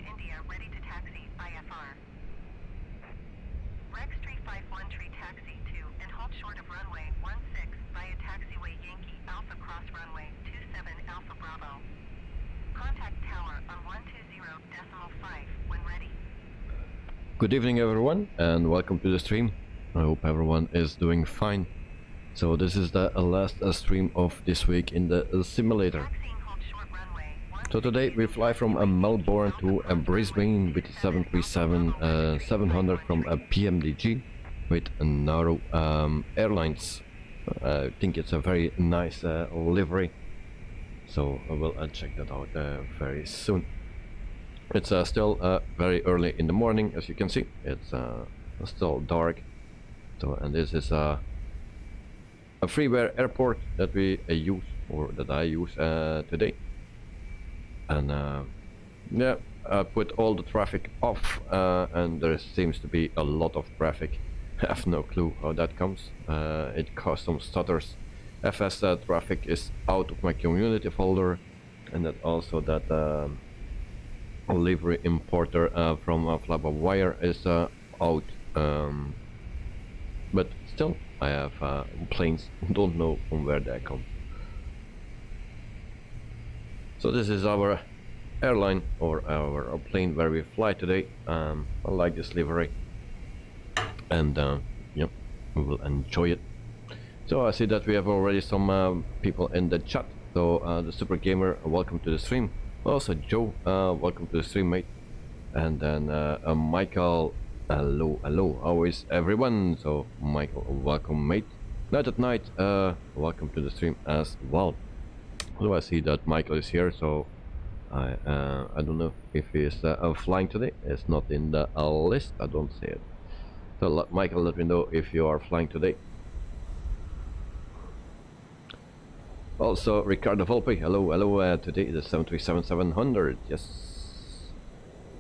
India, ready to taxi, IFR. Rex 351 taxi 2 and halt short of runway 16 via taxiway Yankee Alpha cross runway 27 Alpha Bravo. Contact tower on 120.5 when ready. Good evening everyone and welcome to the stream. I hope everyone is doing fine. So this is the last stream of this week in the simulator. So today we fly from Melbourne to Brisbane with 737-700 from Pmdg with Nauru Airlines. I think it's a very nice livery, so I will check that out very soon. It's still very early in the morning, as you can see. It's still dark. So, and this is a freeware airport that we use, or that I use today. And yeah, I put all the traffic off, and there seems to be a lot of traffic. I have no clue how that comes. It caused some stutters. FS traffic is out of my community folder, and that also that livery importer from Flabber Wire is out. But still, I have planes, don't know from where they come. So this is our airline, or our plane where we fly today. I like this livery, and yep, we will enjoy it. So I see that we have already some people in the chat. So the Super Gamer, welcome to the stream. Also Joe, welcome to the stream, mate. And then Michael, hello, how is everyone? So Michael, welcome, mate. Night at night, welcome to the stream as well. So I see that Michael is here, so I don't know if he is flying today. It's not in the list, I don't see it. So Michael, let me know if you are flying today. Also Ricardo Volpe, hello, today the 737-700, yes.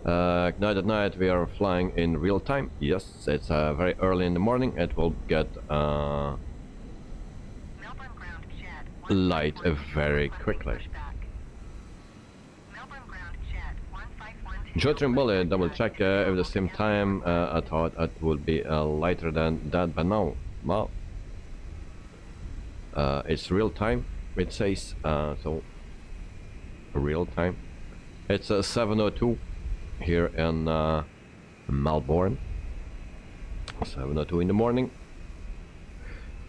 Night at night we are flying in real time, yes, it's very early in the morning. It will get light very quickly. Joe Trimble, double check at the same time. I thought it would be lighter than that, but no. Well, it's real time, it says, so real time. It's 7:02 here in Melbourne. 7:02 in the morning.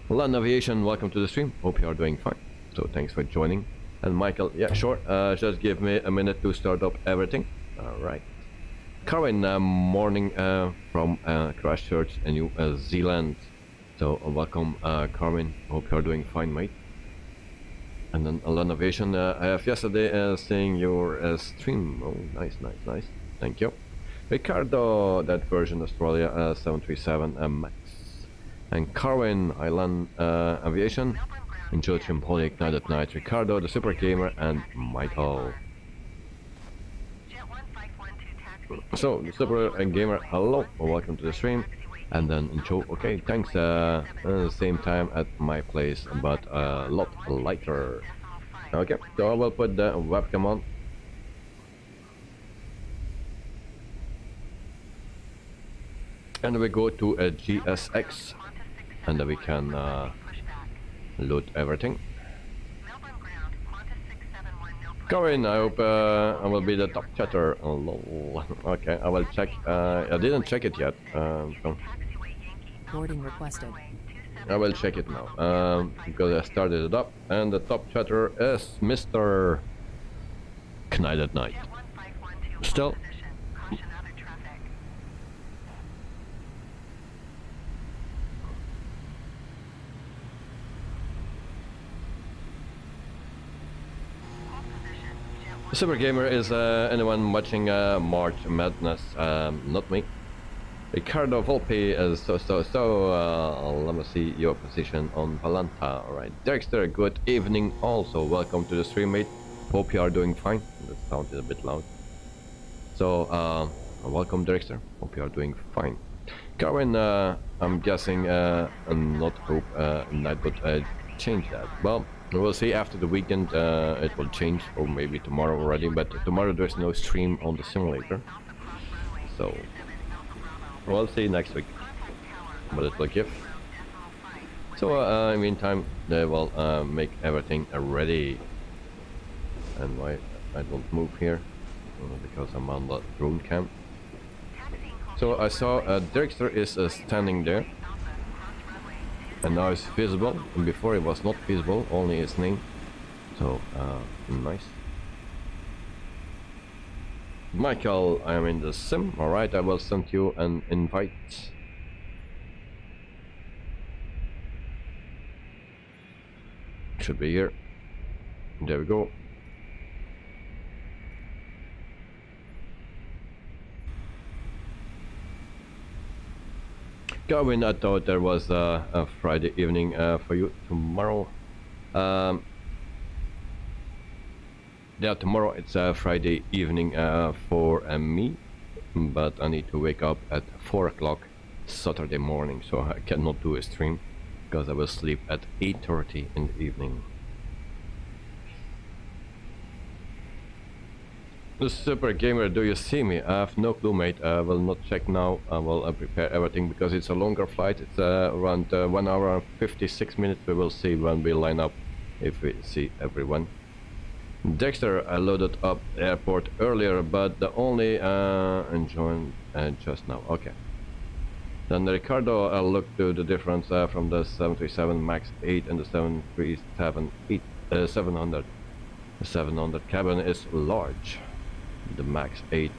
Land Aviation, welcome to the stream. Hope you are doing fine. So thanks for joining. And Michael, yeah, sure. Just give me a minute to start up everything. All right. Carwin, morning from Christchurch, New Zealand. So welcome, Carwin. Hope you are doing fine, mate. And then Land Aviation, I have yesterday seeing your stream. Oh, nice. Thank you. Ricardo, that version Australia 737 Max. And Carwin, Island Aviation, and Joe Trimpolic, Night at Night, Ricardo, the Super Gamer, and Michael. So, the Super Gamer, hello, welcome to the stream. And then Joe, okay, thanks, at the same time at my place, but a lot lighter. Okay, so I will put the webcam on. And we go to a GSX, and then we can load everything. Corinne, I hope I will be the top chatter. Oh, lol. Okay, I will check. I didn't check it yet. So boarding requested. I will check it now because I started it up, and the top chatter is Mr. Night at Night. Still. Super Gamer is anyone watching March Madness? Not me. Ricardo Volpe is so. Let me see your position on Valanta. Alright, Dexter, good evening. Also, welcome to the stream, mate. Hope you are doing fine. That sounded a bit loud. So, welcome, Dexter. Hope you are doing fine. Carwin, I'm guessing not hope night, but change that. Well, We'll see after the weekend. It will change, or maybe tomorrow already. But tomorrow there's no stream on the simulator, so we'll see next week what it will give. So in the meantime, they will make everything ready. And why I don't move here? Because I'm on the drone cam. So I saw Dirkster is standing there, and now it's visible, and before it was not visible, only his name. So nice. Michael, I am in the sim. Alright, I will send you an invite. Should be here. There we go. Gavin, I thought there was a Friday evening for you tomorrow. Yeah, tomorrow it's a Friday evening for me, but I need to wake up at 4 o'clock Saturday morning, so I cannot do a stream because I will sleep at 8:30 in the evening. The Super Gamer, do you see me? I have no clue, mate. I will not check now. I will prepare everything because it's a longer flight. It's around 1 hour and 56 minutes. We will see when we line up, if we see everyone. Dexter, I loaded up airport earlier, but the only joined just now. Okay. Then Ricardo, I looked to the difference from the 737 MAX 8 and the 737 700. The 700 cabin is large. The MAX 8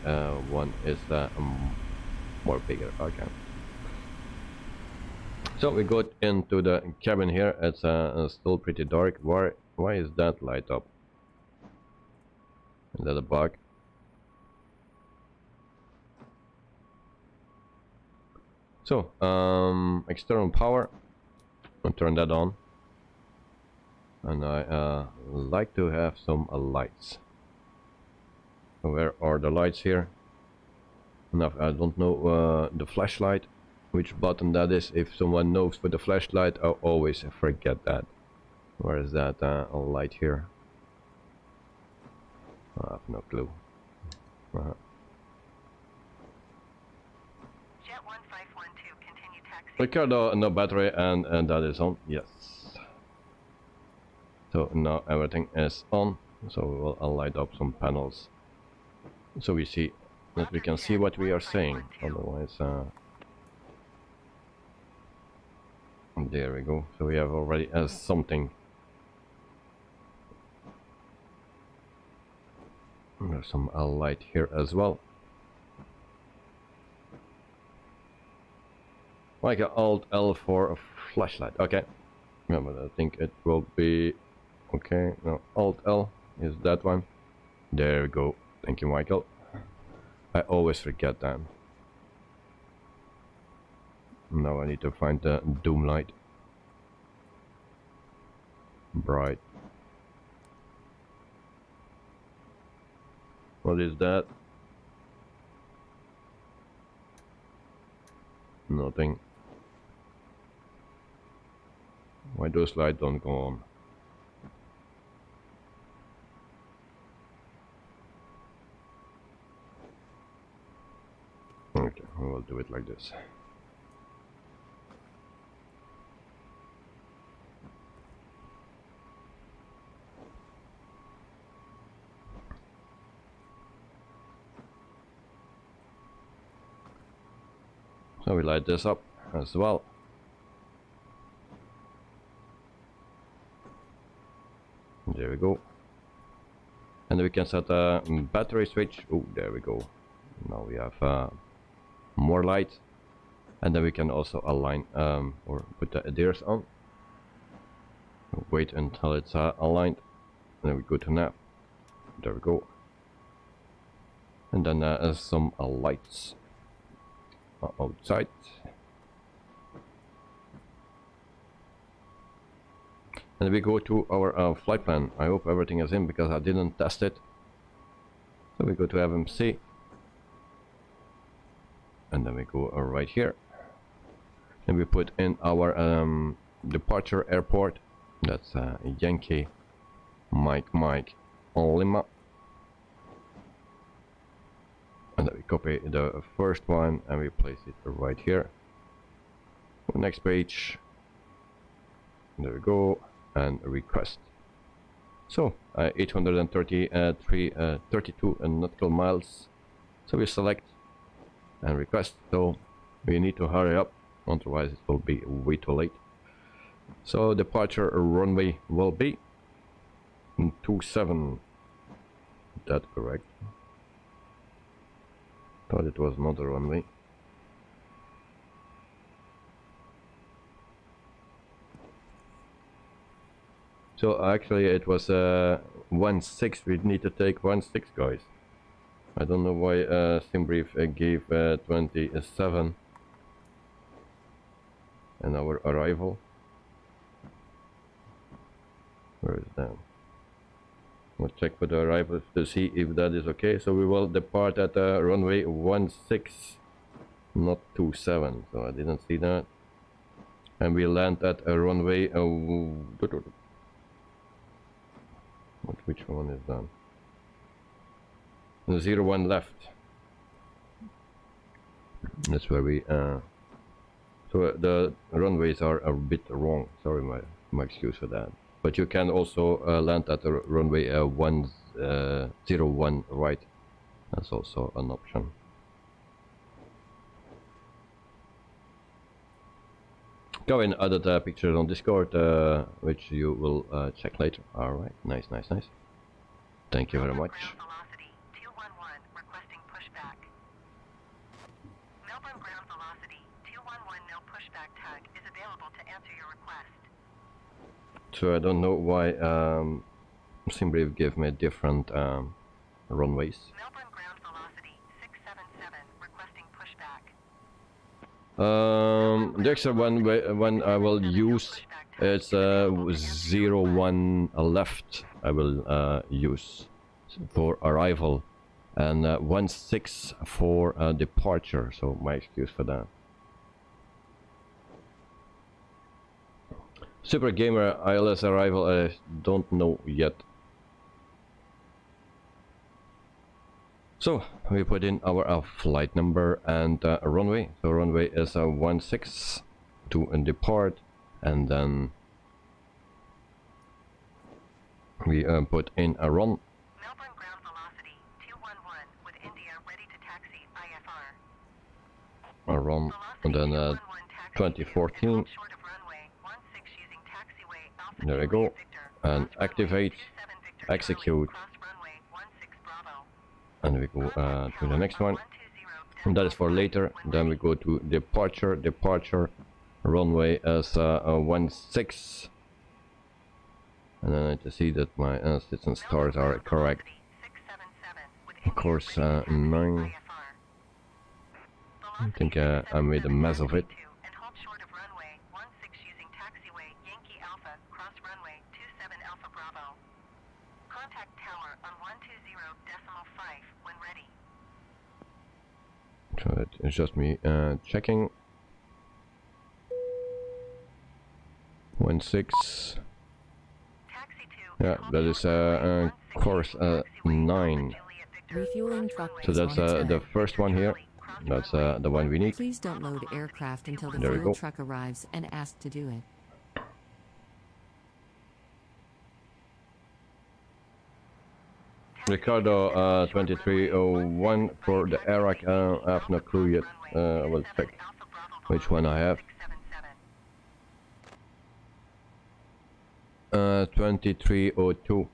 one is more bigger. Okay. So we got into the cabin here. It's still pretty dark. Why is that light up? Is that a bug? So external power. I'll turn that on. And I like to have some lights. Where are the lights here? Enough, I don't know the flashlight, which button that is. If someone knows for the flashlight, I always forget that. Where is that light here? I have no clue. Jet 1512, continue taxi. Ricardo, no battery, and that is on. Yes. So now everything is on. So we will light up some panels, so we see that we can see what we are saying. Otherwise, there we go. So we have already something. There's some light here as well. Like an Alt L for a flashlight. Okay. Yeah, but I think it will be okay. No, Alt L is that one. There we go. Thank you, Michael. I always forget that. Now I need to find the doom light. Bright. What is that? Nothing. Why those lights don't go on? Okay, we'll do it like this. So we light this up as well. There we go. And we can set a battery switch. Oh, there we go. Now we have more light. And then we can also align or put the adheres on. Wait until it's aligned. And then we go to nav. There we go. And then some lights outside. And we go to our flight plan. I hope everything is in because I didn't test it. So we go to FMC. And then we go right here. And we put in our departure airport. That's Yankee Mike Lima. And then we copy the first one and we place it right here. Next page. There we go. And request. So 832 nautical miles. So we select and request. So we need to hurry up, otherwise it will be way too late. So departure runway will be 27. Is that correct? Thought it was not a runway. So actually it was 16. We need to take 16, guys. I don't know why SimBrief gave 27 and our arrival. Where is that? We'll check for the arrival to see if that is okay. So we will depart at runway 16, not 27. So I didn't see that. And we land at a runway. Which one is that? 01 left. That's where we. So the runways are a bit wrong. Sorry, my excuse for that. But you can also land at the runway 101 right. That's also an option. Go and add the pictures on Discord, which you will check later. All right, nice. Thank you very much. Velocity 211 requesting pushback. Melbourne ground velocity 211 no pushback tag is available to answer your request. So I don't know why SimBrief gave me different runways. Melbourne ground velocity 677 requesting pushback. The extra one I will use is 01 left. I will use for arrival and 16 for departure. So my excuse for that. Super Gamer ILS arrival, I don't know yet. So we put in our flight number and runway. So runway is 16 to depart, and then we put in a run. Melbourne ground velocity 211 with India ready to taxi IFR. A run, and then 2014. There we go, and activate, execute, and we go to the next one, and that is for later. Then we go to departure, runway as 16, and then I need to see that my sits and stars are correct. Course 9. I think I made a mess of it. So it's just me checking. 16. Yeah, that is course 9. Refueling truck. So that's the first one here. That's the one we need. Please don't load aircraft until the There we fuel go. truck arrives and ask to do it. Ricardo 2301 for the Iraq. I have no clue yet. I will check which one I have. 2302.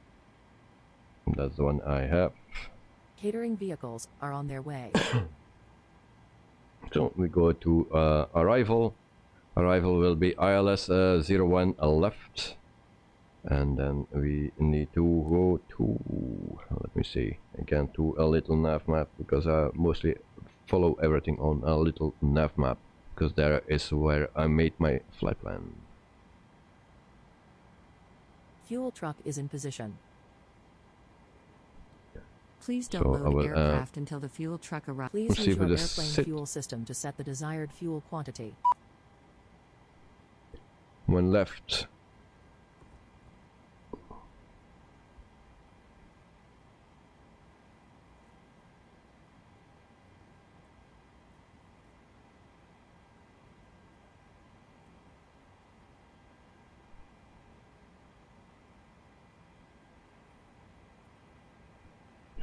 That's the one I have. Catering vehicles are on their way. So we go to arrival. Arrival will be ILS 01 left. And then we need to go to, let me see, again to a little nav map, because I mostly follow everything on a little nav map, because there is where I made my flight plan. Fuel truck is in position. Please don't So I load will, aircraft until the fuel truck arrives. Please see use for your the airplane sit. fuel system to set the desired fuel quantity. One left.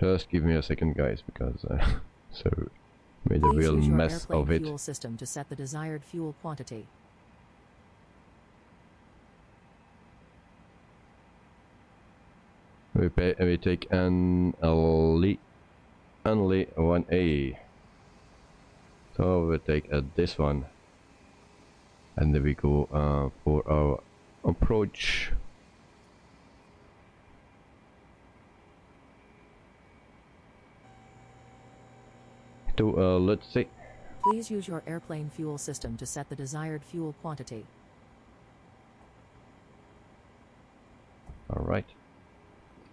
Just give me a second, guys, because so made a Please real use your mess airplane of it. fuel system to set the desired fuel quantity. We take an only 1A. So we take this one, and then we go for our approach. To let's see. Please use your airplane fuel system to set the desired fuel quantity. All right.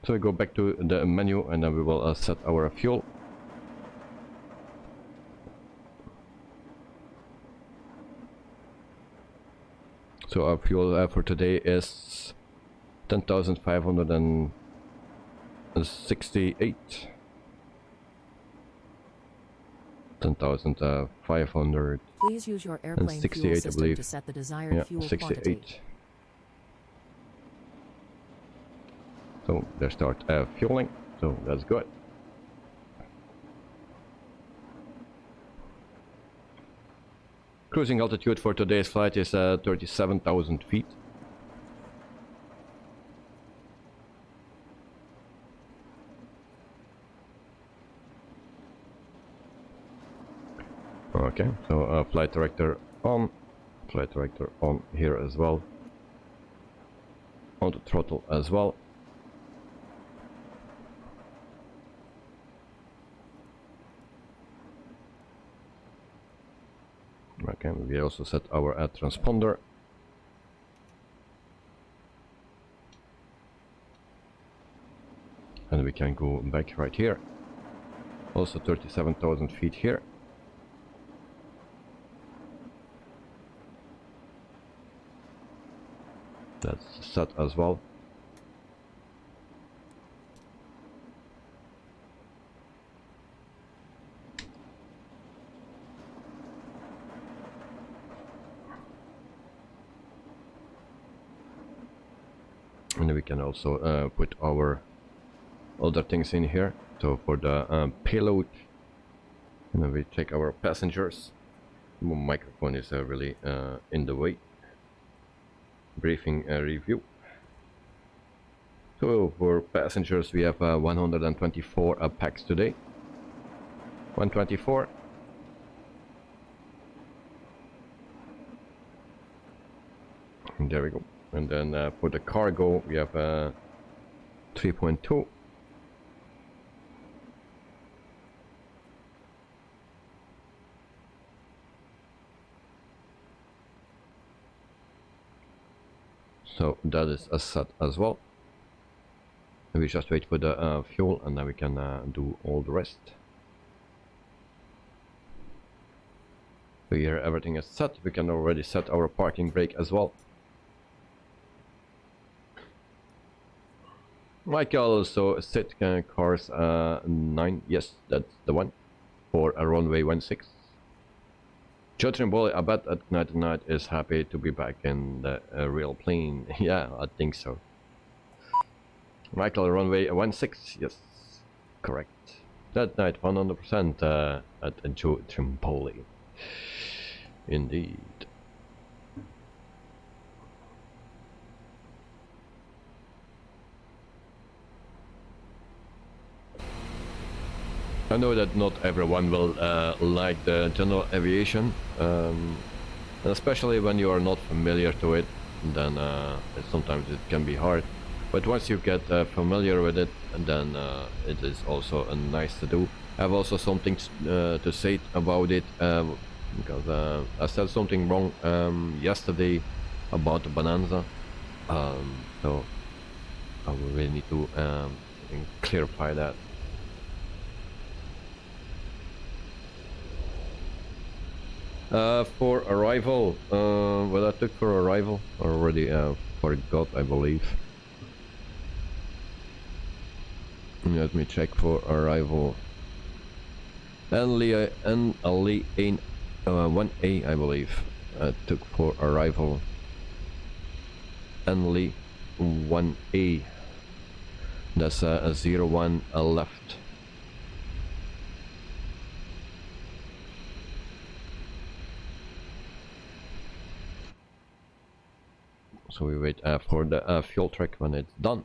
So we go back to the menu, and then we will set our fuel. So our fuel for today is 10,568. 10,500. Please use your airplane fuel system to set the desired fuel 68. quantity. So they start fueling, so that's good. Cruising altitude for today's flight is 37,000 feet. Okay, so flight director on here as well. On the throttle as well. Okay, we also set our transponder. And we can go back right here. Also 37,000 feet here. That's set as well. And we can also put our other things in here. So for the payload, and then we check our passengers. My microphone is really in the way. Briefing review. So for passengers, we have 124 packs today. 124. And there we go. And then for the cargo, we have 3.2. So that is a set as well. And we just wait for the fuel, and then we can do all the rest. So here everything is set. We can already set our parking brake as well. Michael also set cars 9. Yes, that's the one for a runway 16. Jotrin Boy, I bet at night is happy to be back in the real plane. Yeah, I think so. Michael, runway 16. Yes, correct. That night 100% at Jotrin Boy. Indeed. I know that not everyone will like the general aviation, especially when you are not familiar to it, then sometimes it can be hard. But once you get familiar with it, then it is also nice to do. I have also something to say about it, because I said something wrong yesterday about the Bonanza, so I will really need to clarify that. For arrival, what I took for arrival, I already forgot, I believe. Let me check for arrival. Only 1A, I believe, I took for arrival. Only 1A. That's a 01 left. So we wait for the fuel track when it's done.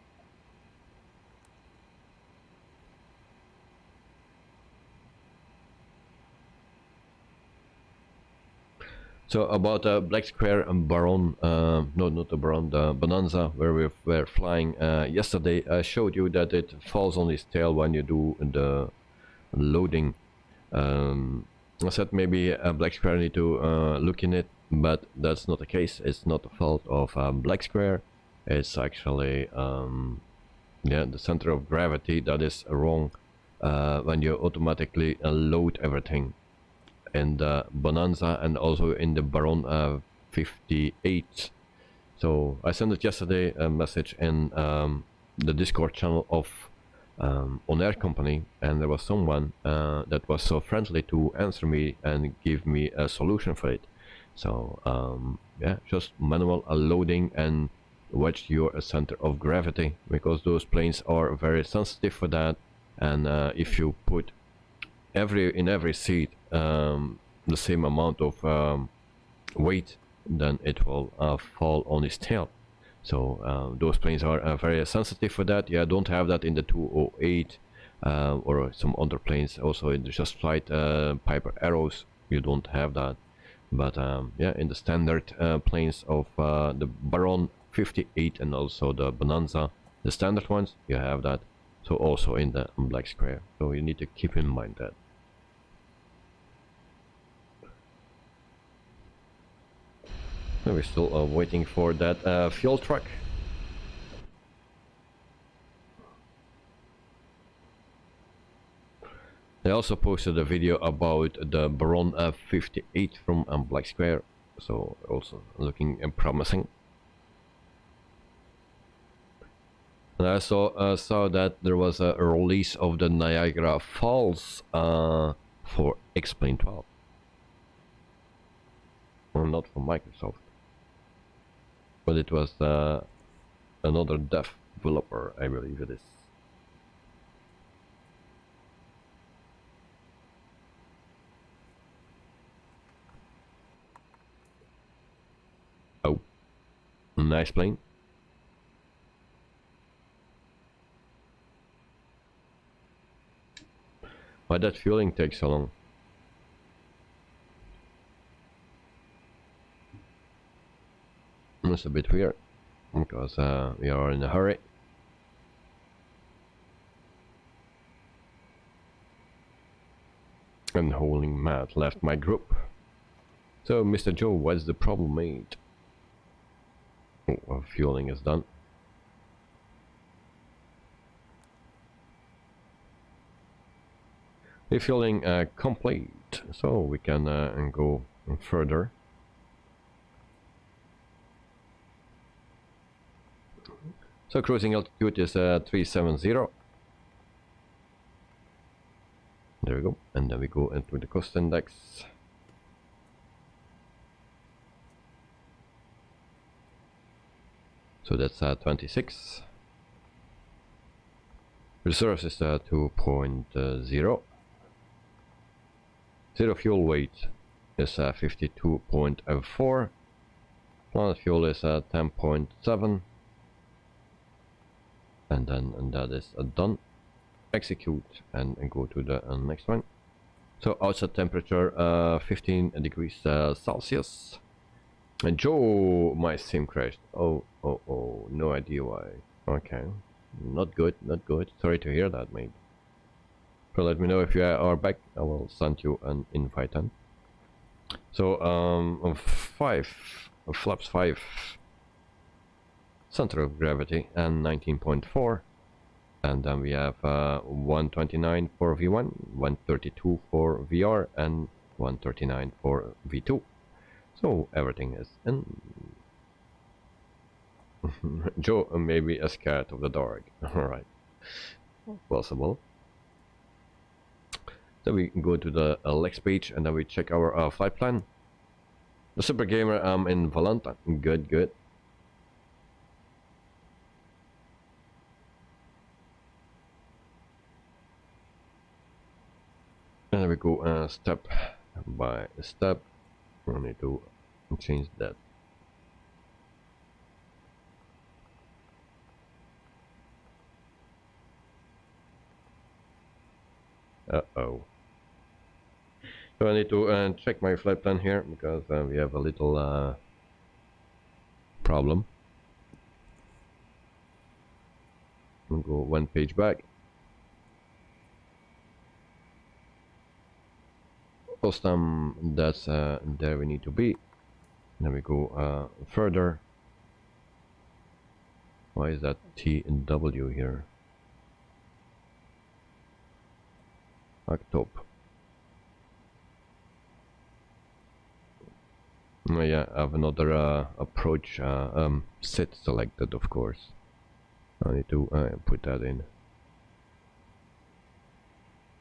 So about Black Square and Baron, no, not the Baron, the Bonanza, where we were flying yesterday, I showed you that it falls on its tail when you do the loading. I said maybe Black Square need to look in it, but that's not the case. It's not the fault of Black Square. It's actually yeah, the center of gravity that is wrong when you automatically load everything in the Bonanza and also in the Baron 58. So I sent it yesterday, a message in the Discord channel of On Air Company, and there was someone that was so friendly to answer me and give me a solution for it. So yeah, just manual loading and watch your center of gravity, because those planes are very sensitive for that. And if you put in every seat the same amount of weight, then it will fall on its tail. So those planes are very sensitive for that. Yeah, don't have that in the 208 or some other planes. Also in the Just Flight Piper Arrows, you don't have that. But yeah, in the standard planes of the Baron 58 and also the Bonanza, the standard ones, you have that. So also in the Black Square. So you need to keep in mind that. And we're still waiting for that fuel truck. I also posted a video about the Baron 58 from Black Square, so also looking promising. And I also saw that there was a release of the Niagara Falls for X-Plane 12. Well, not from Microsoft, but it was another developer, I believe it is. Oh, nice plane. Why that fueling takes so long? It's a bit weird, because we are in a hurry. And Holding Matt left my group. So, Mr. Joe, what's the problem, mate? Oh, fueling is done. Refueling complete, so we can go further. So cruising altitude is 370. There we go, and then we go into the cost index. So that's 26. Reserves is 2.0. Zero fuel weight is 52.4. Planet fuel is 10.7. And then that is done. Execute and go to the next one. So outside temperature 15 degrees Celsius. And Joe, my sim crashed. Oh, no idea why. Okay, not good, not good. Sorry to hear that, mate. So let me know if you are back. I will send you an invite then. So flaps 5. Center of gravity and 19.4, and then we have 129 for V1, 132 for VR, and 139 for V2. So everything is in. Joe maybe a scared of the dark. Alright, possible. Then we go to the Lex page and then we check our flight plan. The Super Gamer, I'm in Valenta. Good, good. And then we go step by step. We need to change that. Uh-oh. So I need to check my flight plan here because we have a little problem. We'll go one page back. First time that's there we need to be. Then we go further. Why is that T and W here? October. Yeah, I have another approach set selected, of course. I need to put that in.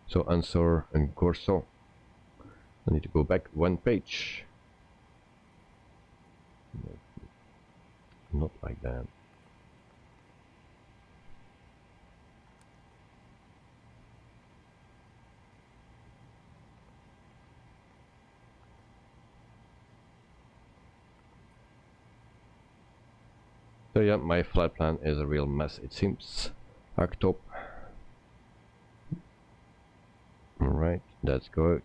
So answer and Corso. I need to go back one page. Not like that. So yeah, my flight plan is a real mess, it seems. October. Alright, that's good.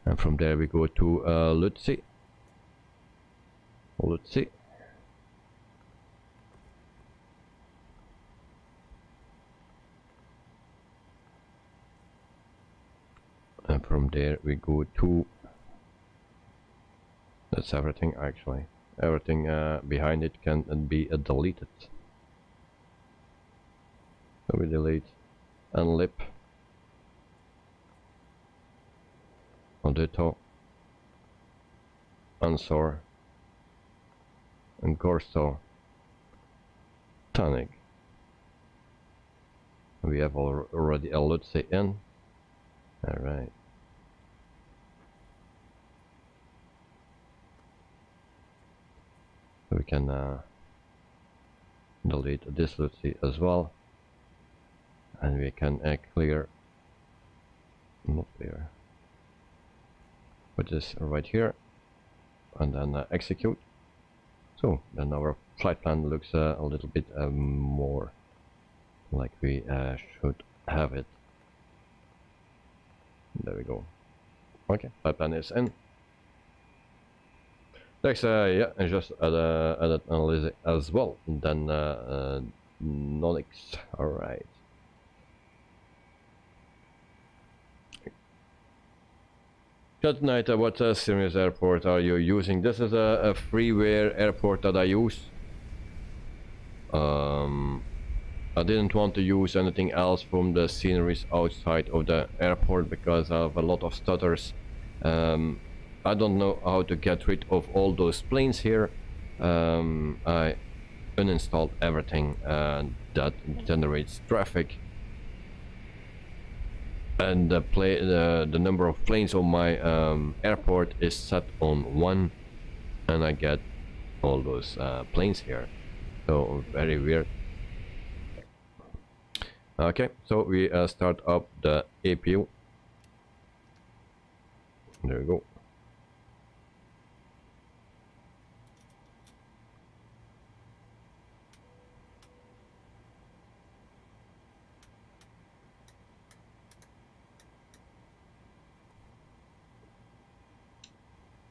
And from there we go to Lutzi. And from there we go to... That's everything actually. Everything behind it can be deleted. So we delete unlip, audito, unsor, and gorsto, tonic. We have already a Lutzi in. Alright. We can delete this Lutzi as well, and we can clear, not clear, put this right here, and then execute. So then our flight plan looks a little bit more like we should have it. There we go. Okay, flight plan is in. Next, yeah, and just add analysis as well. Then Nonix. All right. Good night. What Sirius airport are you using? This is a freeware airport that I use. I didn't want to use anything else from the sceneries outside of the airport because I have a lot of stutters. I don't know how to get rid of all those planes here. I uninstalled everything that generates traffic, and the number of planes on my airport is set on 1, and I get all those planes here. So very weird. Okay, so we start up the APU. There we go.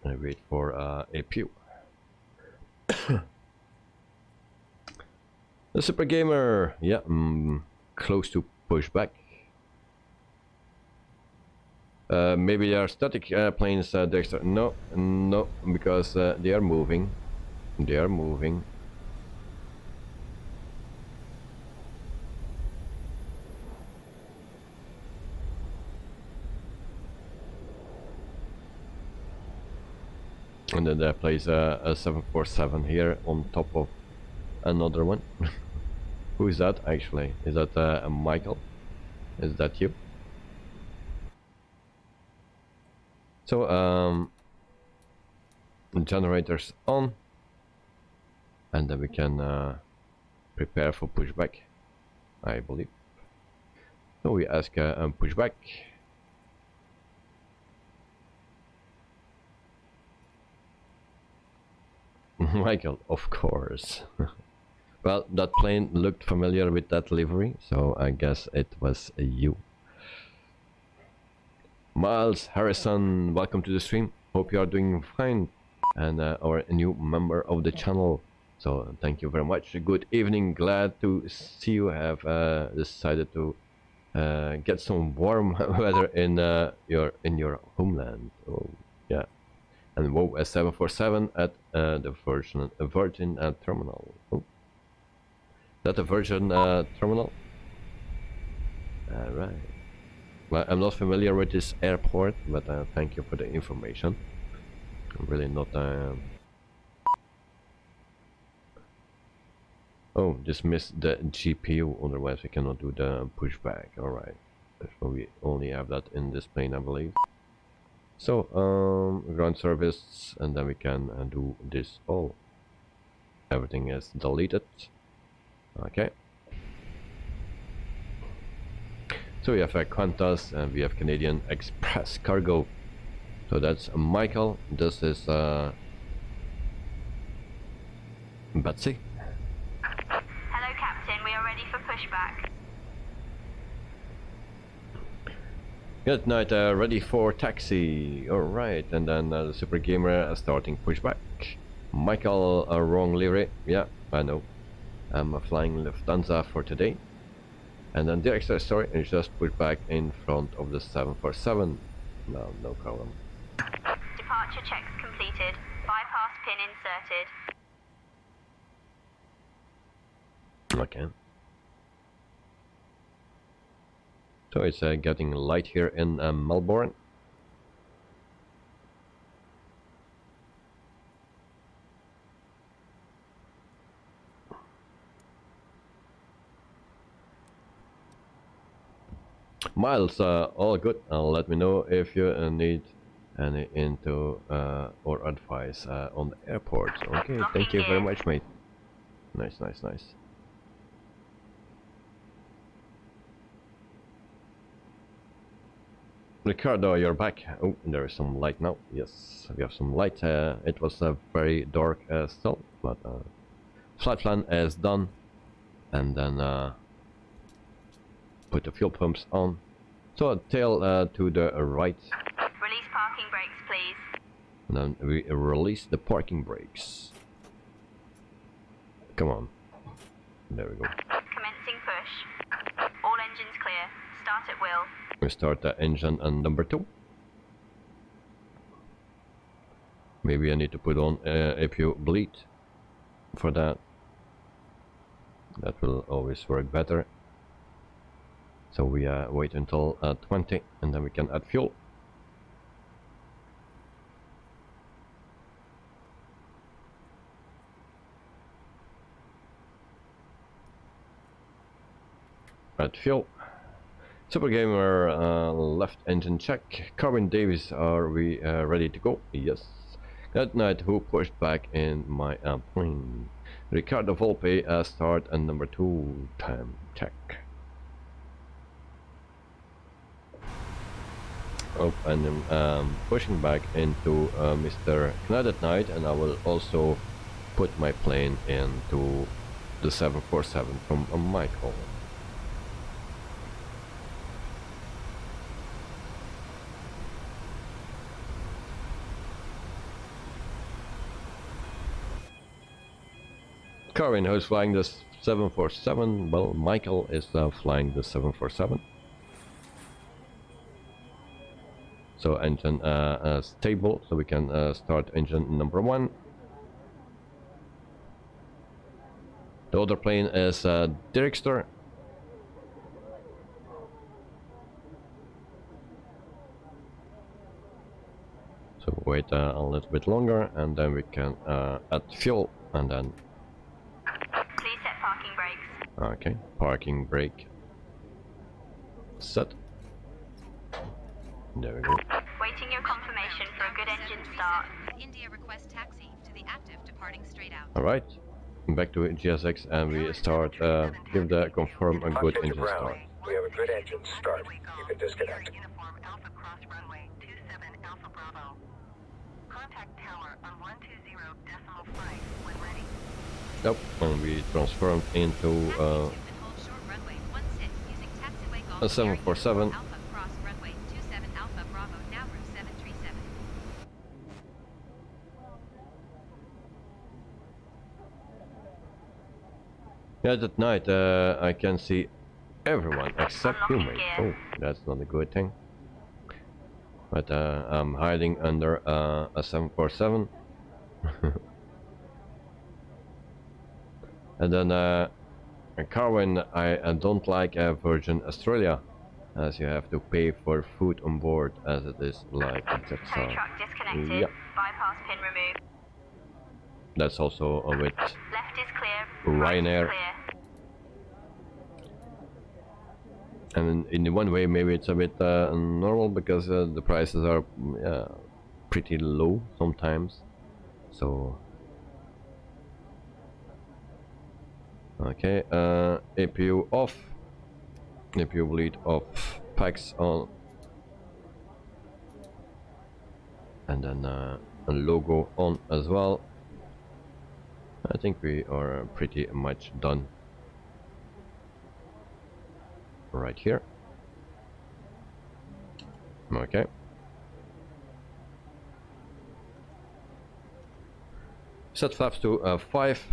I wait for APU. The Super Gamer, yeah, close to Pushback. Maybe they are static planes, Dexter. No, no, because they are moving. They are moving. And then there plays a 747 here on top of another one. Who is that actually? Is that Michael? Is that you? So generators on, and then we can prepare for pushback, I believe. So we ask pushback. Michael, of course. Well, that plane looked familiar with that livery, so I guess it was you. Miles Harrison, welcome to the stream. Hope you are doing fine, and our new member of the channel. So thank you very much. Good evening. Glad to see you have decided to get some warm weather in your homeland. Oh, yeah. And WoW S747 at the Virgin terminal. Oh. That a Virgin terminal? Alright. Well, I'm not familiar with this airport, but thank you for the information. I'm really not... Oh, just missed the GPU, otherwise we cannot do the pushback. Alright. So we only have that in this plane, I believe. So, ground service, and then we can do this. Oh, everything is deleted. Okay. So we have Qantas, and we have Canadian Express Cargo. So that's Michael. This is Betsy. Hello, Captain. We are ready for pushback. Good night, ready for taxi. Alright, and then the Super Gamer starting pushback. Michael, wrong livery. Yeah, I know. I'm flying Lufthansa for today. And then the extra story is just put back in front of the 747. No problem. Departure checks completed. Bypass pin inserted. Okay. So it's getting light here in Melbourne. Miles, all good. Let me know if you need any info or advice on the airport. Okay, thank you very much, mate. Nice. Ricardo, you're back. Oh, there is some light now. Yes, we have some light. It was very dark still, but flight plan is done. And then put the fuel pumps on. So tail to the right. Release parking brakes, please. And then we release the parking brakes. Come on. There we go. Commencing push. All engines clear. Start at will. We start the engine on number 2. Maybe I need to put on if you bleed for that. That will always work better. So we wait until 20 and then we can add fuel. Add fuel. Super Gamer, left engine check. Carvin Davis, are we ready to go? Yes. Good night, who pushed back in my plane? Ricardo Volpe, start and number 2, time check. Oh, and I'm pushing back into Mr. Knight Night, and I will also put my plane into the 747 from Michael. Karin, who's flying the 747? Well, Michael is flying the 747. So engine stable, so we can start engine number 1. The other plane is Dirkster. So wait a little bit longer, and then we can add fuel, and then. Please set parking brakes. Okay, parking brake set. There we go. Waiting your confirmation for a good engine start. India request taxi to the active departing straight out. Alright, back to GSX and we start, give the confirm a good engine start. We have a good engine start. You can disconnect. Uniform Alpha Cross runway 27 Alpha Bravo. Contact tower on 120.5 when ready. Yep, and we transformed into a 747. Yet at night I can see everyone except you, mate. Oh, that's not a good thing. But I'm hiding under a 747. And then Carwin, I don't like Virgin Australia, as you have to pay for food on board, as it is like Tow truck disconnected. yeah. Bypass pin removed. That's also with Left is clear. Ryanair. Right is clear. And in one way, maybe it's a bit normal because the prices are pretty low sometimes. So, okay, APU off, APU bleed off, packs on, and then a logo on as well. I think we are pretty much done. Right here. Okay. Set flaps to 5.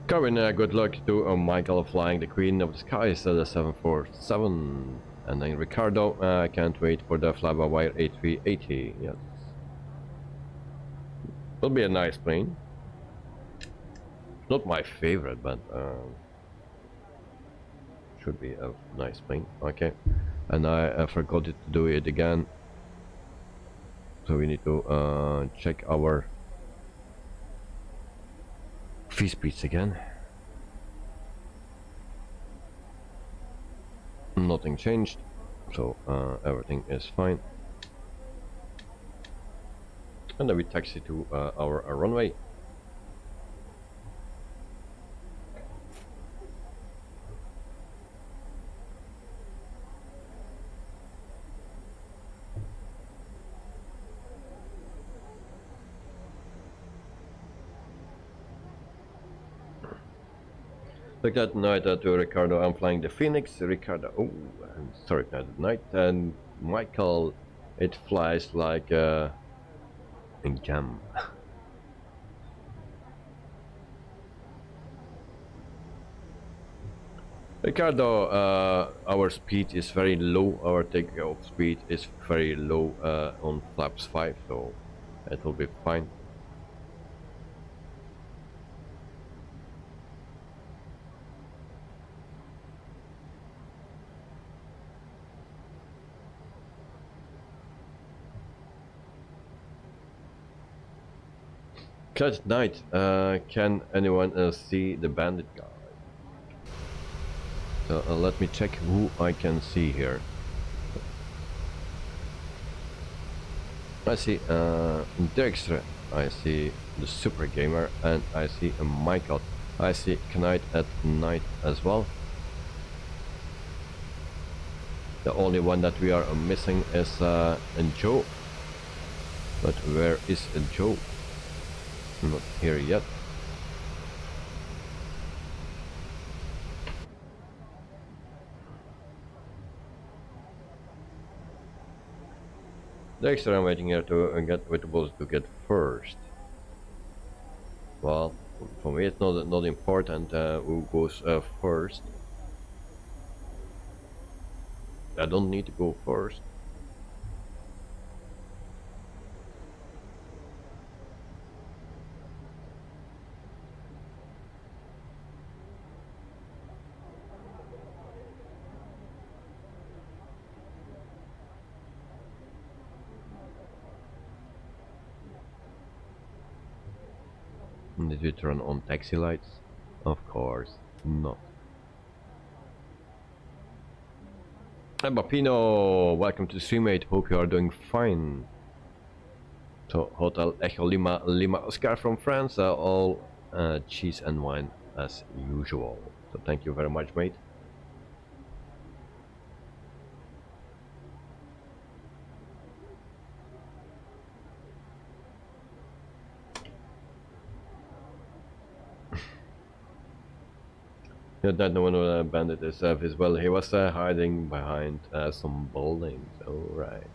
Carwin, good luck to Michael flying the Queen of the Skies, the 747. And then Ricardo, can't wait for the Flabawire A380. Yes. Will be a nice plane. Not my favorite, but should be a nice plane. Okay. And I forgot to do it again. So we need to check our free speeds again. Nothing changed, so everything is fine. And then we taxi to our runway. Like that night to Ricardo, I'm flying the Phoenix. Ricardo, oh, I'm sorry, not at night. And Michael, it flies like a jam. Ricardo, our speed is very low. Our takeoff speed is very low on flaps 5, so it will be fine. At night, can anyone see the bandit guy? So let me check who I can see here. I see Dexter, I see the Super Gamer, and I see Michael. I see Knight at night as well. The only one that we are missing is Joe. But where is Joe? Not here yet. Dexter, I'm waiting here to get vegetables to get first. Well, for me it's not important who goes first. I don't need to go first. Did we turn on taxi lights? Of course not. Hi Bapino, welcome to the stream, mate. Hope you are doing fine. So Hotel Echo Lima Lima Oscar from France, all cheese and wine as usual. So thank you very much, mate. Yeah, that no one bandit is visible. He was hiding behind some buildings. Alright.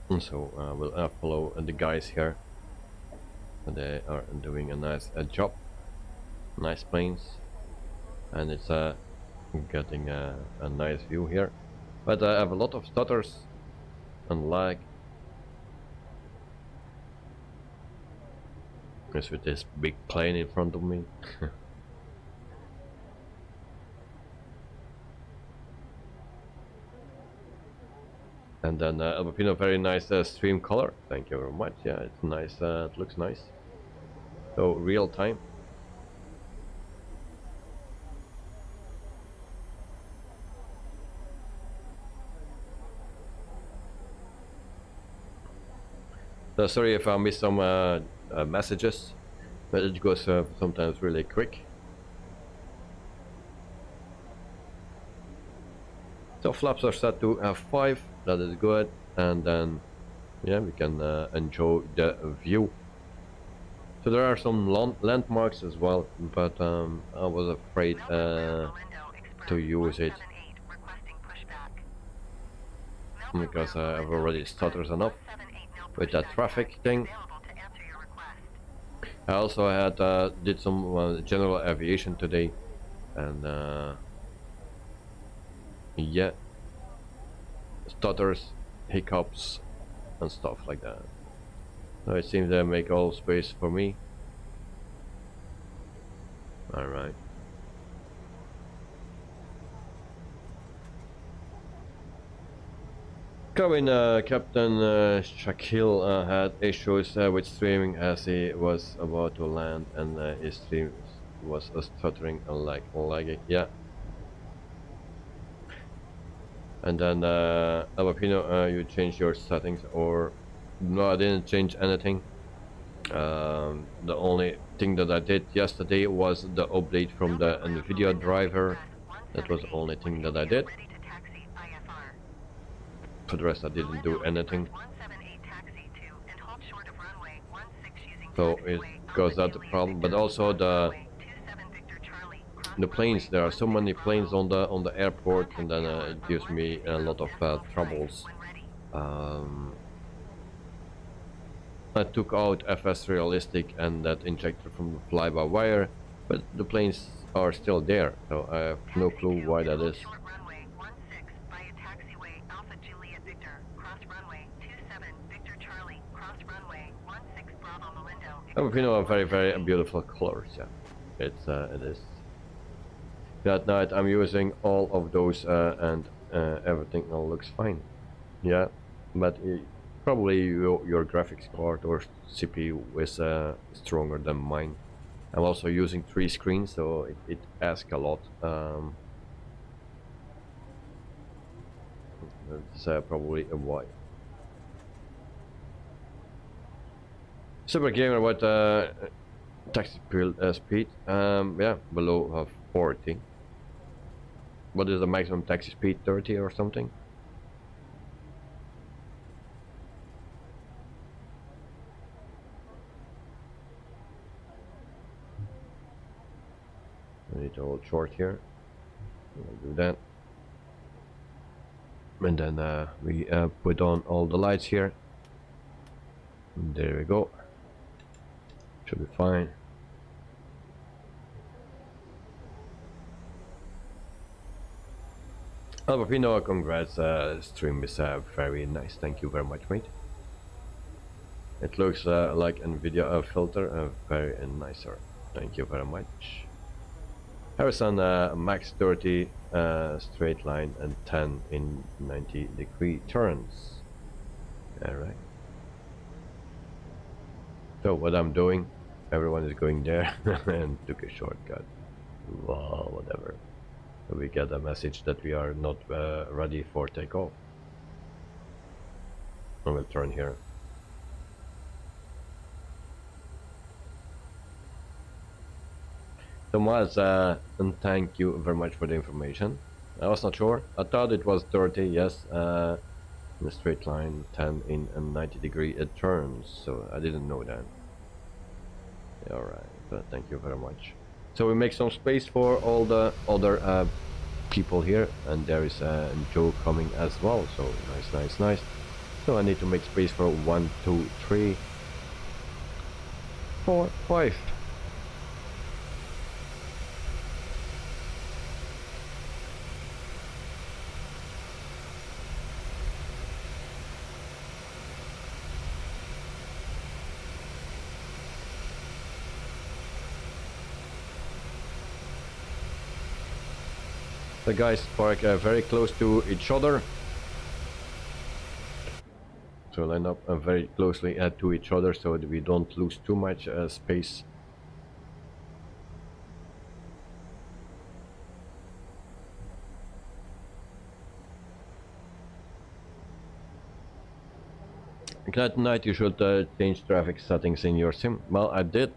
And so we'll follow the guys here. They are doing a nice job. Nice planes. And it's getting a nice view here. But I have a lot of stutters and lag. Because with this big plane in front of me. And then Albino, very nice stream color. Thank you very much. Yeah, it's nice. It looks nice. So real time. So sorry if I missed some messages, but it goes sometimes really quick. So flaps are set to F5. That is good, and then yeah, we can enjoy the view. So there are some landmarks as well, but I was afraid to use it because I've already stuttered enough with that traffic thing. I also had did some general aviation today, and yeah, stutters, hiccups, and stuff like that. So it seems they make all space for me. Alright. Captain Shakil had issues with streaming as he was about to land, and his stream was stuttering and lagging. Yeah. And then Alapino, you changed your settings, or no? I didn't change anything. The only thing that I did yesterday was the update from the NVIDIA driver. That was the only thing that I did. For the rest, I didn't do anything. So it goes that the problem, but also the planes. There are so many planes on the airport, and then it gives me a lot of troubles. I took out FS Realistic and that injector from the fly-by-wire, but the planes are still there, so I have no clue why that is. Oh, you know, very, very beautiful colors. Yeah, it is. That night I'm using all of those and everything all looks fine. Yeah, but probably your graphics card or CPU is stronger than mine. I'm also using 3 screens, so it asks a lot. That's probably a why. Super Gamer, what taxi speed? Yeah, below 40. What is the maximum taxi speed? 30 or something? I need to hold short here. I'll do that. And then we put on all the lights here. There we go. Should be fine. Albapino, congrats. Stream is very nice. Thank you very much, mate. It looks like NVIDIA filter, very nicer. Thank you very much. Harrison, max 30 straight line and 10 in 90-degree turns. Alright. So what I'm doing, everyone is going there and took a shortcut. Wow, whatever. So we get a message that we are not ready for takeoff. I will turn here. So Miles, and thank you very much for the information. I was not sure. I thought it was 30, yes, in a straight line, 10 in a 90-degree it turns, so I didn't know that. Alright, but thank you very much. So we make some space for all the other people here, and there is Joe coming as well, so nice, nice, nice. So I need to make space for 1, 2, 3, 4, 5. The guys park very close to each other. So line up very closely to each other so that we don't lose too much space. Glad tonight you should change traffic settings in your sim. Well, I did.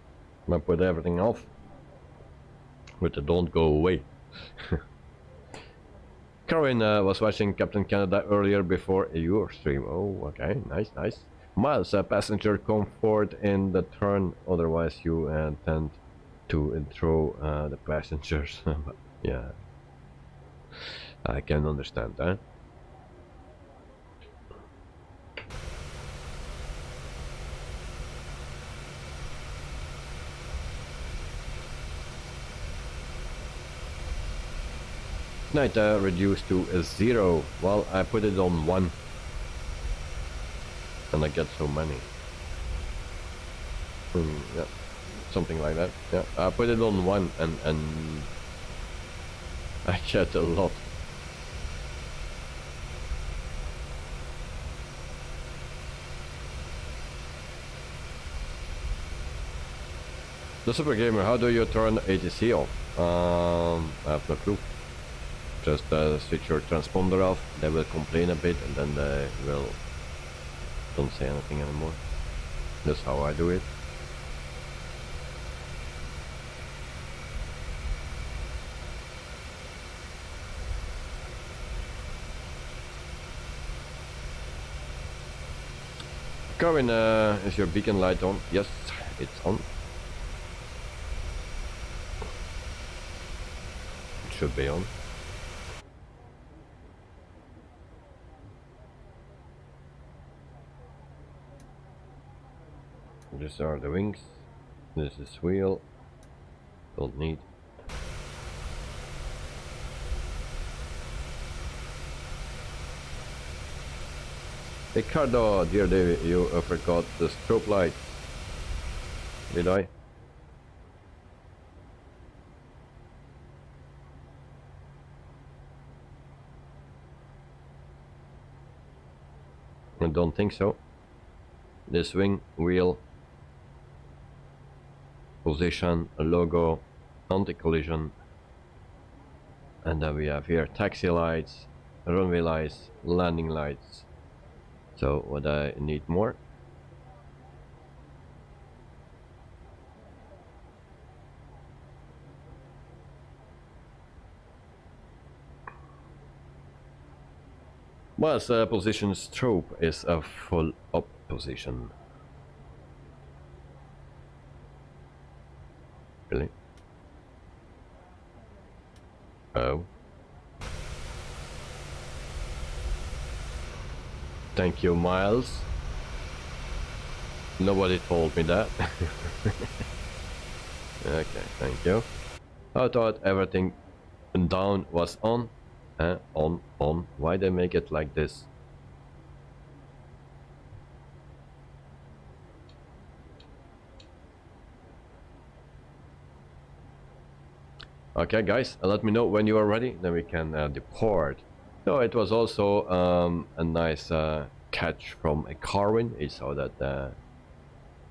I put everything off. But they don't go away. Karin was watching Captain Canada earlier before your stream. Oh, okay, nice, nice. Miles, passenger comfort in the turn, otherwise you tend to throw the passengers. Yeah, I can understand that. Night reduced to 0. Well, I put it on 1 and I get so many. Yeah, something like that. Yeah, I put it on 1 and I get a lot. The Super Gamer, how do you turn ATC off? I have no clue. Just switch your transponder off, they will complain a bit and then they will don't say anything anymore. That's how I do it. Karin, is your beacon light on? Yes, it's on. It should be on. These are the wings. This is wheel. Don't need. Ricardo, dear David, you forgot the strobe light. Did I? I don't think so. This wing, wheel, position, logo, anti-collision, and then we have here taxi lights, runway lights, landing lights. So what I need more? Well, position strobe is a full up position. Really? Oh. Thank you, Miles. Nobody told me that. Okay, thank you. I thought everything down was on. On. Why they make it like this? Okay, guys, let me know when you are ready, then we can depart. So it was also a nice catch from a Carwin. He saw that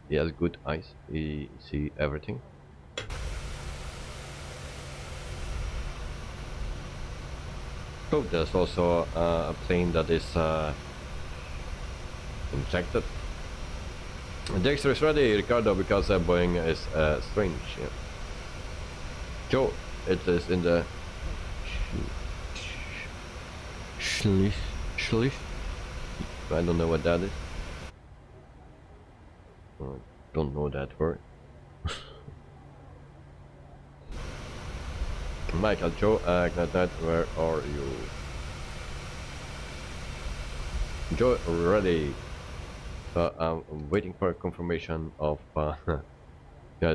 he has good eyes. He see everything. So there's also a plane that is injected. Dexter is ready, Ricardo, because Boeing is strange. Yeah. Joe, it is in the Schliff. I don't know what that is. I don't know that word. Michael, Joe, that, where are you? Joe, ready. I'm waiting for a confirmation of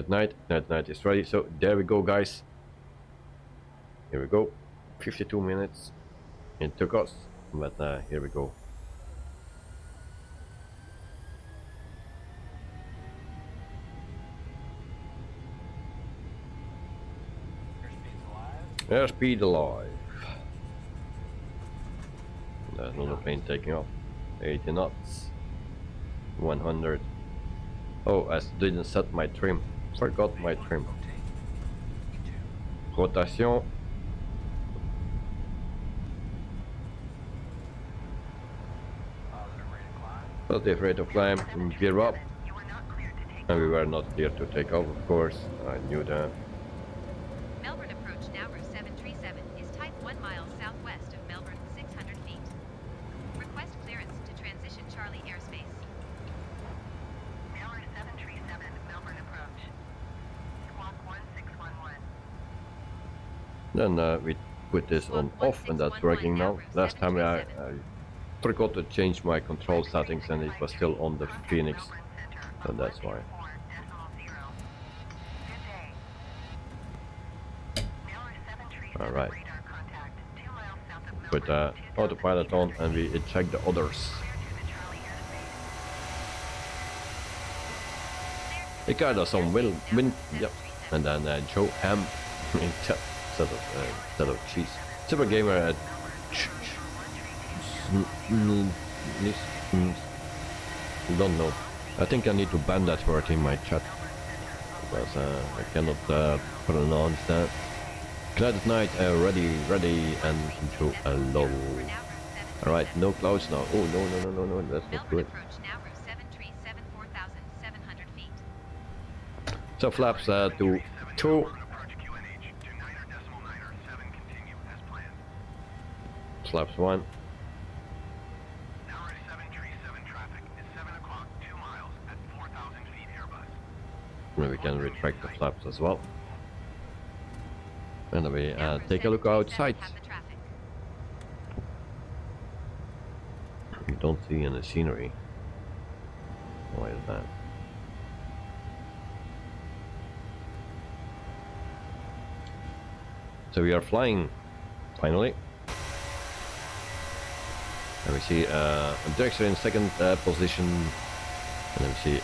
Night Night is ready. So there we go, guys. Here we go. 52 minutes. It took us, but here we go. Airspeed alive. There's another plane taking off. 80 knots. 100. Oh, I didn't set my trim. Forgot my trim. Rotation. Positive rate of climb. Gear up. And we were not clear to take off, of course. I knew that. Melbourne approach now route 737 is type 1 miles southwest of Melbourne, 600 feet. Request clearance to transition Charlie airspace. Melbourne 737, Melbourne approach. Squawk 1611. Then we put this on off, and that's working now. Last time I forgot to change my control settings and it was still on the Phoenix, so that's why. Alright. Put autopilot on and we check the others. It got us some wind, yep. And then Joe Ham instead of cheese. Super Gamer at don't know. I think I need to ban that word in my chat because I cannot pronounce that. Cloud night, ready, and into a low. Alright, no clouds now. Oh no, that's not good. So flaps to 2. Flaps 1. And we can retract the flaps as well. And we take a look outside. We don't see any scenery. Why is that? So we are flying, finally. And we see Drexler in second position. And then we see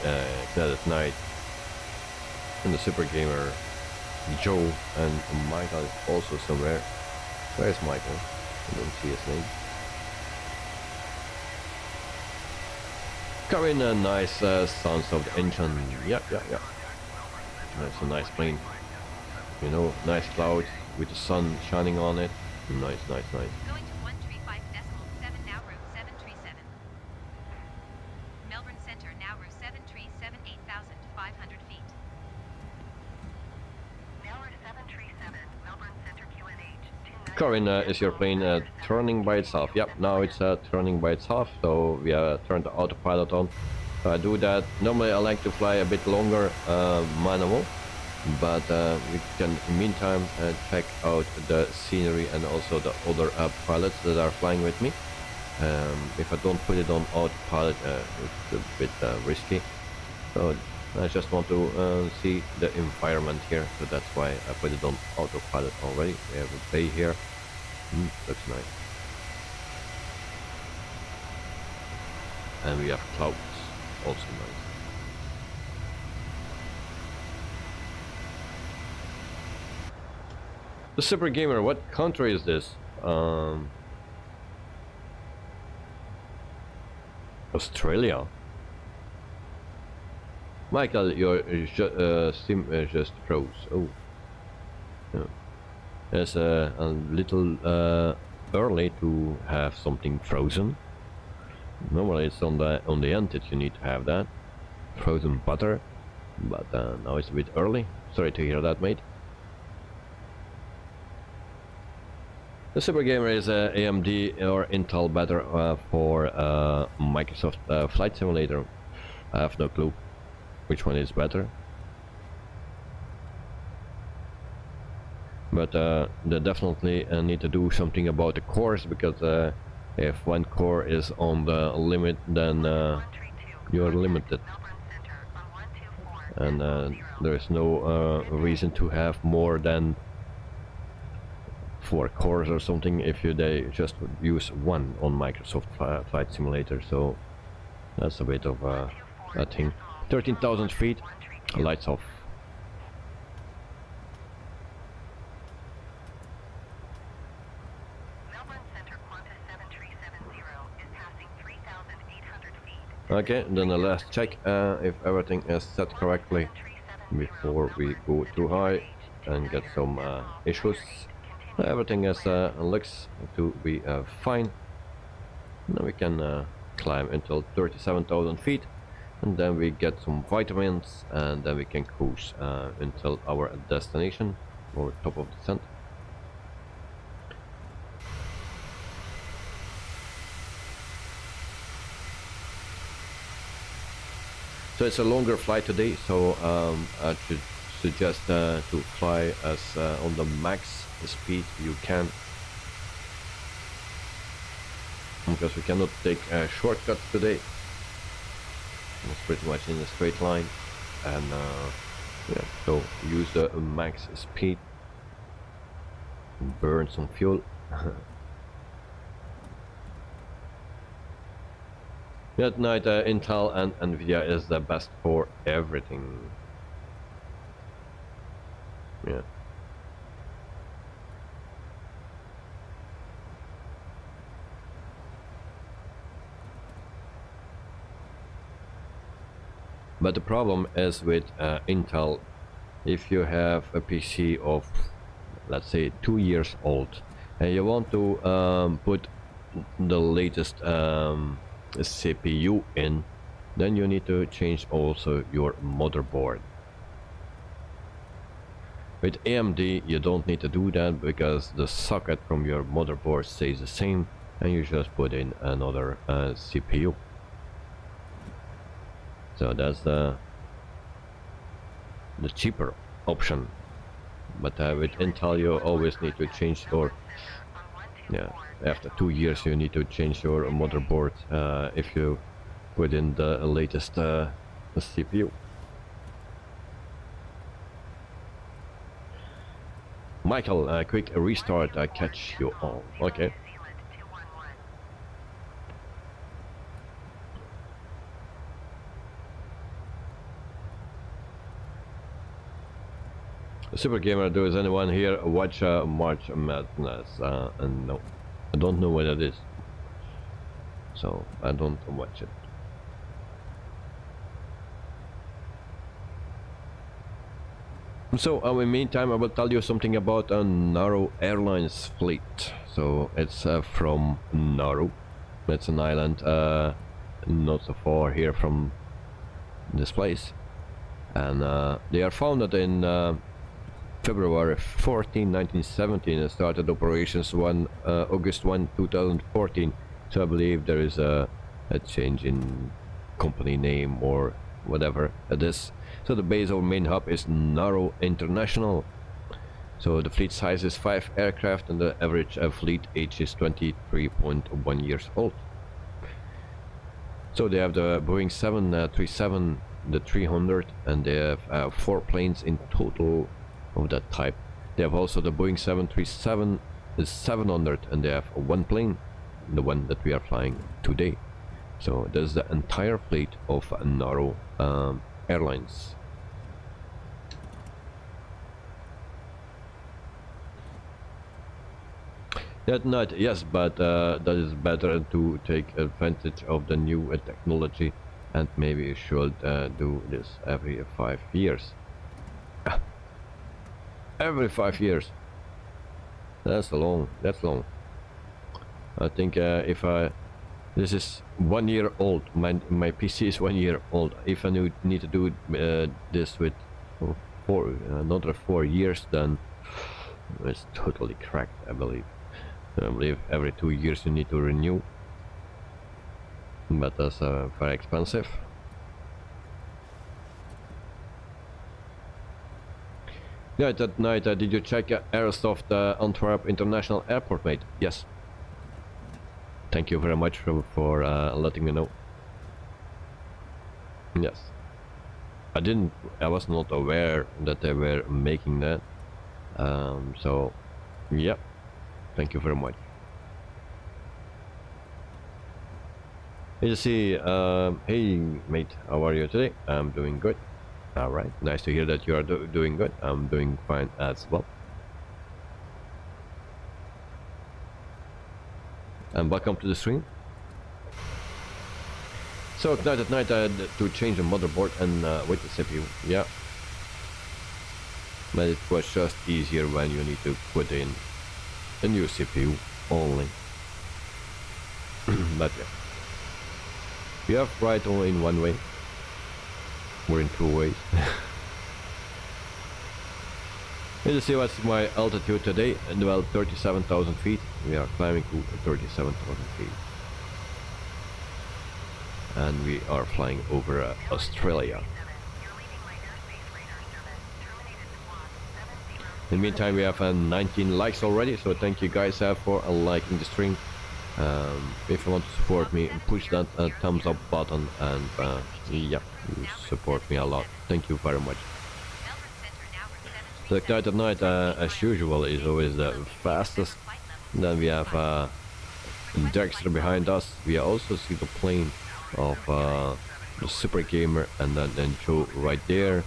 Cloud at Night. And the Super Gamer, Joe, and Michael is also somewhere. Where's Michael? I don't see his name. Coming a nice sounds of the engine. Yeah. That's a nice plane. You know, nice clouds with the sun shining on it. Nice. Going to 135.7 now route 737. Melbourne Center now route 737 8,500 feet. Corin, is your plane turning by itself? Yep, now it's turning by itself, so we turned the autopilot on. So I do that. Normally I like to fly a bit longer manual, but we can in the meantime check out the scenery and also the other pilots that are flying with me. If I don't put it on autopilot, it's a bit risky. So I just want to see the environment here, so that's why I put it on autopilot already. We have a bay here. Looks nice. And we have clouds, also nice. The Super Gamer, what country is this? Australia. Michael, your sim just froze. Oh, yeah. It's a little early to have something frozen. Normally, it's on the end that you need to have that frozen butter, but now it's a bit early. Sorry to hear that, mate. The Super Gamer is AMD or Intel better for Microsoft Flight Simulator. I have no clue which one is better. But they definitely need to do something about the cores, because if one core is on the limit, then you're limited. And there is no reason to have more than 4 cores or something if they just use one on Microsoft Flight Simulator. So that's a bit of a thing. 13,000 feet, lights off. Okay, then the last check if everything is set correctly before we go too high and get some issues. Everything is looks to be fine. Now we can climb until 37,000 feet, and then we get some vitamins, and then we can cruise until our destination or top of descent. So it's a longer flight today, so I should suggest to fly as on the max speed you can, because we cannot take shortcuts today. It's pretty much in a straight line, and yeah, so use the max speed, burn some fuel. At night, Intel and NVIDIA is the best for everything. Yeah. But the problem is with Intel, if you have a PC of, let's say, 2 years old, and you want to put the latest CPU in, then you need to change also your motherboard. With AMD you don't need to do that, because the socket from your motherboard stays the same, and you just put in another CPU. So that's the cheaper option. But with Intel you always need to change your, yeah, after 2 years you need to change your motherboard if you put in the latest CPU. Michael, a quick restart, I catch you all. Okay. Super Gamer, does anyone here watch March Madness? No, I don't know what it is, so I don't watch it. So in the meantime I will tell you something about a Nauru Airlines fleet. So it's from Nauru. It's an island not so far here from this place, and they are founded in February 14, 1917, and started operations August 1, 2014. So I believe there is a change in company name or whatever it is. So the base or main hub is Nauru International. So the fleet size is 5 aircraft, and the average fleet age is 23.1 years old. So they have the Boeing 737, the 300, and they have 4 planes in total of that type. They have also the Boeing 737 is 700, and they have 1 plane, the one that we are flying today. So there's the entire fleet of Nauru Airlines. At night, yes, but that is better to take advantage of the new technology, and maybe you should do this every 5 years. Every 5 years. That's long. That's long. I think if this is 1 year old. My PC is 1 year old. If I need to do this with another 4 years, then it's totally cracked, I believe. I believe every 2 years you need to renew, but that's very expensive. Yeah, that night, did you check Aerosoft Antwerp International Airport, mate? Yes. Thank you very much for letting me know. Yes. I was not aware that they were making that. So, yeah. Thank you very much. You see, hey mate, how are you today? I'm doing good. Alright, nice to hear that you are doing good. I'm doing fine as well. And welcome to the stream. So at night I had to change the motherboard and with the CPU, yeah. But it was just easier when you need to put in a new CPU only. But yeah. You have right only in one way. Or in two ways. Let's see what's my altitude today. Well, 37,000 feet. We are climbing to 37,000 feet. And we are flying over Australia. In the meantime, we have 19 likes already, so thank you guys for liking the stream. If you want to support me, push that thumbs up button, and yeah, you support me a lot. Thank you very much. The night at night, as usual, is always the fastest. Then we have Dexter behind us. We also see the plane of the Super Gamer, and then Joe right there.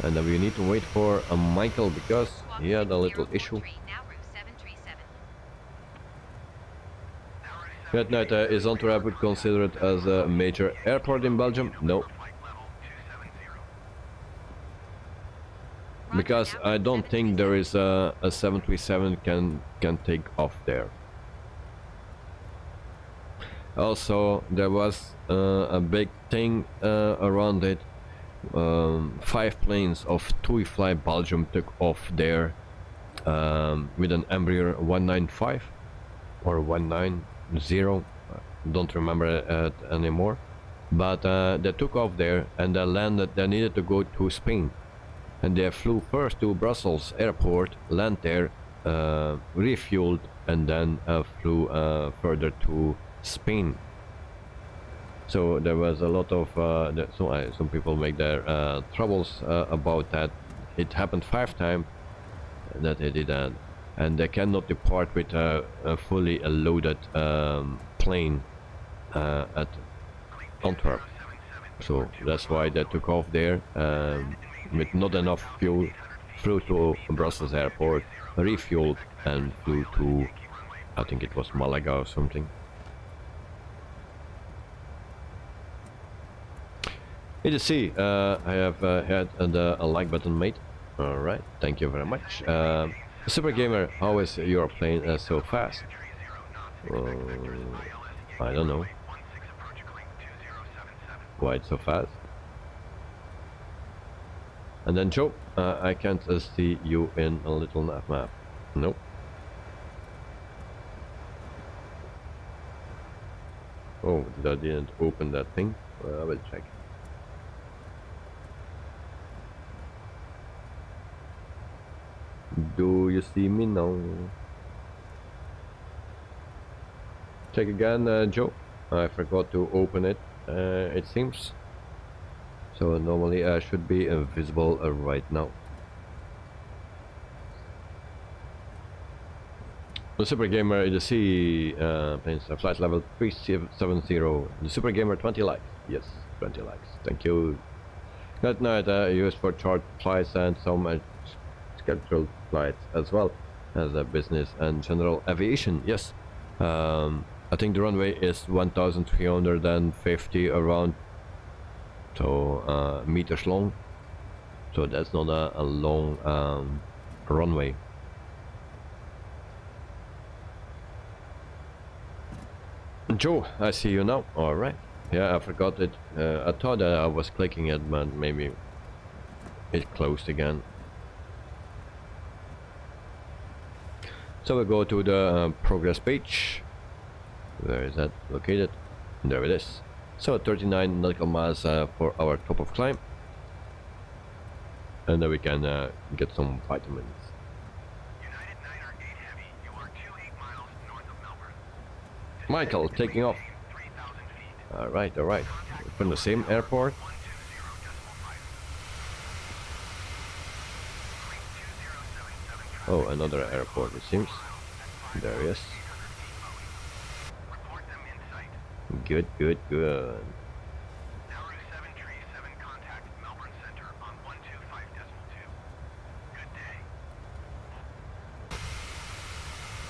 And then we need to wait for Michael because he had a little issue. At night, is Antwerp considered as a major airport in Belgium? No. Because I don't think there is a 737 can take off there. Also, there was a big thing around it. 5 planes of TUI Fly Belgium took off there with an Embraer 195 or 190. Don't remember it anymore. But they took off there and they landed. They needed to go to Spain, and they flew first to Brussels airport, land there, refueled, and then flew further to Spain. So there was a lot of some people make their troubles about that. It happened 5 times that they did that, and they cannot depart with a fully loaded plane at Antwerp. So that's why they took off there with not enough fuel, flew to Brussels airport, refueled, and flew to, I think it was Malaga or something. You see, I have had a like button, mate. Alright, thank you very much. Super Gamer, how is your plane so fast? I don't know. Why it's so fast? And then Joe, I can't see you in a little nav map. Nope. Oh, that didn't open that thing. I will check. Do you see me now? Check again, Joe. I forgot to open it, it seems. So normally I should be visible right now. The Super Gamer, the C planes, flight level 370. The Super Gamer, 20 likes. Yes, 20 likes. Thank you. That night used for short flights and some scheduled flights as well as a business and general aviation. Yes. I think the runway is 1,350 around, so meters long. So that's not a long runway. Joe, I see you now. All right. Yeah, I forgot it. I thought that I was clicking it, but maybe it closed again. So we go to the progress page. Where is that located? There it is. So 39 nautical miles for our top of climb. And then we can get some vitamins. United 9 8 Heavy, you are 28 miles north of Melbourne. Michael taking off. 3,000 feet. Alright, alright. From the same airport. 120.5. Oh, another airport it seems. There he is. Report them in sight. Good, good, good. Nauru 737 contact Melbourne Center on 125.2. Good day.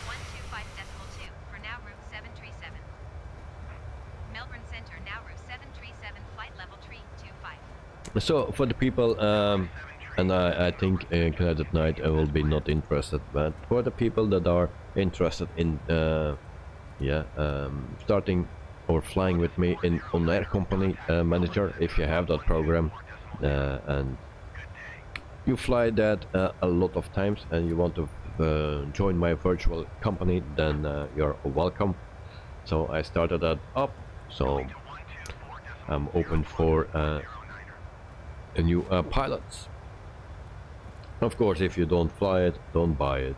125.2 for now route 737. Melbourne Center now route 737 flight level 325. So for the people, and I think Cloud at Night I will be not interested, but for the people that are interested in starting or flying with me in on Air Company Manager, if you have that program and you fly that a lot of times and you want to join my virtual company, then you're welcome. So I started that up, so I'm open for new pilots. Of course, if you don't fly it, don't buy it.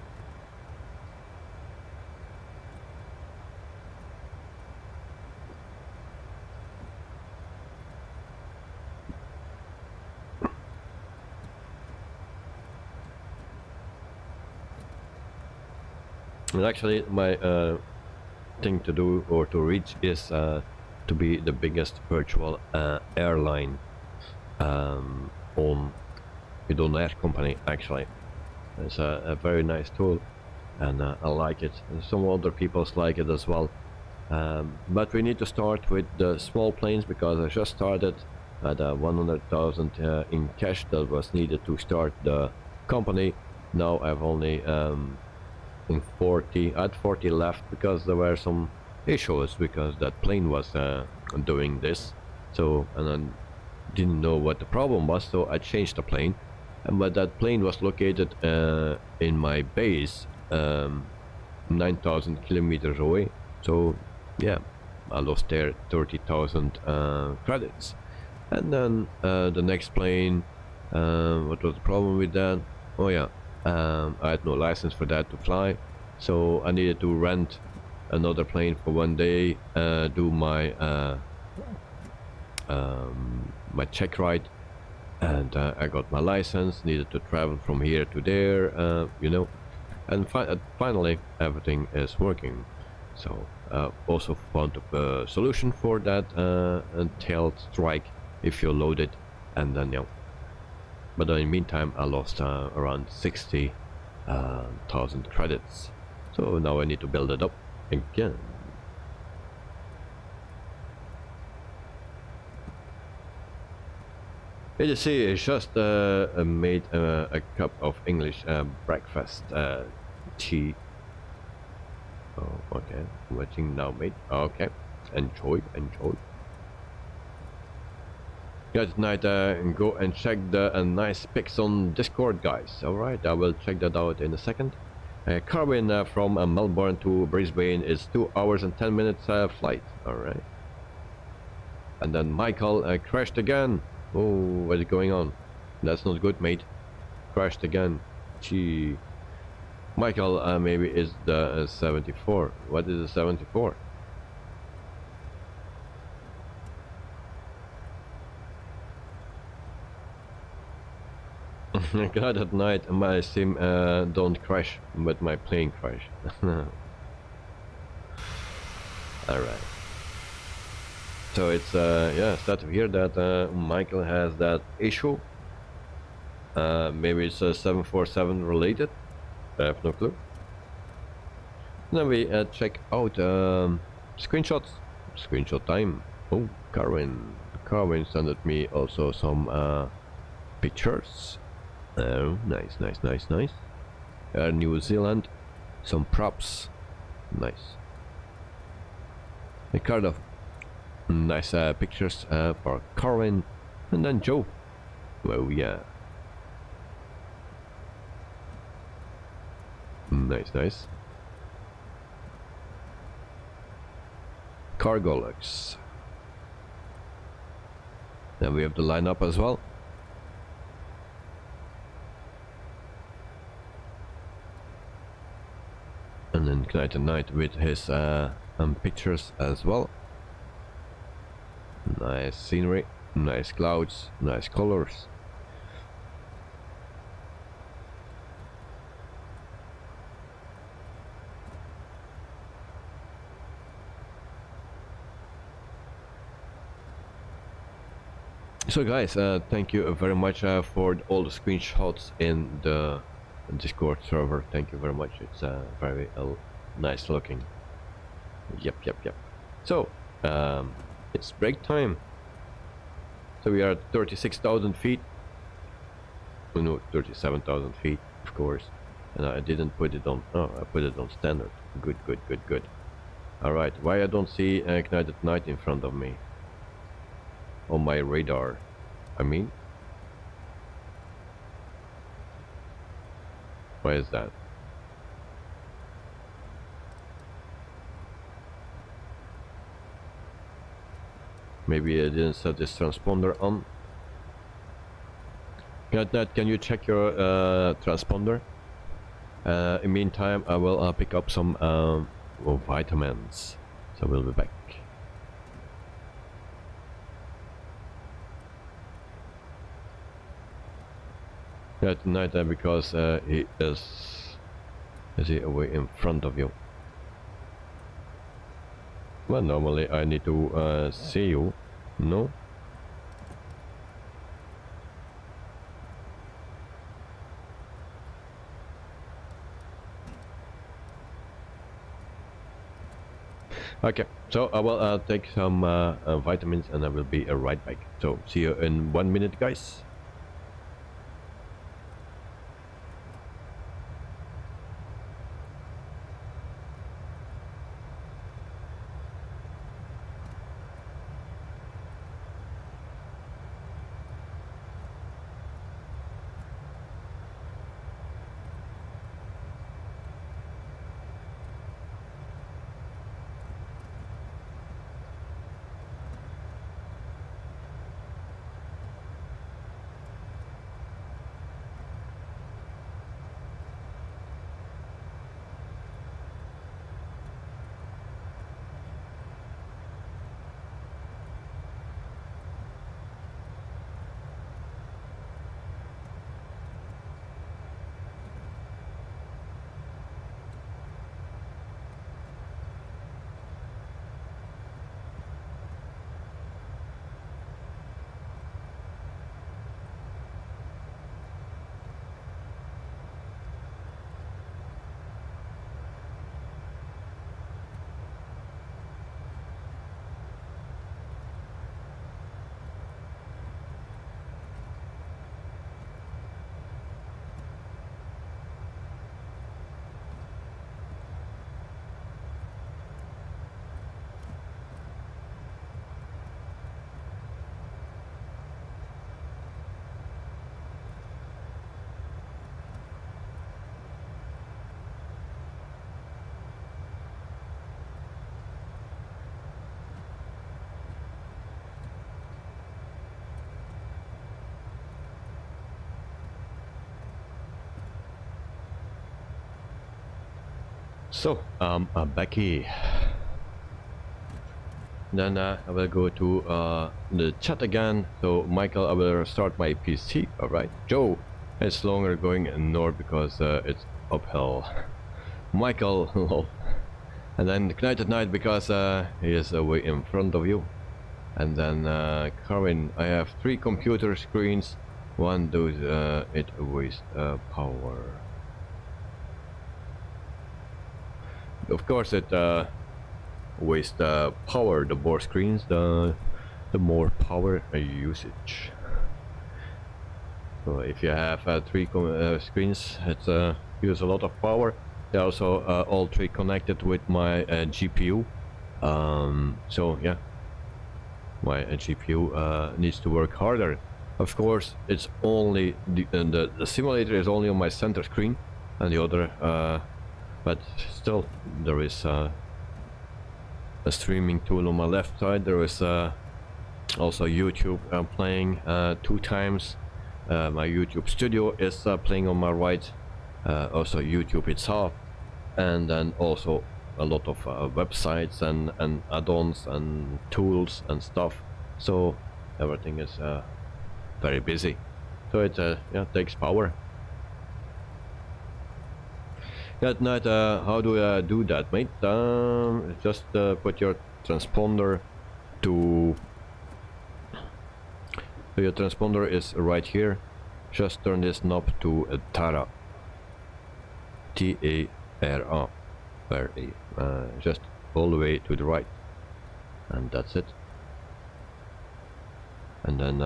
And actually, my thing to do or to reach is to be the biggest virtual airline on Air Company. Actually, it's a very nice tool, and I like it. And some other people like it as well, but we need to start with the small planes because I just started at 100,000 in cash that was needed to start the company. Now I've only in 40, I had 40 left because there were some issues because that plane was doing this. So, and I didn't know what the problem was, so I changed the plane. And but that plane was located in my base 9,000 kilometers away. So yeah, I lost there 30,000 credits. And then the next plane, what was the problem with that? Oh yeah, I had no license for that to fly, so I needed to rent another plane for one day, do my my check ride, and I got my license, needed to travel from here to there, you know, and finally everything is working. So also found a solution for that tail strike if you load it, and then yeah. But in the meantime I lost around 60,000 credits, so now I need to build it up again. PDC is just made a cup of English breakfast tea. Oh, okay, watching now, mate. Okay, enjoy, enjoy. Good night, and go and check the nice pics on Discord, guys. Alright, I will check that out in a second. Carwin from Melbourne to Brisbane is 2 hours and 10 minutes flight. Alright. And then Michael crashed again. Oh, what is going on? That's not good, mate. Crashed again. Gee. Michael maybe is the 74. What is the 74? God, at night my sim don't crash, but my plane crash. Alright. So it's yeah, sad to hear that Michael has that issue. Maybe it's 747 related. I have no clue. Then we check out screenshots. Screenshot time. Oh, Carwin sent me also some pictures. Oh, nice, nice, nice, nice. New Zealand, some props. Nice. A card of nice pictures for Carwin, and then Joe. Oh yeah. Nice, nice. cargo lux. Then we have the lineup as well. And then Knight and Knight with his pictures as well. Nice scenery, nice clouds, nice colors. So guys, thank you very much for all the screenshots in the Discord server. Thank you very much. It's very nice looking. Yep. So it's break time. So we are at 36,000 feet. Oh no, 37,000 feet, of course. And I didn't put it on. Oh, I put it on standard. Good. All right. Why I don't see Knight at Night in front of me? On my radar, I mean. Why is that? Maybe I didn't set this transponder on. Can you check your transponder? In the meantime, I will pick up some vitamins. So we'll be back. Tonight because he is he away in front of you? Well, normally I need to see you, no? Okay, so I will take some vitamins and I will be right back. So see you in 1 minute, guys. So, Becky. Then I will go to the chat again. So, Michael, I will start my PC. Alright. Joe, it's longer going north because it's uphill. Michael, lol. And then Knight at Night because he is way in front of you. And then Karin, I have 3 computer screens. One does it wastes power. Of course it wastes power. The more screens, the more power usage. So if you have 3 screens, it's use a lot of power. They're also all 3 connected with my GPU. So yeah, my GPU needs to work harder. Of course, it's only the simulator is only on my center screen, and the other. But still, there is a a streaming tool on my left side. There is also YouTube playing 2 times. My YouTube studio is playing on my right. Also YouTube itself, and then also a lot of websites and add-ons and tools and stuff. So everything is very busy. So it yeah, takes power. At night, how do I do that, mate? Just put your transponder to... So your transponder is right here. Just turn this knob to TARA. T-A-R-A. Just all the way to the right. And that's it. And then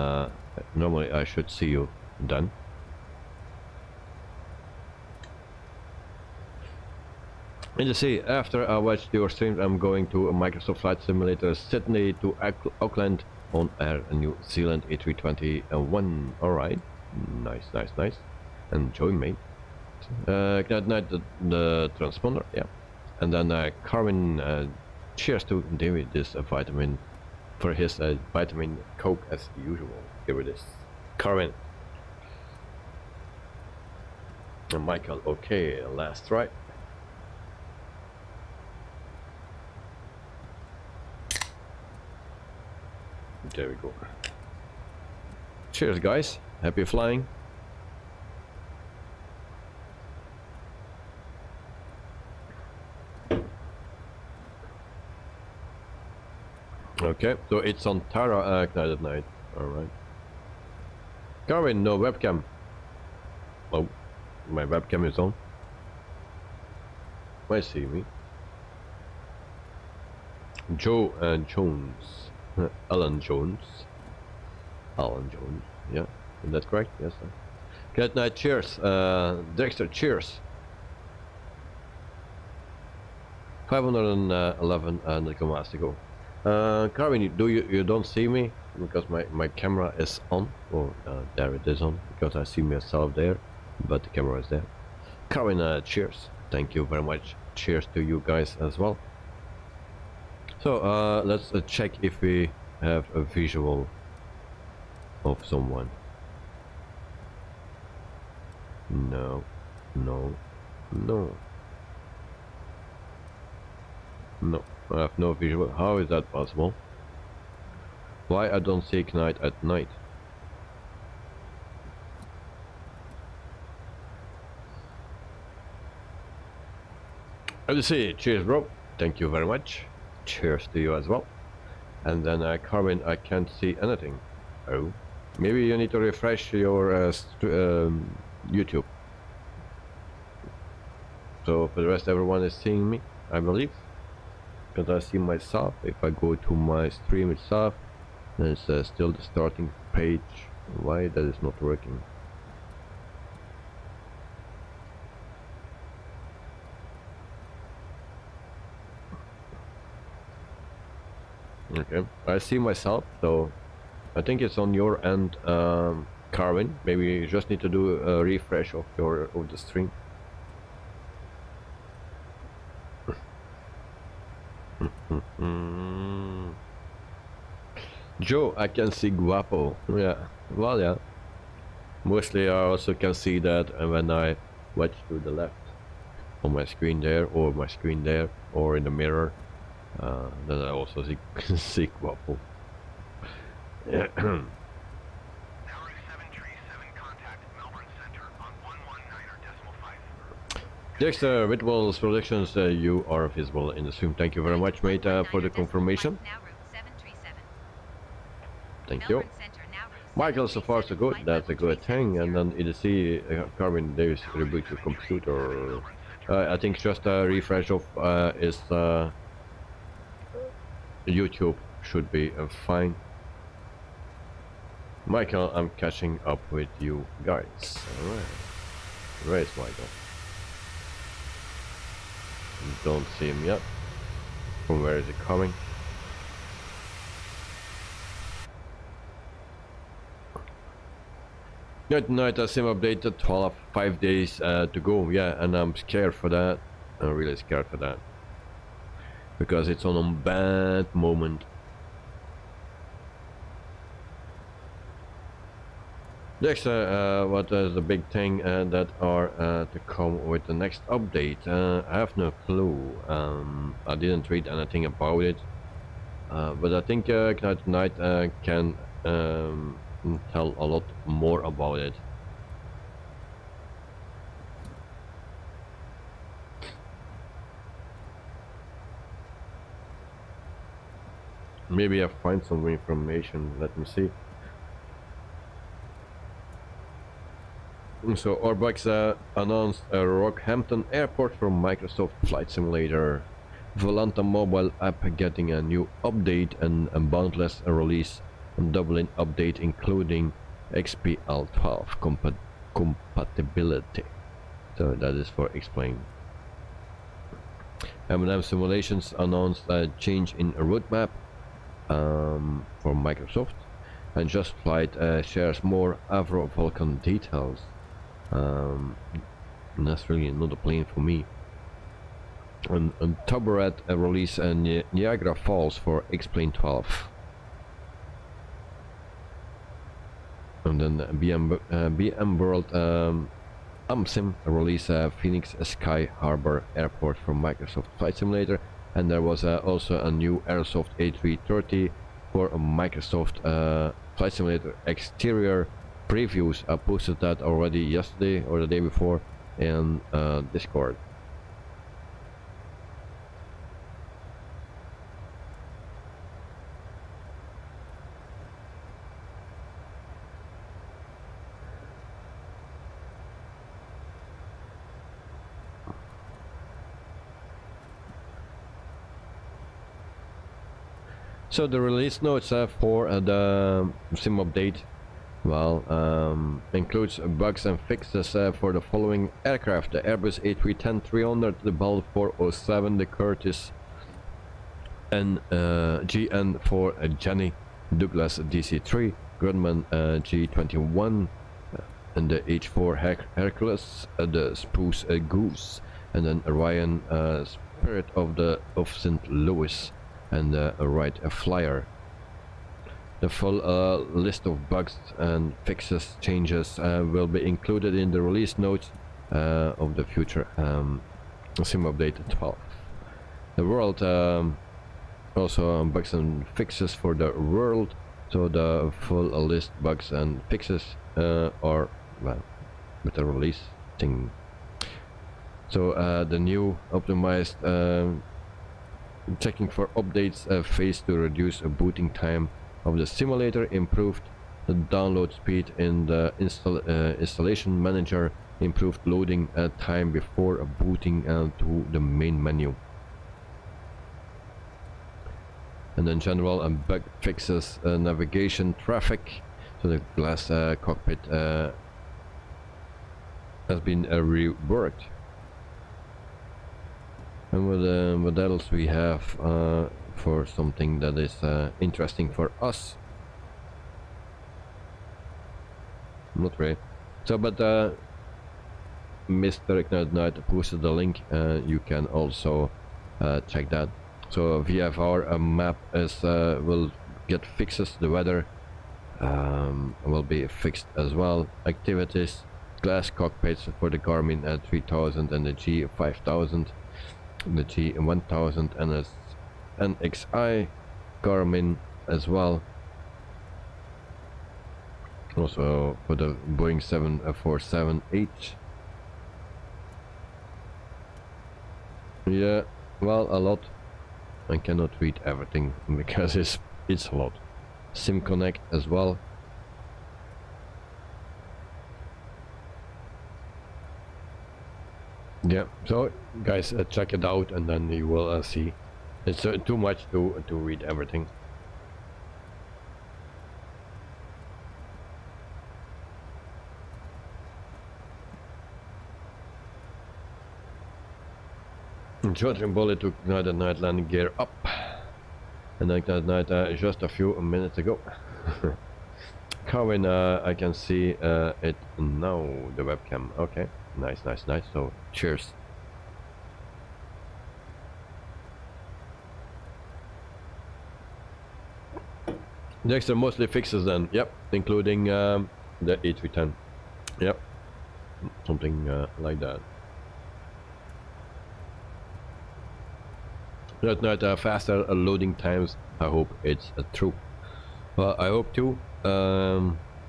normally I should see you done. And you see, after I watched your stream, I'm going to a Microsoft Flight Simulator Sydney to Auckland on Air New Zealand A320-1. Alright, nice, nice, nice. Enjoy, mate. That night the transponder, yeah. And then Carmen, cheers to David this vitamin for his vitamin Coke as usual. Here it is, Carmen. And Michael, okay, last try. There we go. Cheers, guys. Happy flying. Okay, so it's on Tara night at night. Alright. Carvin, no webcam. Oh, my webcam is on. I see me. Joe and Jones. Alan Jones. Alan Jones, yeah. Is that correct? Yes. Good night, cheers. Dexter, cheers. 511 Honeycomb has to go. Carvin, you don't see me because my camera is on. Oh, there it is on because I see myself there, but the camera is there. Carvin, cheers. Thank you very much. Cheers to you guys as well. So let's check if we have a visual of someone. No, no, no. No, I have no visual. How is that possible? Why I don't see Knight at night? Let's see. Cheers, bro. Thank you very much. Cheers to you as well. And then Carmen, I can't see anything. Oh, maybe you need to refresh your YouTube. So for the rest, everyone is seeing me, I believe, because I see myself. If I go to my stream itself, then it's still the starting page. Why that is not working? Okay, I see myself, so I think it's on your end, Carvin. Maybe you just need to do a refresh of the stream. Joe, I can see Guapo. Yeah, well, yeah. Mostly I also can see that when I watch to the left on my screen there, or my screen there, or in the mirror. Then I also see Guapo. Yeah. Tower 737 contact Melbourne Center on 119.5. Dexter, Whitwell's predictions, you are visible in the stream. Thank you very much, mate, for the confirmation. Thank you. Michael, so far so good. That's a good thing. And then EDC, Carmen, there's reboot your computer. I think just a refresh of is YouTube should be fine. Michael, I'm catching up with you guys. Alright. Where is Michael? Don't see him yet. From where is he coming? Night, sim updated, 5 days to go. Yeah, and I'm scared for that. I'm really scared for that. because it's on a bad moment. Next, what is the big thing that are to come with the next update? I have no clue. I didn't read anything about it, but I think Knight can tell a lot more about it. Maybe I find some information. Let me see. So Airbus announced a Rockhampton Airport for Microsoft Flight Simulator. Volanta mobile app getting a new update and a boundless release and Dublin update including XPL12 compatibility. So that is for explain. M&M Simulations announced a change in roadmap for Microsoft, and Just Flight shares more Avro Vulcan details. That's really not a plane for me. And Tabaret release Niagara Falls for X-Plane 12. And then BM World AmSim release Phoenix Sky Harbor Airport for Microsoft Flight Simulator. And there was also a new Airsoft A330 for a Microsoft Flight Simulator exterior previews. I posted that already yesterday or the day before in Discord. So the release notes for the sim update, well, includes bugs and fixes for the following aircraft: the Airbus A310-300, the Bell 407, the Curtiss GN for Jenny, Douglas DC-3, Grumman G21, and the H4 Hercules, the Spruce Goose, and then Orion Spirit of St. Louis, and a Wright Flyer. The full list of bugs and fixes changes will be included in the release notes of the future sim update 12. The world also bugs and fixes for the world, so the full list bugs and fixes are, well, with the release thing. So the new optimized checking for updates phase to reduce a booting time of the simulator, improved the download speed in the installation manager, improved loading time before booting to the main menu, and then general bug fixes, navigation traffic. So the glass cockpit has been reworked. And what else we have for something that is interesting for us? Not really. So, but Mr. Ignited Knight posted the link. You can also check that. So VFR map is will get fixes. The weather will be fixed as well. Activities, glass cockpits for the Garmin 3000 and the G5000. The G1000 and NXI Garmin as well. Also for the Boeing 747-8. Yeah, well, a lot. I cannot read everything because it's a lot. SimConnect as well. Yeah, so guys, check it out and then you will see. It's too much to read everything. Short-range bullet took Ignited Knight landing gear up, and Ignited Knight just a few minutes ago. Carwin, I can see it now, the webcam. Okay, nice. So cheers. Next are mostly fixes then, yep, including the A310. Yep, something like that. Not faster loading times. I hope it's true. Well, I hope too,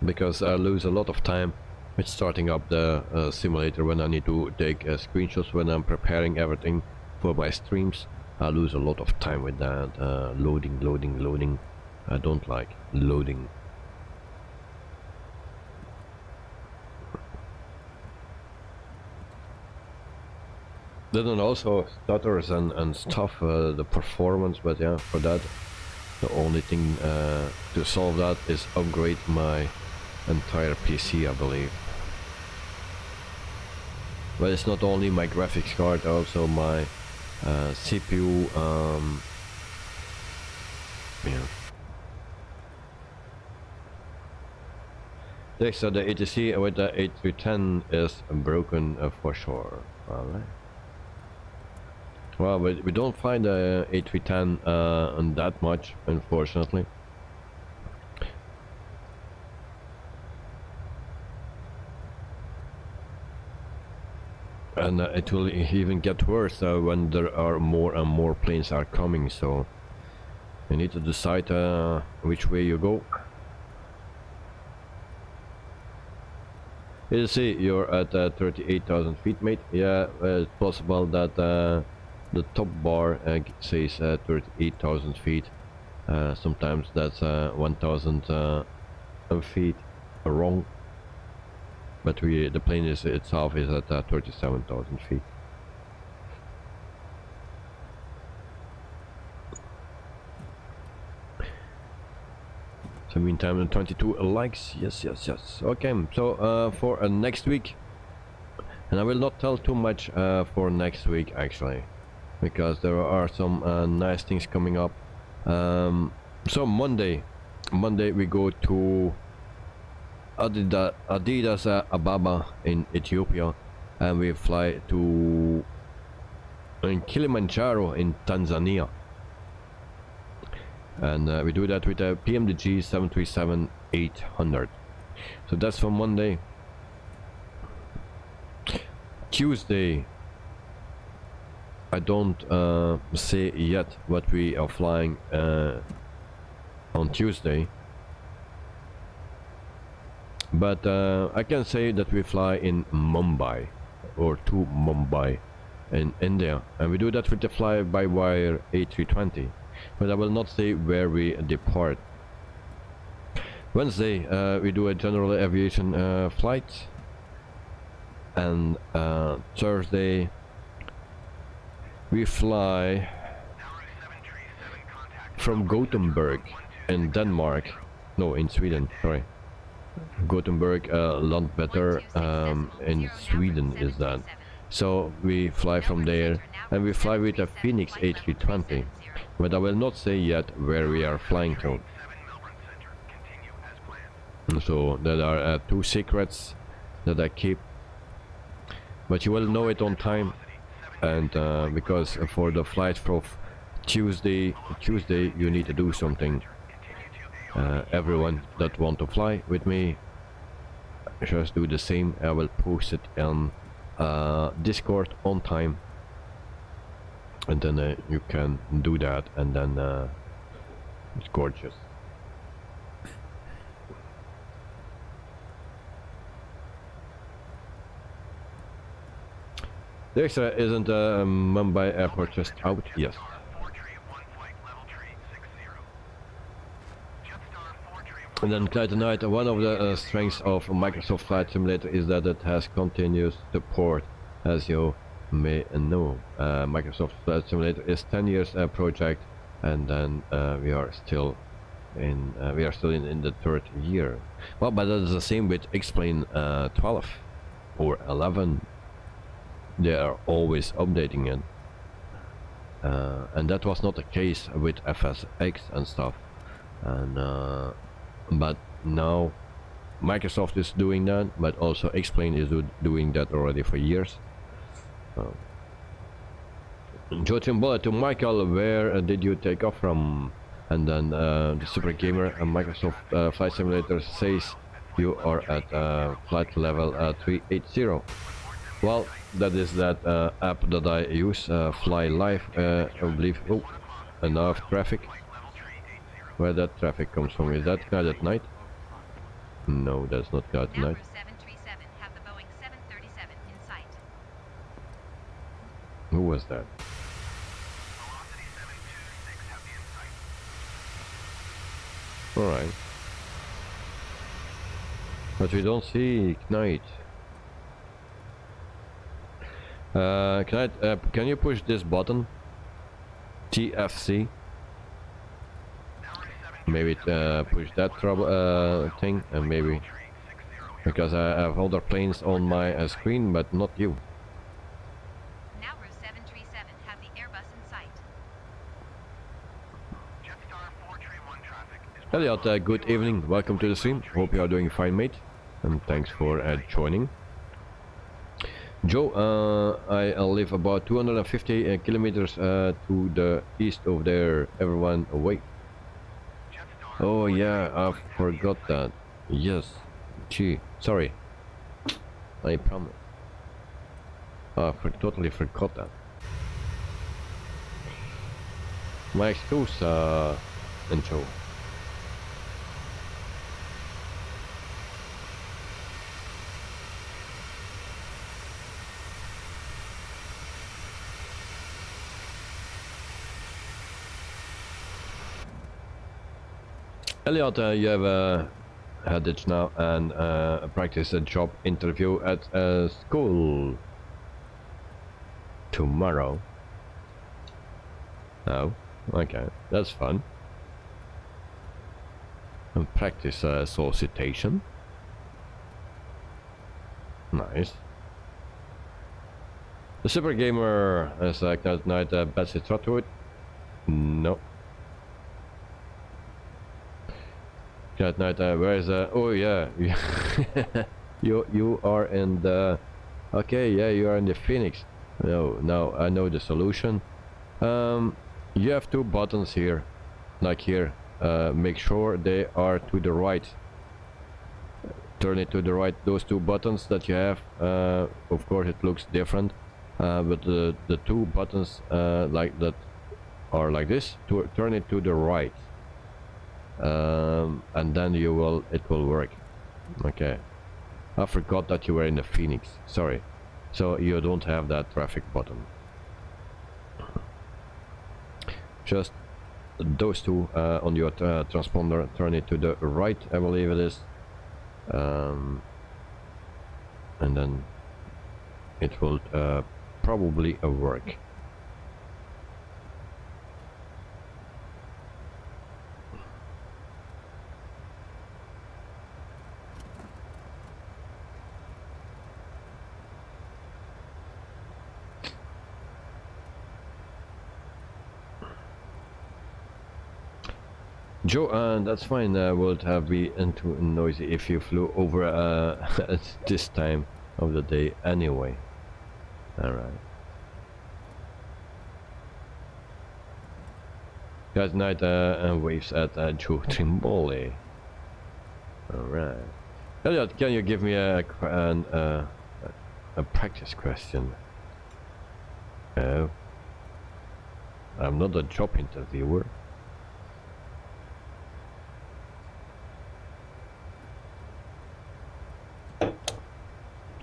because I lose a lot of time with starting up the simulator when I need to take screenshots when I'm preparing everything for my streams. I lose a lot of time with that loading. I don't like loading. Then also stutters and stuff, the performance, but yeah, for that the only thing to solve that is upgrade my entire PC, I believe. But it's not only my graphics card, also my CPU. Yeah. Next, so the ATC with the 8310 is broken for sure. Alright. Well, we don't find the 8310 that much, unfortunately. And it will even get worse when there are more and more planes are coming, so you need to decide which way you go. You see, you're at 38,000 feet, mate. Yeah, it's possible that the top bar says 38,000 feet. Sometimes that's 1,000 feet wrong. But the plane itself is at 37,000 feet. So meantime, 22 likes. Yes. Okay, so for next week, and I will not tell too much for next week actually, because there are some nice things coming up. So Monday we go to Addis Ababa in Ethiopia, and we fly to Kilimanjaro in Tanzania, and we do that with a Pmdg 737-800. So that's for Monday. Tuesday, I don't say yet what we are flying on Tuesday, but I can say that we fly in Mumbai, or to Mumbai in India, and we do that with the fly-by-wire A320, but I will not say where we depart. Wednesday we do a general aviation flight, and Thursday we fly from Gothenburg in Denmark, no, in Sweden, sorry. Gothenburg, Landvetter in Sweden is that. So we fly from there, and we fly with a Phoenix A320, but I will not say yet where we are flying to. So there are two secrets that I keep, but you will know it on time. And because for the flight for Tuesday you need to do something. Everyone that want to fly with me, just do the same. I will post it on Discord on time, and then you can do that, and then it's gorgeous. The extra isn't Mumbai airport just out? Yes. And then tonight, one of the strengths of Microsoft Flight Simulator is that it has continuous support, as you may know. Microsoft Flight Simulator is 10 years project, and then we are still in the third year. Well, but that is the same with X-Plane 12 or 11. They are always updating it, and that was not the case with FSX and stuff. And but now Microsoft is doing that, but also X-Plane is doing that already for years. Joachim Bullet to Michael, where did you take off from? And then the Super Gamer and Microsoft Flight Simulator says you are at flight level 380. Well, that is that app that I use, Fly Live, I believe. Oh, enough traffic. Where that traffic comes from? Is that guy at night? No, that's not guy at Now night. route 737 have the Boeing 737 in sight. Who was that? Velocity 726 have the insight. Alright. But we don't see Knight. Knight, can you push this button? TFC. Maybe push that trouble thing, and maybe because I have other planes on my screen, but not you. Now route 737 have the Airbus in sight. Jetstar 431 traffic is Elliot, good evening. Welcome to the stream. Hope you are doing fine, mate. And thanks for joining. Joe, I live about 250 kilometers to the east of there. Everyone awake. Oh yeah, I forgot that. Yes. Gee, sorry. I promise. I totally forgot that. My excuse, intro. Elliot, you have had it now and practice a job interview at school tomorrow. Oh, okay, that's fun. And practice solicitation. Nice. The Super Gamer is like that night. Betsy Trotwood. No. That night, where is oh yeah, you are in the, okay, yeah, you are in the Phoenix. No, now I know the solution. You have two buttons here, like here. Make sure they are to the right. Turn it to the right. Those two buttons that you have, of course it looks different, but the two buttons like that are like this. To turn it to the right. And then it will work. Okay, I forgot that you were in the Phoenix, sorry. So you don't have that traffic button. Just those two on your transponder. Turn it to the right, I believe it is, and then it will probably work. Joe, that's fine. Would have be too noisy if you flew over at this time of the day anyway. Alright. Good night and waves at Joe Trimboli. Alright. Elliot, can you give me a practice question? Oh. I'm not a job interviewer.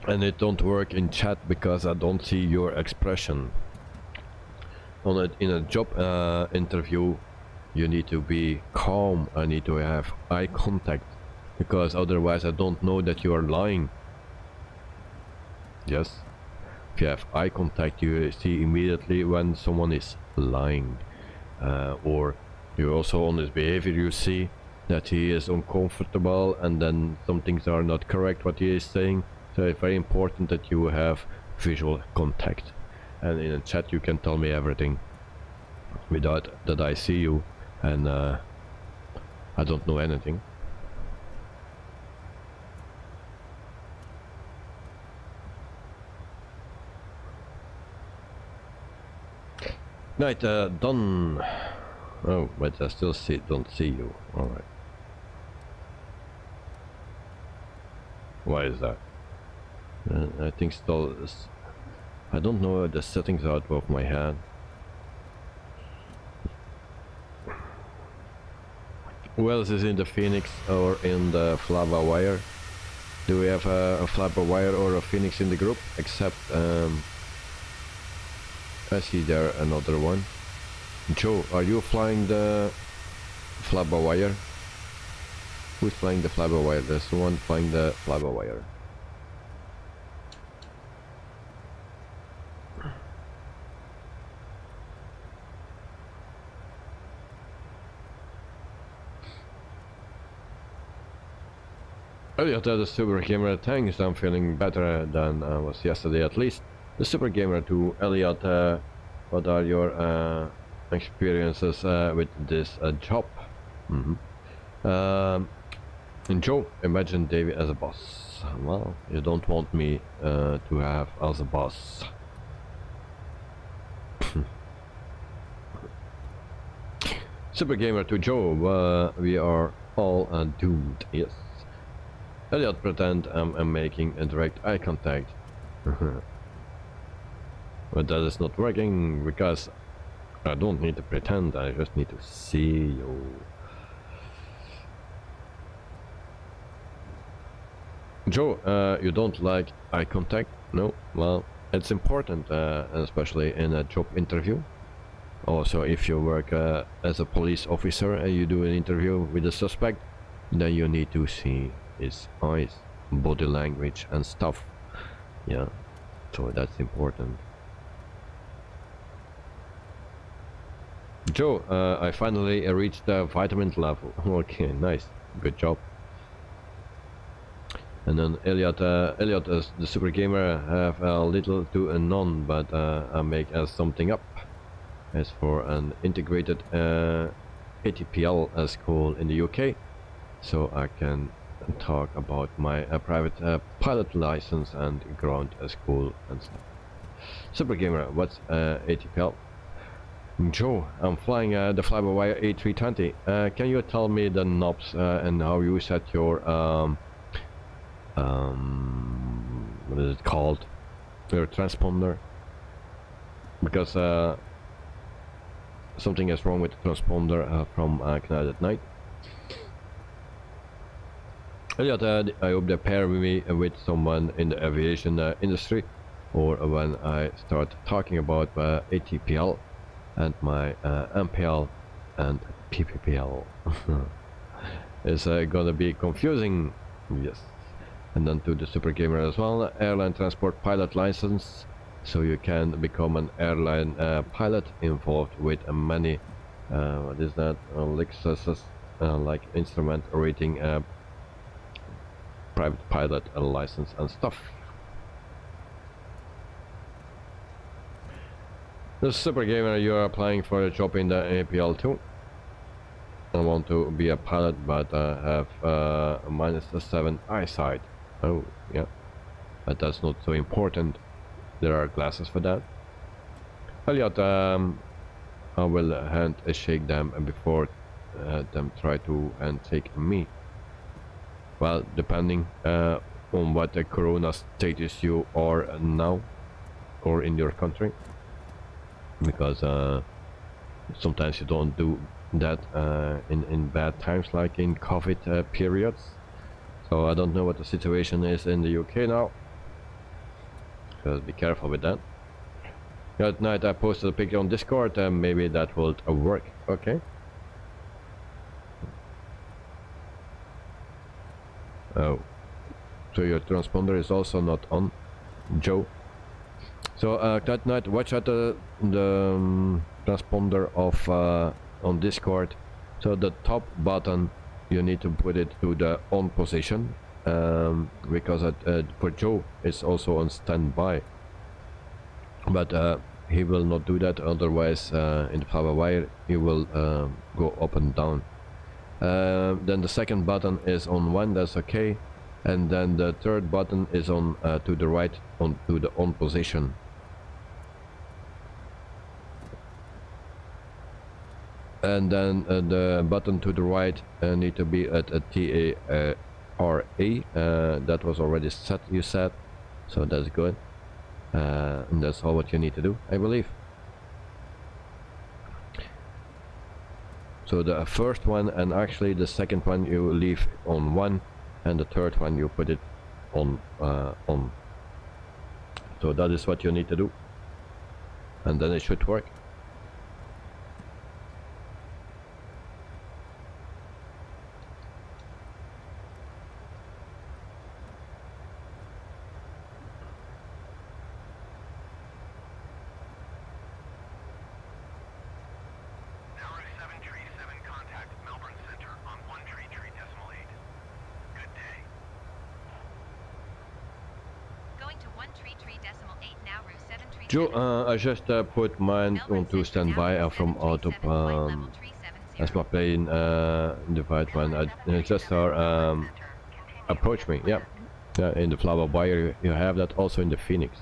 And it don't work in chat because I don't see your expression. In a job interview, you need to be calm. I need to have eye contact, because otherwise I don't know that you are lying. Yes, if you have eye contact, you see immediately when someone is lying, or you also on his behavior you see that he is uncomfortable, and then some things are not correct what he is saying. So it's very important that you have visual contact, and in a chat you can tell me everything without that I see you and I don't know anything. Right, done. Oh, but I still don't see you. Alright. Why is that? I think still is, I don't know the settings out of my head. Who else is in the Phoenix or in the Flava Wire? Do we have a Flava Wire or a Phoenix in the group? Except I see there another one. Joe, are you flying the Flava Wire? Who's flying the Flava Wire? There's someone flying the Flava Wire. Elliot, the Super Gamer, thanks. I'm feeling better than I was yesterday at least. The Super Gamer to Elliot, what are your experiences with this job? And Joe, imagine David as a boss. Well, you don't want me to have as a boss. Super Gamer to Joe, we are all doomed, yes. Elliot, pretend I'm making a direct eye contact. But that is not working because I don't need to pretend, I just need to see you. Joe, you don't like eye contact? No? Well, it's important, especially in a job interview. Also, if you work as a police officer and you do an interview with a suspect, then you need to see his eyes, body language and stuff. Yeah, so that's important. Joe, I finally reached the vitamin level. Okay, nice, good job. And then Elliot, as the Super Gamer, have a little to a none, but I make something up. As for an integrated ATPL school in the UK, so I can talk about my private pilot license and ground school and stuff. Super Gamer, what's ATPL? Joe, I'm flying the Flywire A320. Can you tell me the knobs and how you set your what is it called? Your transponder? Because something is wrong with the transponder from Canada at night. Elliot, I hope they pair me with someone in the aviation industry, or when I start talking about ATPL and my MPL and PPPL. It's gonna be confusing, yes. And then to the Super Gamer as well, airline transport pilot license, so you can become an airline pilot involved with many, what is that, licenses, like instrument rating, private pilot license and stuff. The Super Gamer, you are applying for a job in the APL too. I want to be a pilot, but I have -7 eyesight. Oh, yeah, but that's not so important. There are glasses for that. Elliot, I will handshake them before them try to take me. Well, depending on what the corona status you are now, or in your country, because sometimes you don't do that in bad times, like in COVID periods. So I don't know what the situation is in the UK now. Just be careful with that. At night I posted a picture on Discord, and maybe that will work. Okay. Oh, so your transponder is also not on, Joe. So that night, watch out the transponder of on Discord. So the top button, you need to put it to the on position, because for Joe it's also on standby. But he will not do that. Otherwise, in the power wire, he will go up and down. Then the second button is on 1, that's okay, and then the third button is on to the right, on to the on position. and then the button to the right need to be at a THRA. That was already set, you said, so that's good. And that's all what you need to do, I believe. So the first one and actually the second one you leave on 1, and the third one you put it on on. So that is what you need to do, and then it should work. Now route 737, contact Melbourne Center on 133.8. Good day. Going to 133.8 now, route 737. Joe, I just put mine onto standby from auto as my plane divide when I just approach me. Yeah, in the Flower Buyer you have that, also in the Phoenix.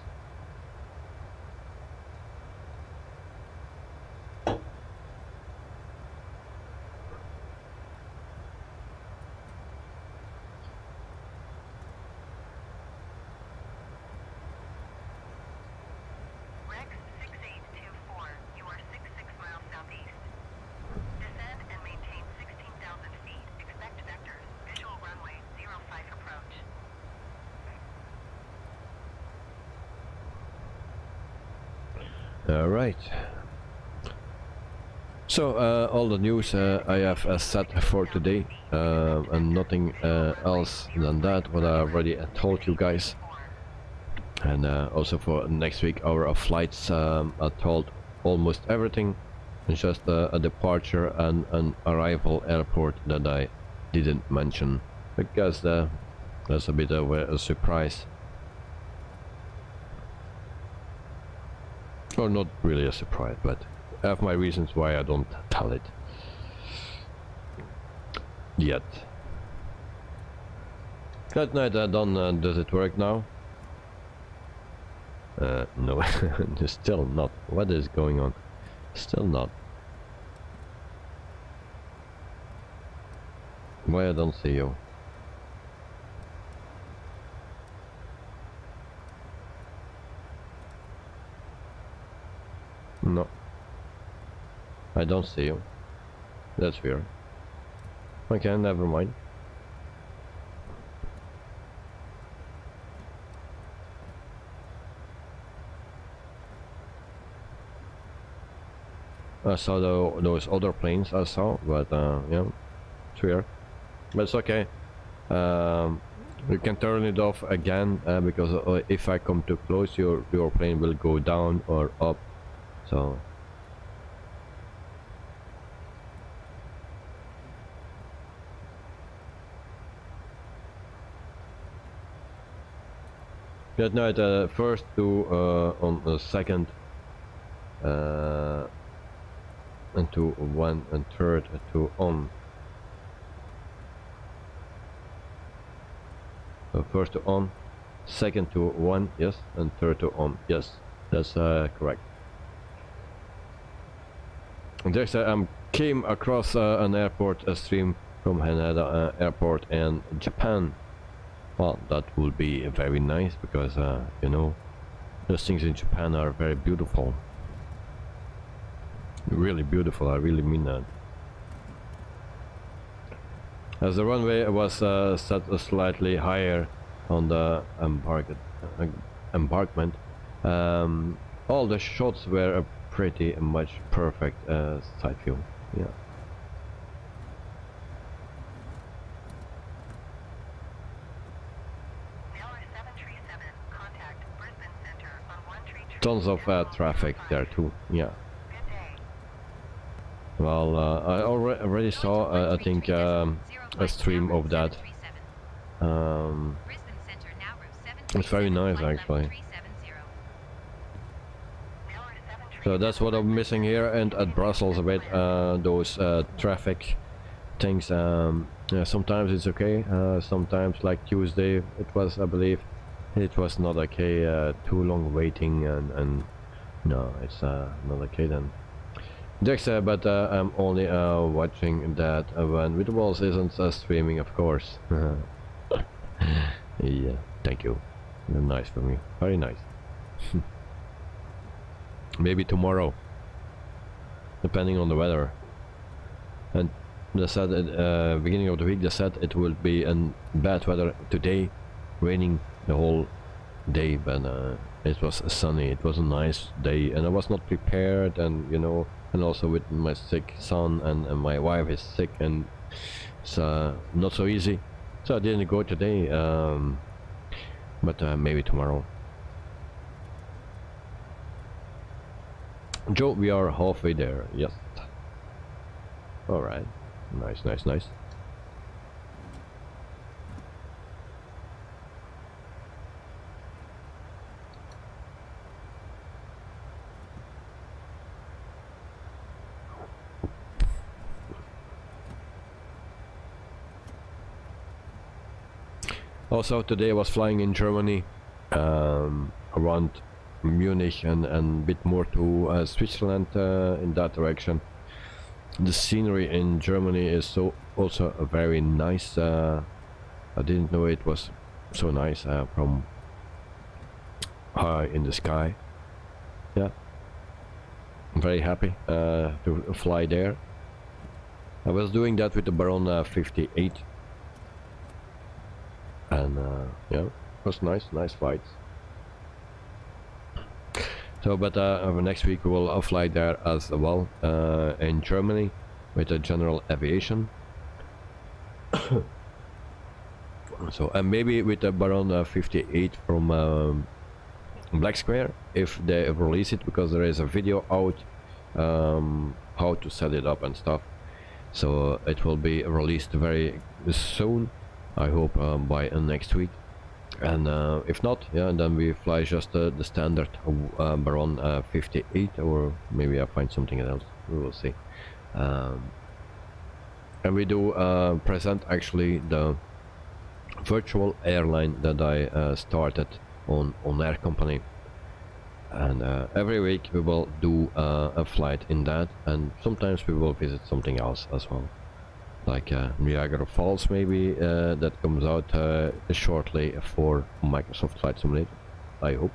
Rex 6824, you are 66 miles southeast. Descend and maintain 16,000 feet. Expect vectors. Visual runway 05 approach. All right. So all the news I have set for today, and nothing else than that. What I already told you guys. And also for next week our flights, I told almost everything. It's just a departure and an arrival airport that I didn't mention, because that's a bit of a surprise. Or not really a surprise, but I have my reasons why I don't tell it yet. That night done. Does it work now? No, still not. What is going on? Still not. Why I don't see you? No, I don't see you. That's weird. Okay, never mind. I saw those other planes I saw, but yeah, it's weird. But it's okay. You can turn it off again, because if I come too close, your plane will go down or up. So that night first to on the second, and to 1 and third to on. So first to on, second to 1, yes, and third to on, yes, that's correct. And there's came across an airport stream from Haneda airport and Japan. Well, that would be very nice, because you know, those things in Japan are very beautiful. Really beautiful, I really mean that. As the runway was set slightly higher on the embankment, all the shots were pretty much perfect side view. Yeah. Now 737, contact Brisbane Center on 133. Tons of traffic there too. Yeah. Good day. Well, I already saw, I think, a stream of that. It's very nice, actually. So that's what I'm missing here, and at Brussels a bit, those traffic things. Yeah, sometimes it's okay, sometimes like Tuesday it was, I believe, it was not okay, too long waiting, and no, it's not okay then. Dexter, but I'm only watching that when Witterballs isn't streaming, of course. Yeah, thank you. You're nice for me. Very nice. Maybe tomorrow, depending on the weather. And they said at beginning of the week, they said it will be in bad weather today, raining the whole day, but it was sunny. It was a nice day, and I was not prepared, and you know, and also with my sick son, and my wife is sick, and it's not so easy. So I didn't go today, but maybe tomorrow. Joe, we are halfway there. Yes. All right. Nice, nice, nice. Also today I was flying in Germany, around Munich and a bit more to Switzerland, in that direction. The scenery in Germany is so also very nice. I didn't know it was so nice from high in the sky. Yeah, I'm very happy to fly there. I was doing that with the Baron 58. And yeah, it was nice flights. So, but next week we will fly there as well, in Germany with the General Aviation. So, and maybe with the Baron 58 from Black Square, if they release it, because there is a video out how to set it up and stuff. So it will be released very soon. I hope by next week, and if not, yeah, then we fly just the standard Baron 58, or maybe I find something else. We will see. And we do present actually the virtual airline that I started on Air Company, and every week we will do a flight in that, and sometimes we will visit something else as well. Like Niagara Falls, maybe that comes out shortly for Microsoft Flight Simulator, I hope.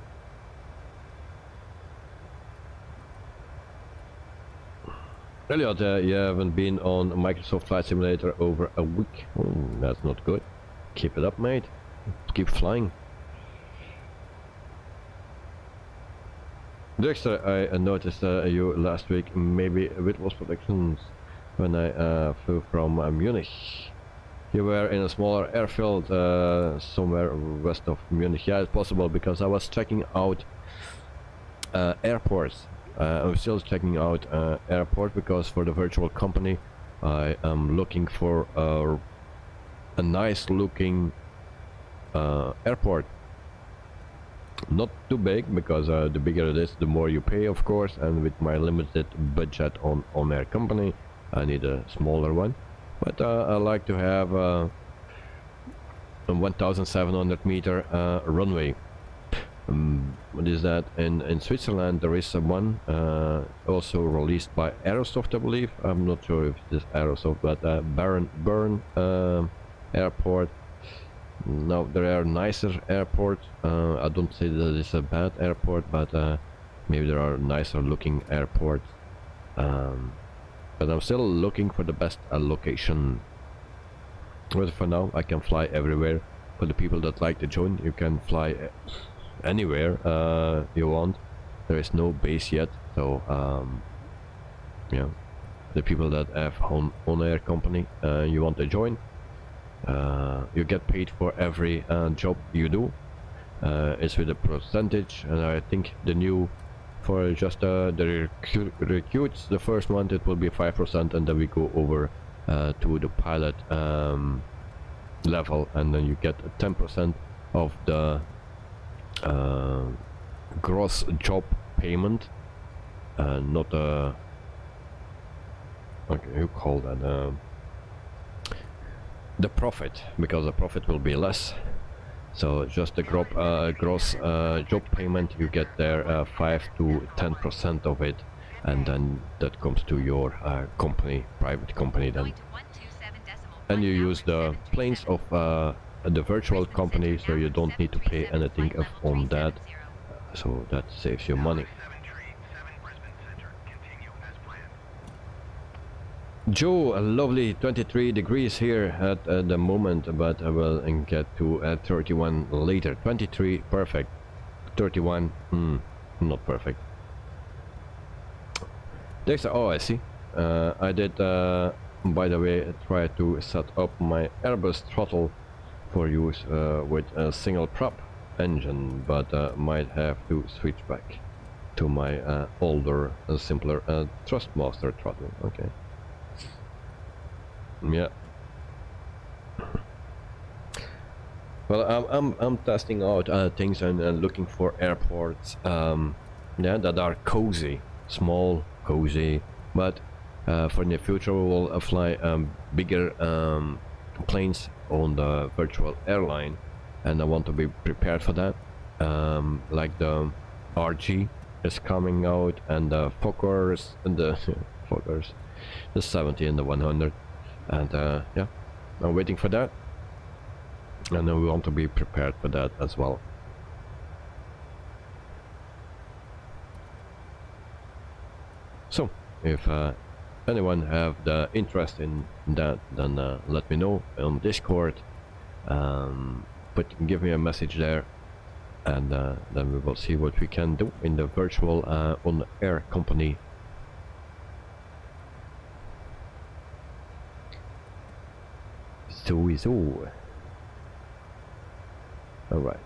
Elliot, you haven't been on Microsoft Flight Simulator over a week. That's not good. Keep it up, mate. Keep flying. Dexter, I noticed you last week, maybe with Lost Productions, when I flew from Munich. You were in a smaller airfield somewhere west of Munich. Yeah, it's possible, because I was checking out airports. I'm still checking out airport, because for the virtual company I am looking for a nice looking airport. Not too big, because the bigger it is, the more you pay, of course, and with my limited budget on Air Company, I need a smaller one, but I like to have a 1700 meter runway. What is that? In Switzerland there is one also released by Aerosoft, I believe. I'm not sure if it is Aerosoft, but Bern airport. No, there are nicer airports. I don't say that it's a bad airport, but maybe there are nicer looking airports. But I'm still looking for the best location. But for now, I can fly everywhere. For the people that like to join, you can fly anywhere you want. There is no base yet, so yeah. The people that have on Air Company, you want to join, you get paid for every job you do. It's with a percentage, and I think the new, for just the recruits, the first month it will be 5%, and then we go over to the pilot level, and then you get 10% of the gross job payment, not okay, you call that the profit, because the profit will be less. So just the gross job payment, you get there 5 to 10% of it, and then that comes to your company, private company then. Going to 127.1 And you now use for the planes 737. of the virtual Brisbane company, Center so now you for don't need to pay 737 anything flight level on that, 370. so that saves you money. 737 Brisbane Center. Continue as planned. Joe, a lovely 23 degrees here at the moment, but I will get to 31 later. 23, perfect. 31, not perfect. Next, oh, I see. I did, by the way, try to set up my Airbus throttle for use with a single prop engine, but might have to switch back to my older, simpler Trustmaster throttle. Okay. Yeah. Well, I'm testing out things and looking for airports, yeah, that are cozy, small, cozy, but for the future we will fly bigger planes on the virtual airline, and I want to be prepared for that. Like the RG is coming out, and the Fokkers and the Fokkers, the 70 and the 100, and yeah, I'm waiting for that. And then we want to be prepared for that as well. So, if anyone have the interest in that, then let me know on Discord. Give me a message there, and then we will see what we can do in the virtual on-air company. So. All right.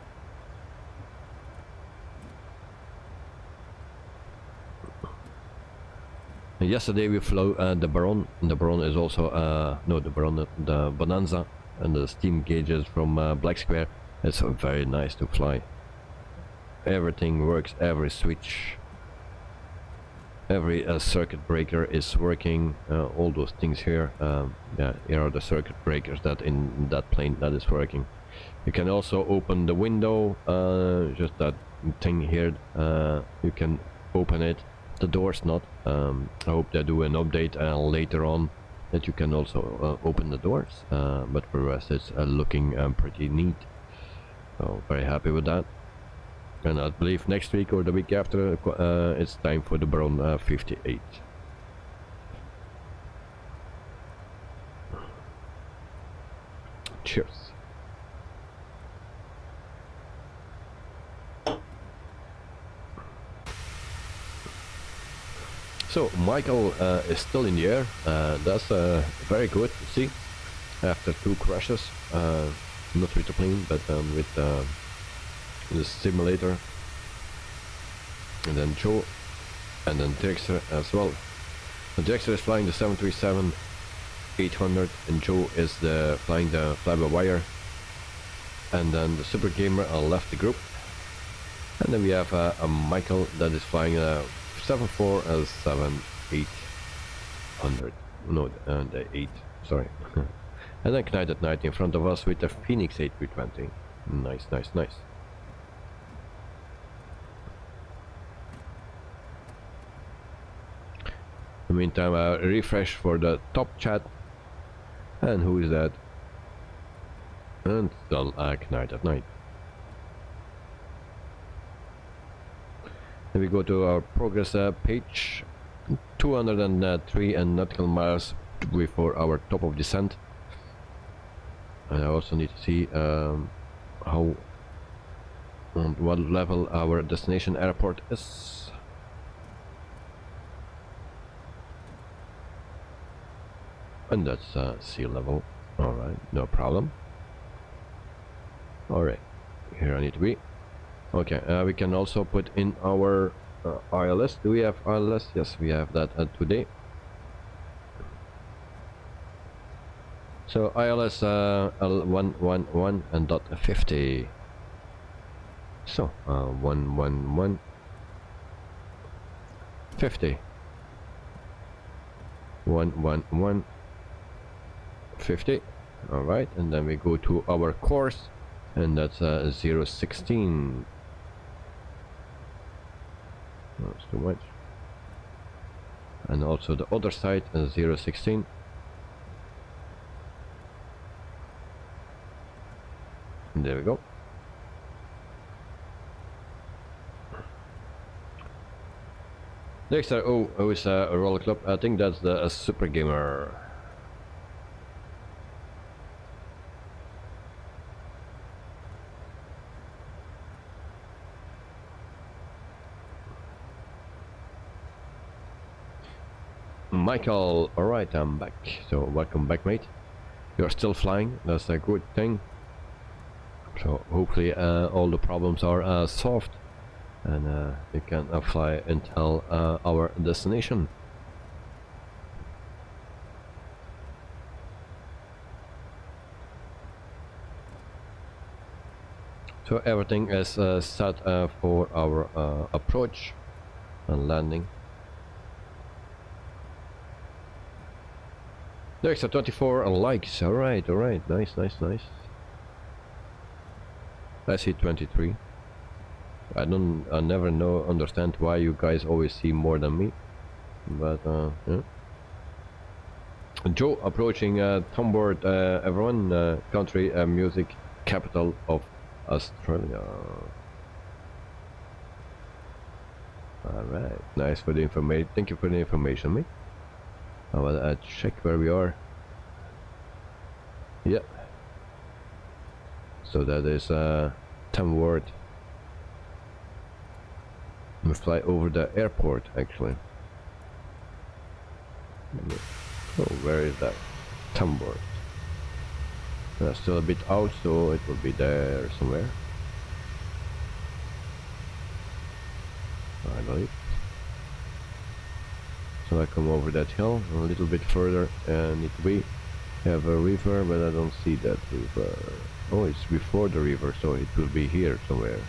Yesterday we flew the Baron. The Baron is also no, the Baron, the Bonanza, and the steam gauges from Black Square. It's very nice to fly. Everything works. Every switch, every circuit breaker is working. All those things here. Yeah, here are the circuit breakers that in that plane that is working. You can also open the window, just that thing here, you can open it, the door's not. I hope they do an update later on that you can also open the doors, but for the rest it's looking pretty neat, so very happy with that. And I believe next week or the week after it's time for the Baron 58. Cheers. So Michael is still in the air. That's very good to see. After 2 crashes, not with the plane, but with the simulator. And then Joe, and then Dexter as well. So Dexter is flying the 737-800, and Joe is flying the fly-by-wire. And then the Super Gamer left the group. And then we have a Michael that is flying a 747-800. No, the 8. Sorry. And then Knight at Night in front of us with the Phoenix 8320. Nice, nice, nice. In the meantime, refresh for the top chat. And who is that? And still Knight at Night. Then we go to our progress page. 203 nautical miles before our top of descent. And I also need to see how on what level our destination airport is. And that's sea level. Alright, no problem. Alright, here I need to be. Okay, we can also put in our ILS. Do we have ILS? Yes, we have that today. So ILS L111 and .50. So 111 50 111 50. All right, and then we go to our course, and that's 016. That's too much. and also the other side 016. And there we go. Next, oh, it's a roller club. I think that's the Super Gamer. Michael, alright, I'm back. So welcome back, mate. You're still flying, that's a good thing. So hopefully all the problems are solved, and you can fly until our destination. So everything is set for our approach and landing. Next, 24 likes. Alright, nice. I see 23. I never understand why you guys always see more than me, but yeah. Joe approaching Tomboard, everyone, country music capital of Australia. Alright, nice for the information. Thank you for the information, mate. I will check where we are. Yeah. So that is Tomboard. We fly over the airport actually. Oh, where is that? Tomboard. Still a bit out, so it will be there somewhere, I believe. So I come over that hill a little bit further, and we have a river, but I don't see that river. Oh, it's before the river, so it will be here somewhere.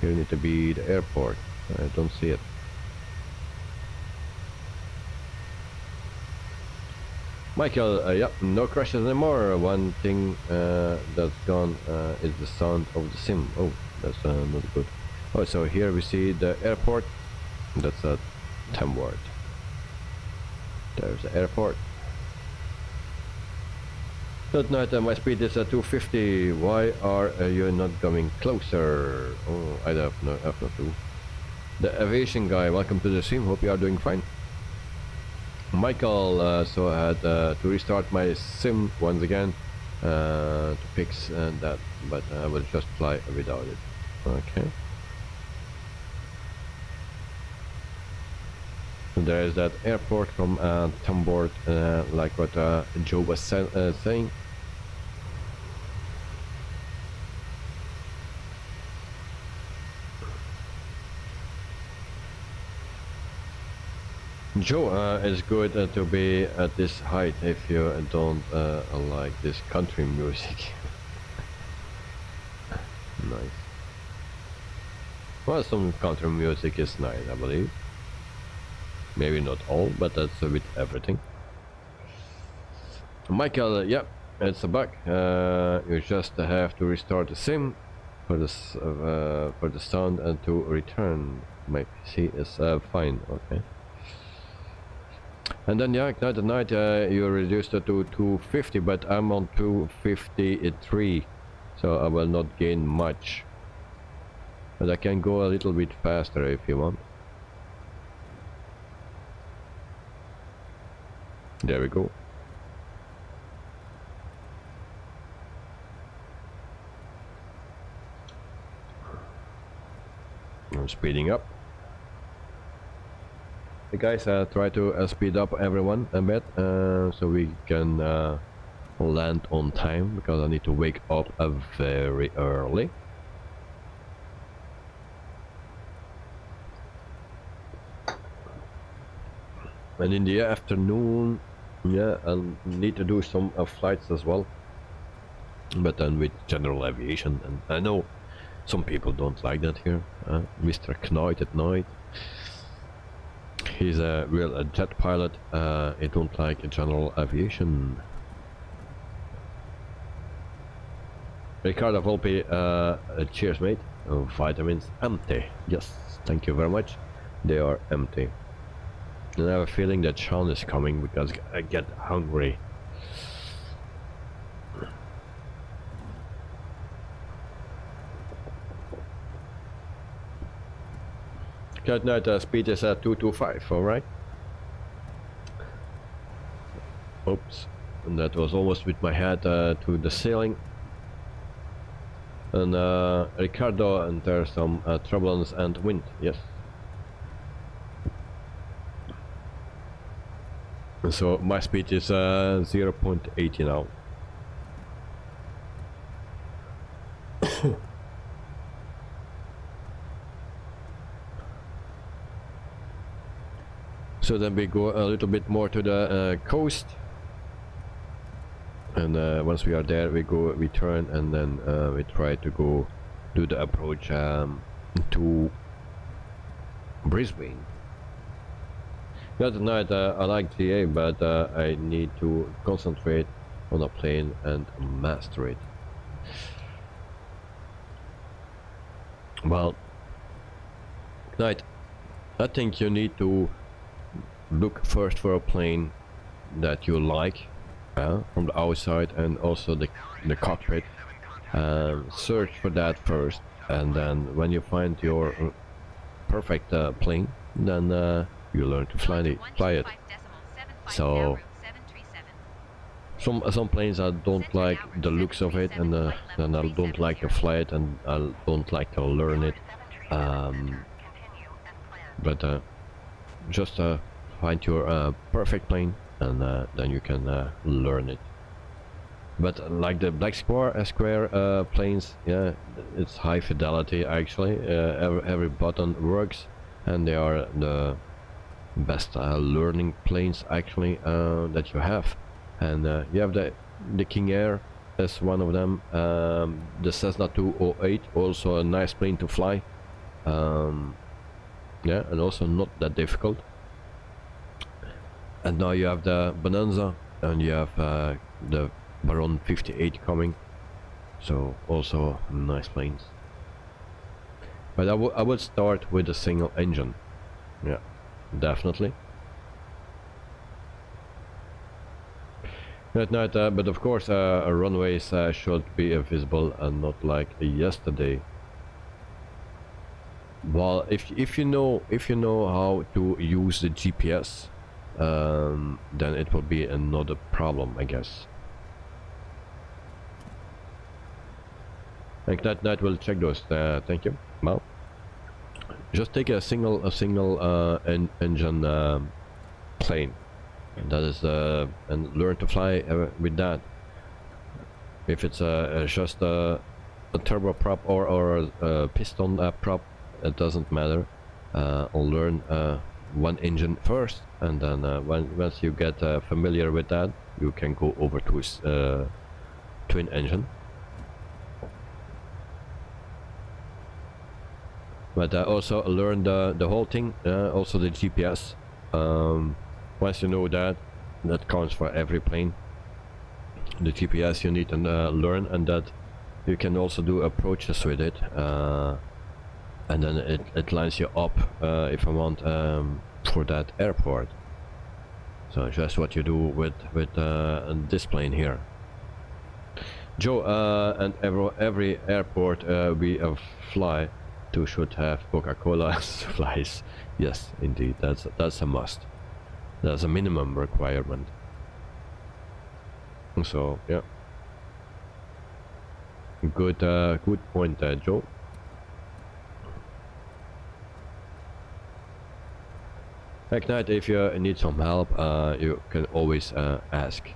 Here need to be the airport. I don't see it. Michael, yeah, no crashes anymore. One thing that's gone is the sound of the sim. Oh, that's not good. Oh, so here we see the airport. That's a Tomboard. There's the airport. That night my speed is at 250. Why are you not coming closer? Oh, I have no clue. The aviation guy, welcome to the stream. Hope you are doing fine. Michael, so I had to restart my sim once again to fix that, but I will just fly without it. Okay. So there is that airport from Tomboard, like what Joe was saying. Joe, it's good to be at this height if you don't like this country music. Nice. Well, some country music is nice, I believe. Maybe not all, but that's with everything. Michael, yeah, it's a bug. You just have to restart the sim for the sound and to return. My PC is fine. Okay. And then yeah, night at night you reduced it to 250, but I'm on 253, so I will not gain much. But I can go a little bit faster if you want. There we go. I'm speeding up. Hey guys, try to speed up everyone a bit so we can land on time, because I need to wake up very early. And in the afternoon, yeah, I'll need to do some flights as well, but then with general aviation. And I know some people don't like that here. Mr. Knoit at night, he's a real jet pilot. He don't like general aviation. Ricardo Volpe, cheers mate. Vitamins empty. Yes, thank you very much. They are empty. And I have a feeling that Sean is coming because I get hungry. Cat night speed is at 225, alright? Oops, and that was almost with my head to the ceiling. And Ricardo, and there's some turbulence and wind, yes. And so my speed is 0.80 now. So then we go a little bit more to the coast, and once we are there, we turn, and then we try to go do the approach to Brisbane. The other night I like GA, but I need to concentrate on a plane and master it. Well, night, I think you need to look first for a plane that you like from the outside, and also the cockpit. Search for that first, and then when you find your perfect plane, then you learn to fly it. So some planes I don't like the looks of it, and then I don't like to fly it, and I don't like to learn it. But just find your perfect plane, and then you can learn it. But like the black square planes, yeah, it's high fidelity actually. Every button works, and they are the best learning planes actually that you have. And you have the King Air as one of them. The Cessna 208, also a nice plane to fly. Yeah, and also not that difficult. And now you have the Bonanza, and you have the Baron 58 coming, so also nice planes. But I would start with a single engine, yeah, definitely. Right now, but of course, runways should be visible and not like yesterday. Well, if you know how to use the GPS, then it will be another problem, I guess. Like that will check those. Thank you. Well, just take a single engine plane, and that is and learn to fly with that. If it's just a turbo prop or a piston prop, it doesn't matter. I'll learn one engine first, and then once you get familiar with that, you can go over to twin engine. But also learn the whole thing, also the GPS. Once you know that counts for every plane. The GPS you need to learn, and that you can also do approaches with it, and then it lines you up if I want for that airport. So just what you do with this plane here. Joe, and every airport we fly to should have Coca-Cola supplies. Yes, indeed, that's a must. That's a minimum requirement. So yeah, good point there, Joe. Ignite, if you need some help, you can always ask.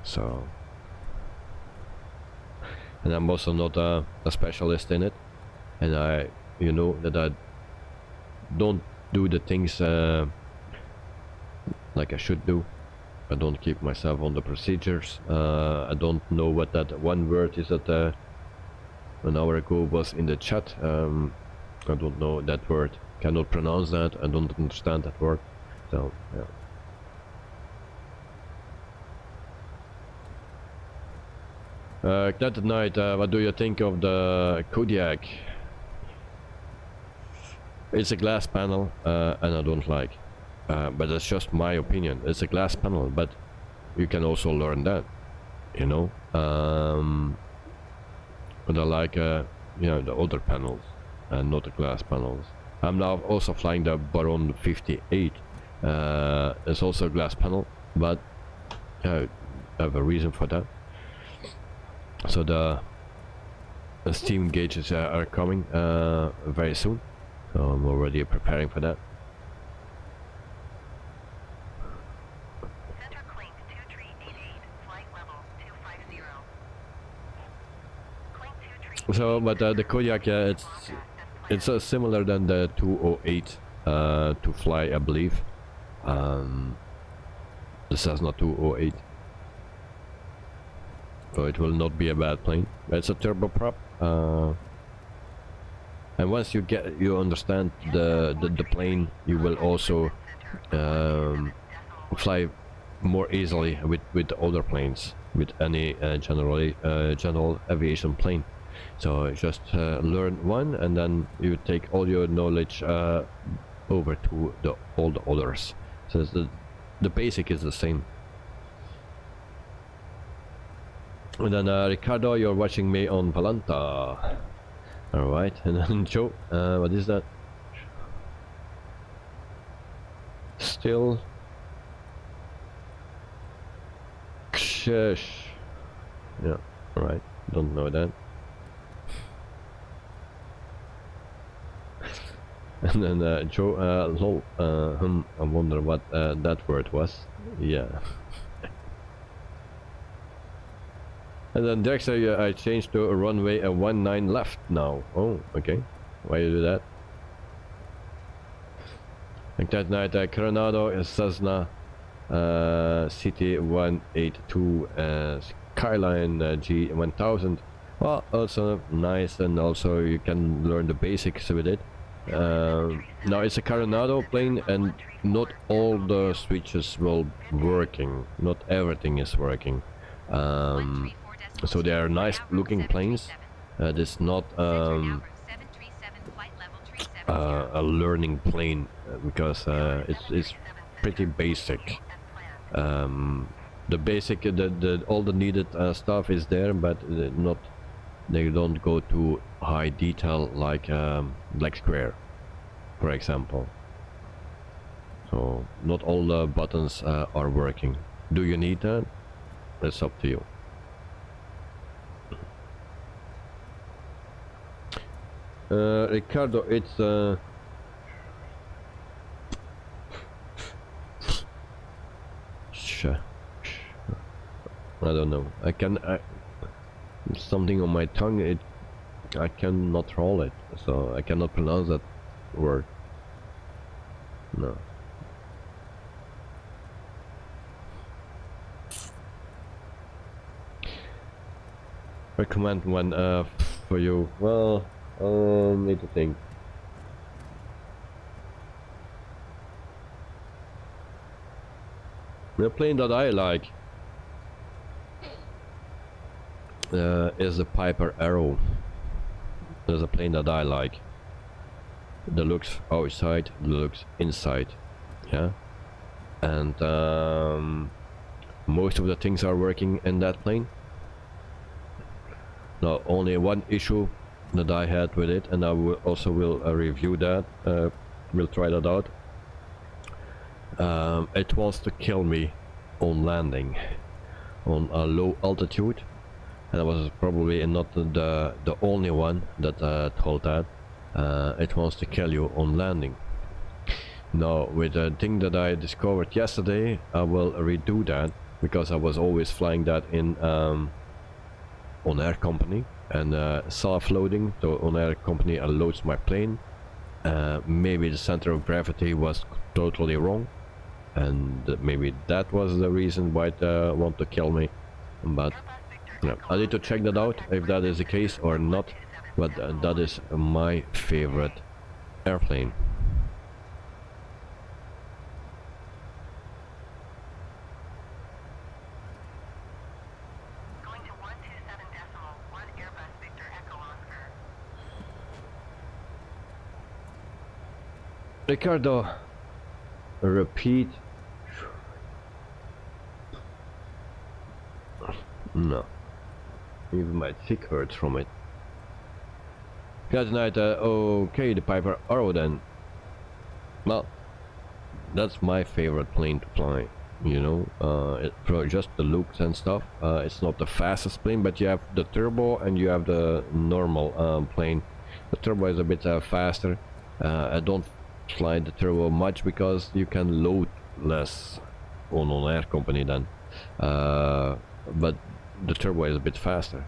So, and I'm also not a specialist in it, and you know that I don't do the things like I should do. I don't keep myself on the procedures. I don't know what that one word is that an hour ago was in the chat. I don't know that word. Cannot pronounce that. I don't understand that word. So yeah. That night, what do you think of the Kodiak? It's a glass panel, and I don't like. but that's just my opinion. It's a glass panel, but you can also learn that, you know. But I like, you know, the other panels and not the glass panels. I'm now also flying the Baron 58. It's also a glass panel, but I have a reason for that. So the steam gauges are coming very soon, so I'm already preparing for that. Center clink 2388, flight level 250. Clink 2388. So, but the Kodiak, it's similar than the 208 to fly, I believe. The Cessna 208. So it will not be a bad plane. It's a turboprop, and once you understand the plane, you will also fly more easily with other planes, with any general aviation plane. So just learn one, and then you take all your knowledge over to all the others. So the basic is the same. And then Ricardo, you're watching me on Valanta. Alright, and then Joe, what is that? Still Kshesh. Yeah, alright, don't know that. And then Joe, lol, I wonder what that word was. Yeah. And then Dexter, I changed to a runway 19 left now. Oh, okay. Why you do that? Like that night, Coronado, Cessna, CT182, Skyline G1000. Well, also nice, and also you can learn the basics with it. Now it's a Coronado plane, and not all the switches will working. Not everything is working. So they are nice looking planes. It's not a learning plane, because it's pretty basic. The basic, all the needed stuff is there, but they don't go to high detail like Black Square, for example. So not all the buttons are working. Do you need that? That's up to you. Ricardo, it's I don't know. Something on my tongue. I cannot roll it, so I cannot pronounce that word. No. Recommend one for you. Well, need to think. The plane that I like is the Piper Arrow. There's a plane that I like. The looks outside, the looks inside. Yeah, and most of the things are working in that plane. Now, only one issue that I had with it, and I will also review that. We'll try that out. It wants to kill me on landing on a low altitude, and I was probably not the only one that told that. It wants to kill you on landing. Now, with the thing that I discovered yesterday, I will redo that, because I was always flying that in On Air Company, and self-loading. So On Air Company loads my plane. Maybe the center of gravity was totally wrong, and maybe that was the reason why it want to kill me. But yeah, I need to check that out, if that is the case or not. But that is my favorite airplane. Going to 127.1 Airbus Victor Echo Oscar. Ricardo, repeat. No. Even my cheek hurts from it. QUADRANT, okay, the Piper Arrow then. Well, that's my favorite plane to fly. You know, for just the looks and stuff. It's not the fastest plane, but you have the turbo and you have the normal plane. The turbo is a bit faster. I don't fly the turbo much because you can load less on an air company then. But the turbo is a bit faster.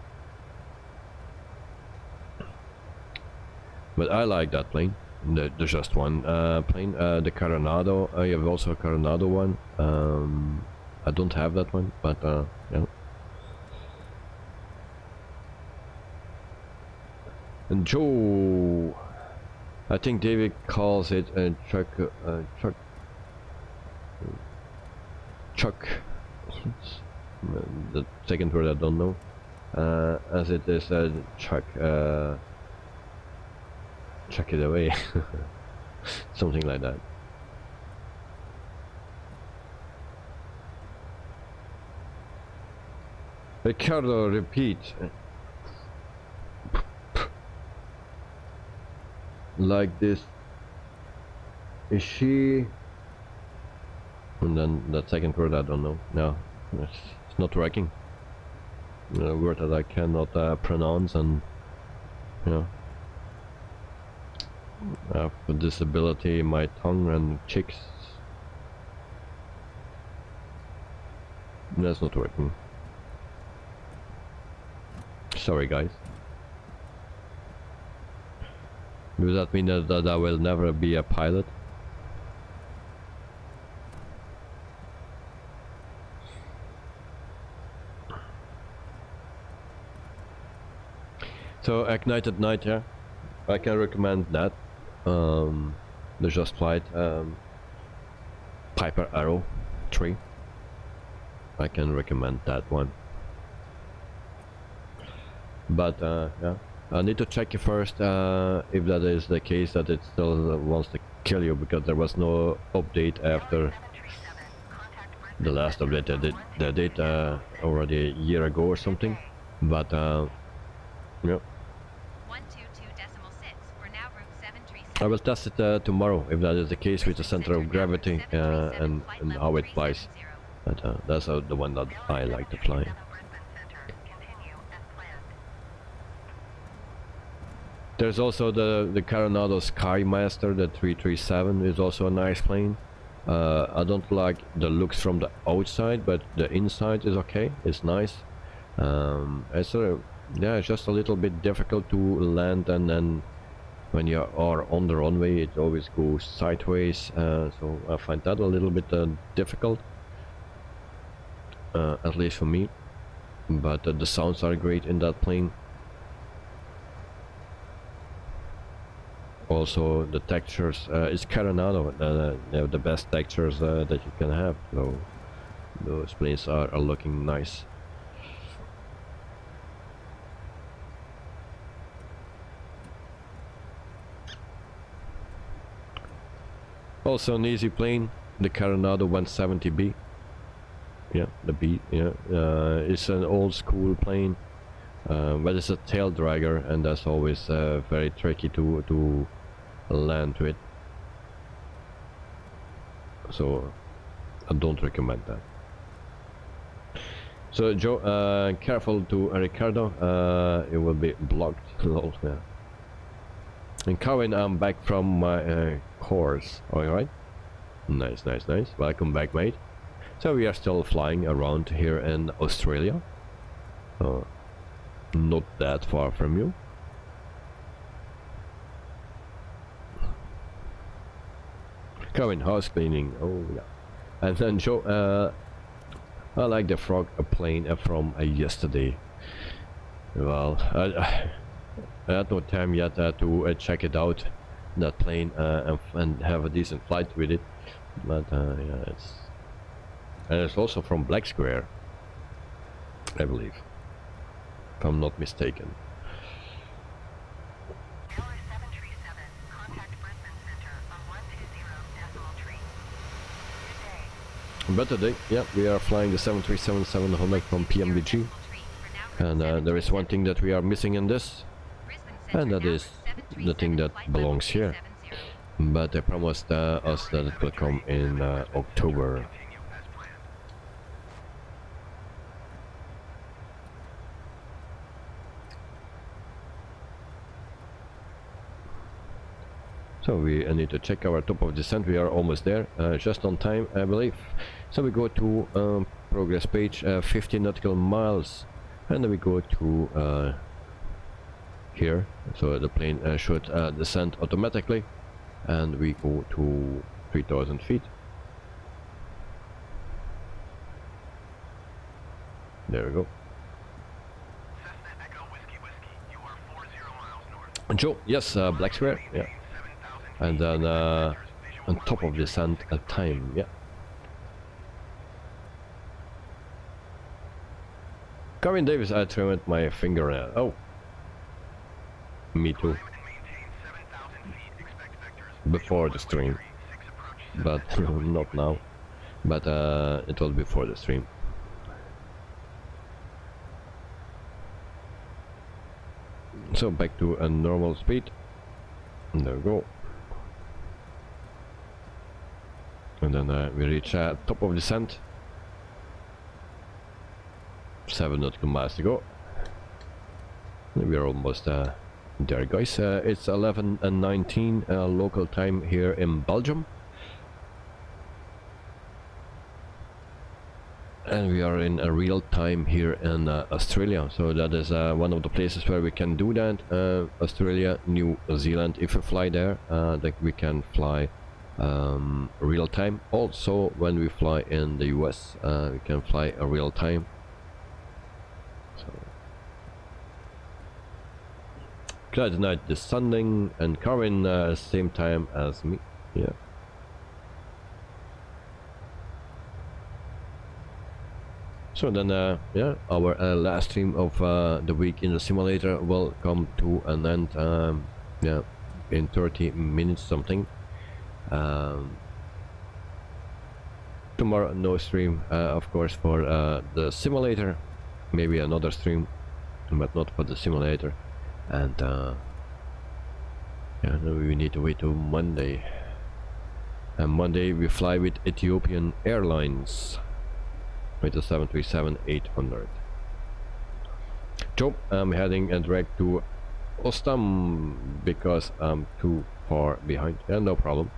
But I like that plane. The just one plane. The Coronado. I have also a Coronado one. I don't have that one, but yeah. And Joe, I think David calls it a Chuck. The second word I don't know. As it is a Chuck. Chuck it away. Something like that. Ricardo, repeat. Like this. Is she? And then that second word I don't know. No, it's not working. A word that I cannot pronounce, and you know. I have a disability in my tongue and cheeks. That's not working. Sorry guys. Does that mean that I will never be a pilot? So Ignite at Night, yeah, I can recommend that. The Just Flight Piper Arrow 3. I can recommend that one. But yeah, I need to check it first if that is the case, that it still wants to kill you, because there was no update after the last update they did already a year ago or something. But yeah. I will test it tomorrow, if that is the case, with the center of gravity and how it flies. But that's the one that I like to fly. There's also the Coronado Skymaster, the 337 is also a nice plane. I don't like the looks from the outside, but the inside is okay, it's nice. Yeah, it's just a little bit difficult to land, and then when you are on the runway it always goes sideways, so I find that a little bit difficult, at least for me. But the sounds are great in that plane. Also the textures, it's Coronado, they have the best textures that you can have, so those planes are looking nice. Also an easy plane, the Coronado 170B. Yeah, the B. Yeah, it's an old school plane, but it's a tail dragger, and that's always very tricky to land to it. So I don't recommend that. So Joe, careful to Ricardo, it will be blocked. Yeah. And Cohen, I'm back from my course. Alright, nice. Welcome back, mate. So we are still flying around here in Australia, not that far from you. Cohen, house cleaning. Oh yeah. And then Joe, I like the frog plane from yesterday. Well, I had no time yet to check it out, that plane, and have a decent flight with it. But yeah, it's also from Black Square, I believe, if I'm not mistaken. Tower 737, contact Brisbane Center on 120.3. But today, yeah, we are flying the 737-700 from Pmdg, and there is one thing that we are missing in this, and that is the thing that belongs here. But they promised us that it will come in October. Continue as planned. So we need to check our top of descent. We are almost there, just on time, I believe. So we go to progress page, 50 nautical miles, and then we go to here. So the plane should descend automatically, and we go to 3,000 feet. There we go. Cessna Echo Whiskey Whiskey, you are 40 miles north. Joe, yes, black square, yeah. 7,000 And then visual on top runway of descent time, yeah. Corinne Davis, I trimmed my fingernail. Oh, me too. Climb and maintain 7,000 feet. Expect vectors. Before the stream, 6 approach. but not now. But it was before the stream. So back to a normal speed. And there we go. And then we reach top of descent. 7 nautical miles to go. We are almost there, guys. It's 11:19 local time here in Belgium. And we are in a real time here in Australia, so that is one of the places where we can do that. Australia, New Zealand, if we fly there, that we can fly real time. Also, when we fly in the US, we can fly a real time. So, glad night descending, and Karin same time as me. Yeah. So then, yeah, our last stream of the week in the simulator will come to an end, yeah, in 30 minutes something. Tomorrow, no stream, of course, for the simulator. Maybe another stream, but not for the simulator. And yeah, then we need to wait till Monday. And Monday we fly with Ethiopian Airlines. With the 737-800. Joe, I'm heading direct to Ostam because I'm too far behind. Yeah, no problem.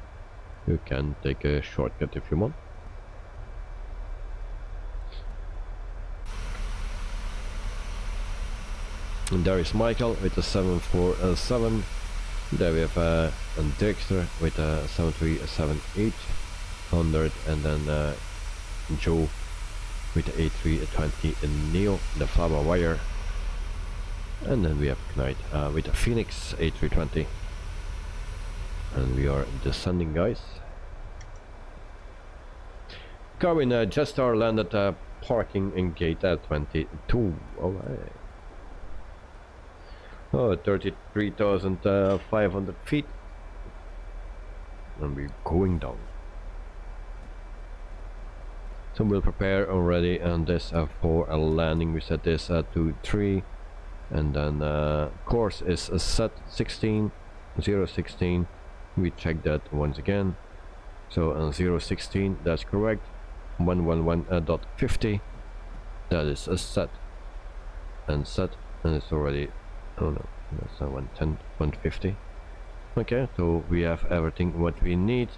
You can take a shortcut if you want. And there is Michael with the 747. There we have Dexter with a 737-800, and then Joe with the A320 Neo, the Flama Wire, and then we have Knight with the Phoenix A320, and we are descending, guys. Carwin Jetstar landed parking in gate 22. Alright. Oh, 33,500 feet, and we're going down. So we'll prepare already on this for a landing. We set this to 3, and then course is set 16, 016. We check that once again. So on 016, that's correct. 111.50, that is a set, and it's already, oh no, that's 110, 150. Okay, so we have everything what we need.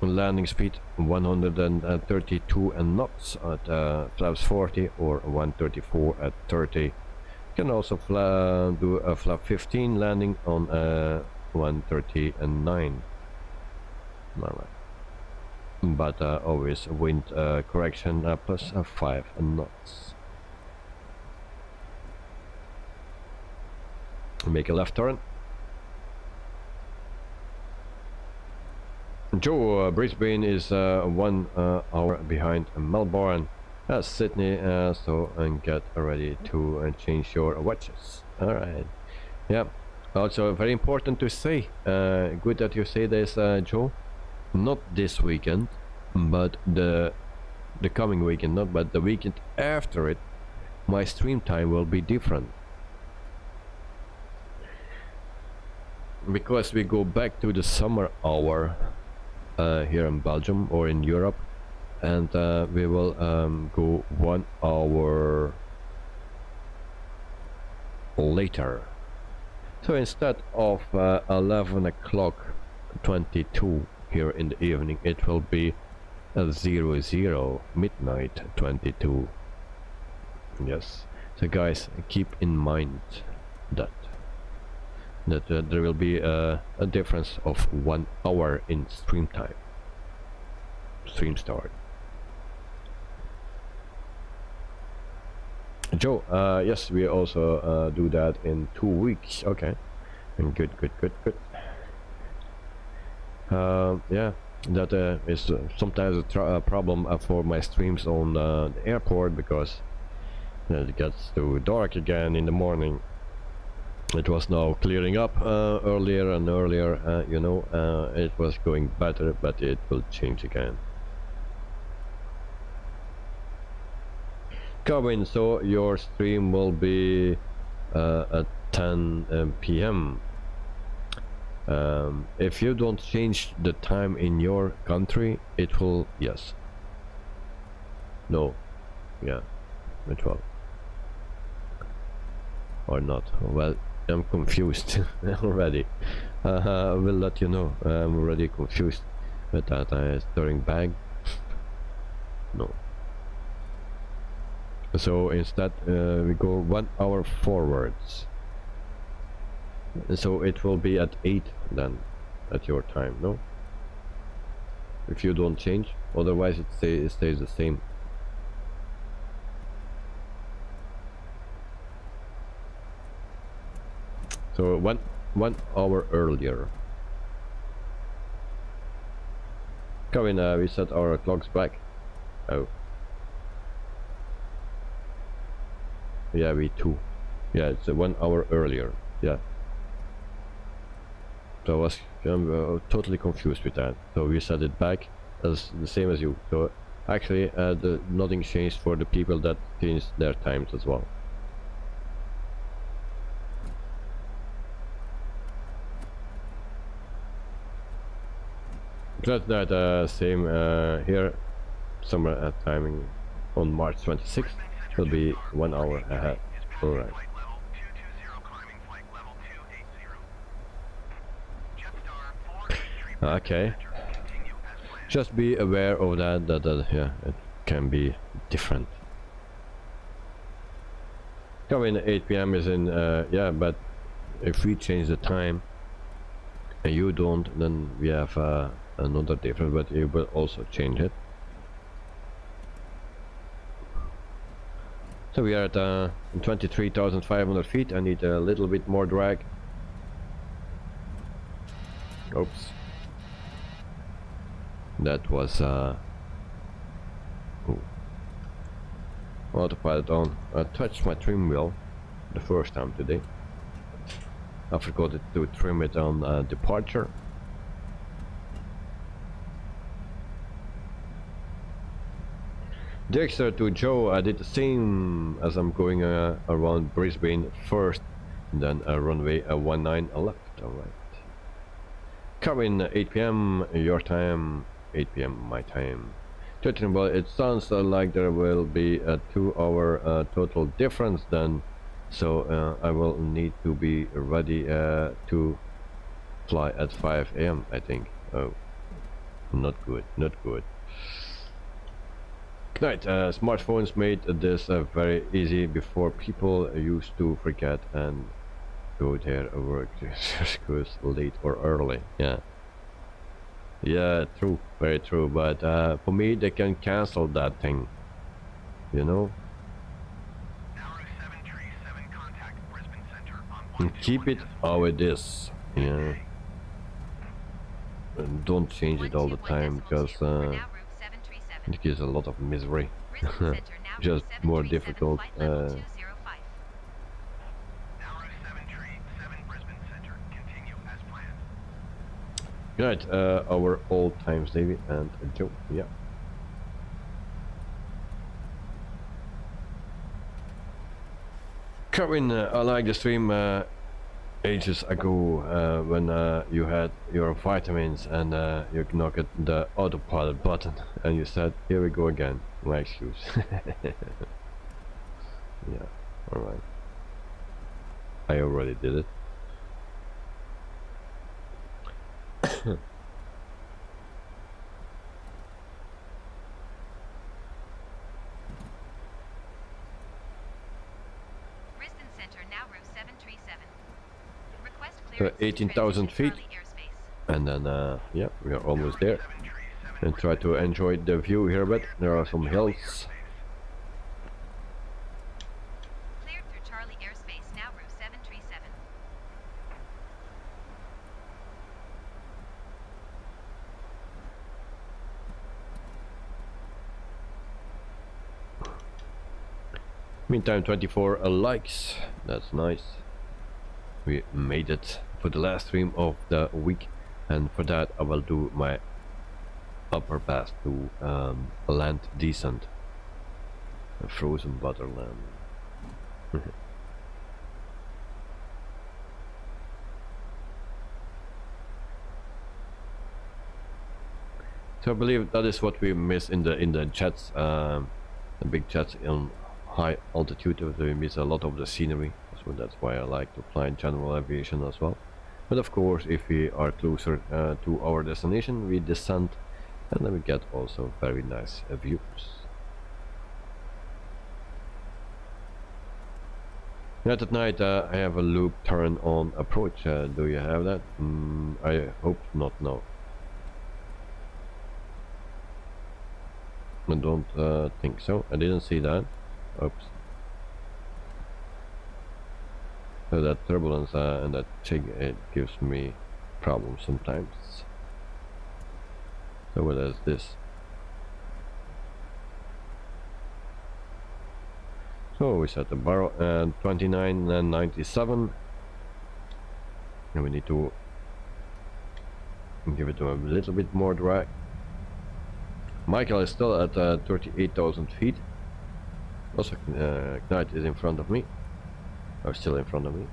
Landing speed 132 knots at flaps 40 or 134 at 30. You can also do a flap 15 landing on 139. Alright. But always wind correction plus 5 knots. Make a left turn. Joe, Brisbane is 1 hour behind Melbourne, Sydney, so and get ready to change your watches. Alright, yeah, also very important to say, good that you say this, Joe, not this weekend, but the coming weekend, not but the weekend after it, my stream time will be different, because we go back to the summer hour here in Belgium or in Europe, and we will go 1 hour later. So instead of 11 o'clock 22 here in the evening, it will be 00 midnight 22. Yes, so guys, keep in mind that there will be a difference of 1 hour in stream time, stream start. Joe, yes, we also do that in 2 weeks. Okay, and good. Yeah, that is sometimes a problem for my streams on the airport, because it gets too dark again in the morning. It was now clearing up earlier and earlier, you know, it was going better, but it will change again. Kevin, so your stream will be at 10 p.m. If you don't change the time in your country, it will, yes. No. Yeah. It will. Or not. Well, I'm confused already. I will let you know. I'm already confused with that stirring bag. No. So instead we go 1 hour forwards. So it will be at 8 then, at your time, no? If you don't change, otherwise it stays the same. So one hour earlier. Kevin, we set our clocks back. Oh. Yeah, we too. Yeah, it's 1 hour earlier. Yeah. So I was totally confused with that. So we set it back as the same as you. So actually, nothing changed for the people that changed their times as well. That's that same here. Summer at timing on March 26th will be 1 hour ahead. All right. Okay. Just be aware of that. Yeah, it can be different. Coming 8 p.m. is in yeah, but if we change the time and you don't, then we have another difference, but you will also change it. So we are at 23,500 feet. I need a little bit more drag. Oops. That was autopilot on. I touched my trim wheel the first time today. I forgot to trim it on departure. Dexter to Joe, I did the same as I'm going around Brisbane first, and then a runway 19 left. Alright. Coming 8 p.m. your time, 8 p.m. my time. Well, it sounds like there will be a 2 hour total difference then, so I will need to be ready to fly at 5 a.m. I think. Oh, not good, not good. Right, smartphones made this very easy. Before, people used to forget and go there work goes late or early. Yeah, true, very true, but for me they can cancel that thing, you know, and keep it how it is. Yeah, and don't change it all the time, because it gives a lot of misery. Just more difficult. Right, our old times, David and Joe. Yeah. Kevin, I like the stream ages ago when you had your vitamins and you knocked the autopilot button and you said, here we go again. My excuse. Yeah, alright. I already did it. Brisbane Centre now route 737. Request To clearance to 18,000 feet. transition Charlie airspace. And then, yeah, we are almost there. And try to enjoy the view here a bit. There are some hills. Cleared through Charlie airspace now route 737. Meantime, 24 likes. That's nice. We made it for the last stream of the week, and for that I will do my upper best to land decent. A frozen butter land. So I believe that is what we miss in the jets, the big jets in high altitude. We miss a lot of the scenery, so that's why I like to fly in general aviation as well. But of course, if we are closer to our destination, we descend, and then we get also very nice views. Yet at night I have a loop turn on approach. Do you have that? I hope not, no. I don't think so. I didn't see that. Oops. So that turbulence and that jig, it gives me problems sometimes. So what is this? So we set the barrel at 29 and 97, and we need to give it a little bit more drag. Michael is still at 38,000 feet. Also, Knight is in front of me, or still in front of me.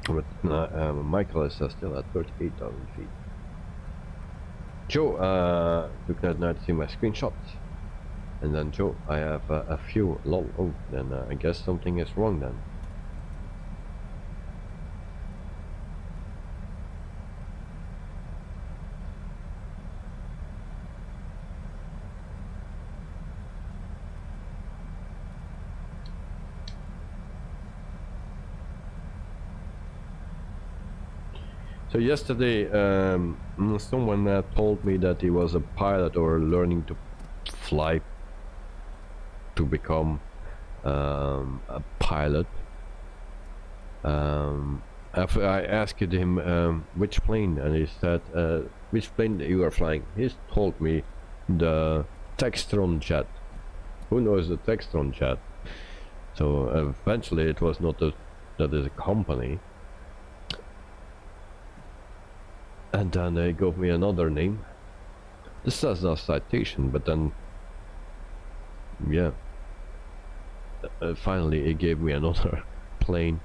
But Michael is still at 38,000 feet. Joe, you can now see my screenshots. And then Joe, I have a few lol. Oh, then I guess something is wrong then. So yesterday, someone told me that he was a pilot or learning to fly to become a pilot. After I asked him which plane, and he said, which plane you are flying? He told me the Textron jet. Who knows the Textron jet? So eventually it was not that is a company. And then they gave me another name. This says a citation, but then, yeah. Finally, he gave me another plane.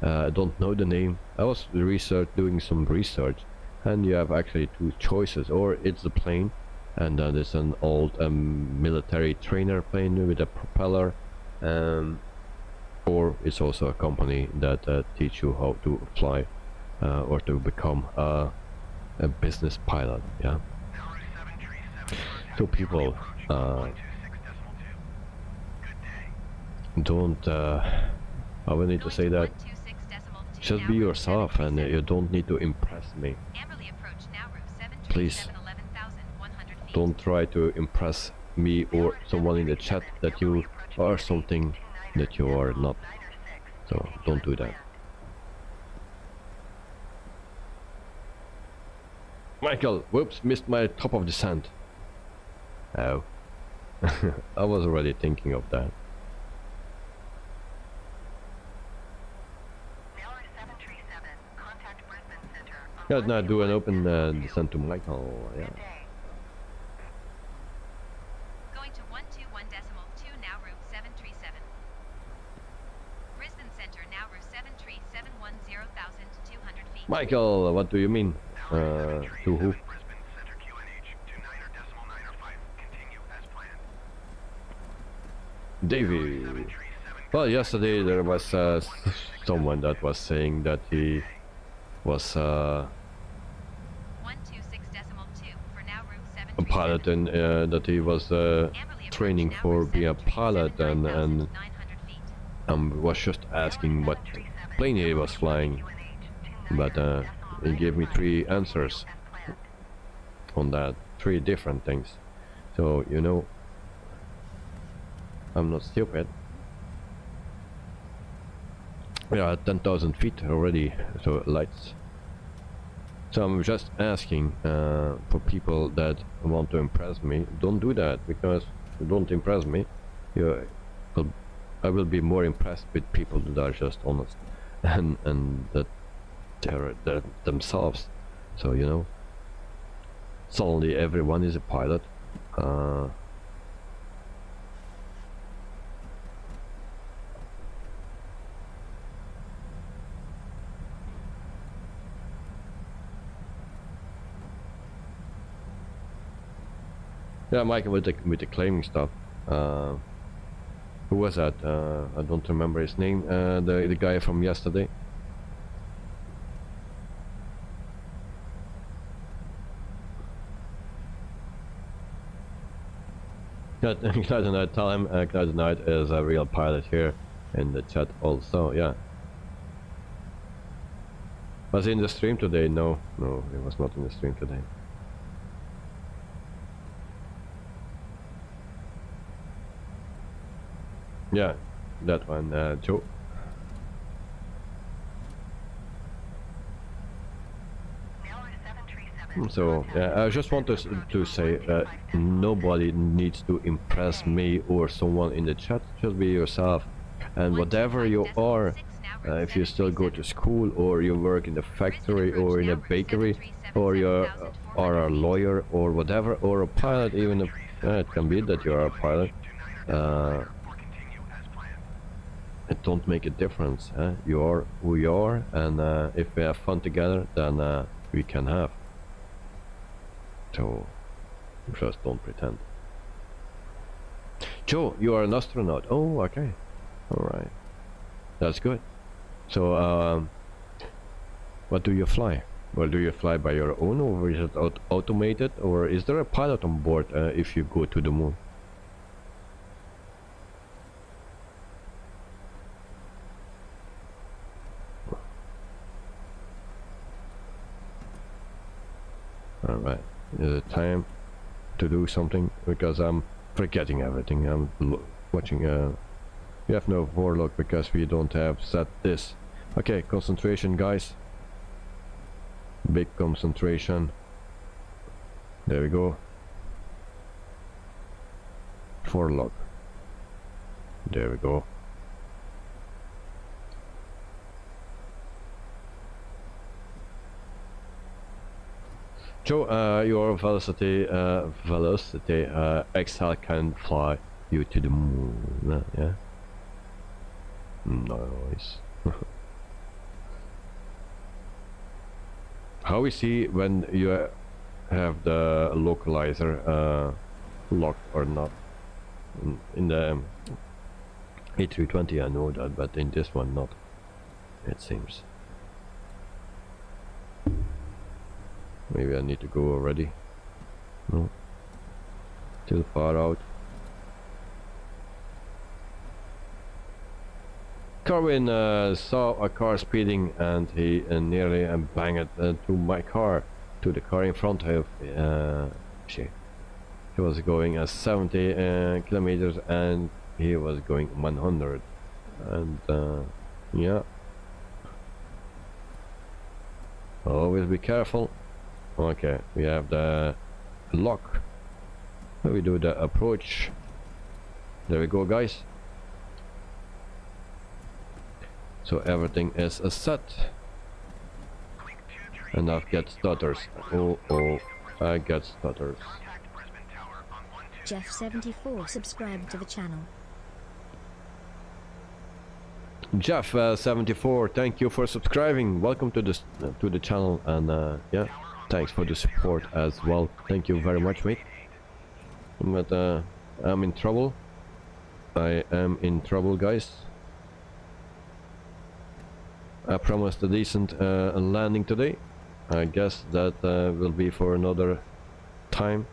I don't know the name. I was doing some research, and you have actually two choices: or it's a plane, and then it's an old military trainer plane with a propeller, or it's also a company that teach you how to fly or to become a business pilot. Yeah. So people don't I will need to say that just be yourself, and you don't need to impress me. Please don't try to impress me or someone in the chat that you are something that you are not. So don't do that. Michael, whoops, missed my top of descent. Oh. I was already thinking of that. Yeah, now do an open descent to Michael, yeah. Going to 121.2 now route 737. Brisbane Centre 710,200 feet. Michael, what do you mean? To who? Brisbane Center QNH to 9.905. Continue as planned. Davey. Well, yesterday there was someone that was saying that he was 126.2 for now route a pilot and that he was training for being a pilot and 900 feet. was just asking what plane he was flying, but he gave me 3 answers on that, 3 different things. So you know, I'm not stupid. We are at 10,000 feet already, so lights. So I'm just asking for people that want to impress me, don't do that, because if you don't impress me, I will be more impressed with people that are just honest and that they're themselves. So you know, suddenly everyone is a pilot. Yeah, Mike, with the claiming stuff. Who was that? I don't remember his name. The guy from yesterday. QUADRANT, tell him QUADRANT is a real pilot here in the chat also. Yeah. Was he in the stream today? No, he was not in the stream today. Yeah, that one, Joe. So yeah, I just want to say that nobody needs to impress me or someone in the chat. Just be yourself, and whatever you are, if you still go to school or you work in a factory or in a bakery or you are a lawyer or whatever, or a pilot, even if it can be that you are a pilot. It don't make a difference. You are who you are, and if we have fun together, then we can have. So just don't pretend. Joe, you are an astronaut. Oh, okay. All right. That's good. So, what do you fly? Well, do you fly by your own, or is it automated, or is there a pilot on board if you go to the moon? All right. Is it time to do something? Because I'm forgetting everything. I'm watching. We have no warlock because we don't have set this. Okay, concentration, guys. Big concentration. There we go. Warlock. There we go. Joe, your velocity XL can fly you to the moon. Yeah. Nice. How we see when you have the localizer locked or not? In the A320 I know that, but in this one not, it seems. Maybe I need to go already. No. Still far out. Carwin saw a car speeding and he nearly banged to my car, to the car in front of she was going at 70 kilometers and he was going 100, and yeah, always be careful. Okay, we have the lock. We do the approach. There we go, guys. So everything is set. And I get stutters. Oh, I get stutters. Jeff74 subscribed to the channel. Jeff74, thank you for subscribing. Welcome to this to the channel, and yeah, thanks for the support as well. Thank you very much, mate. But I'm in trouble. I am in trouble, guys. I promised a decent landing today. I guess that will be for another time.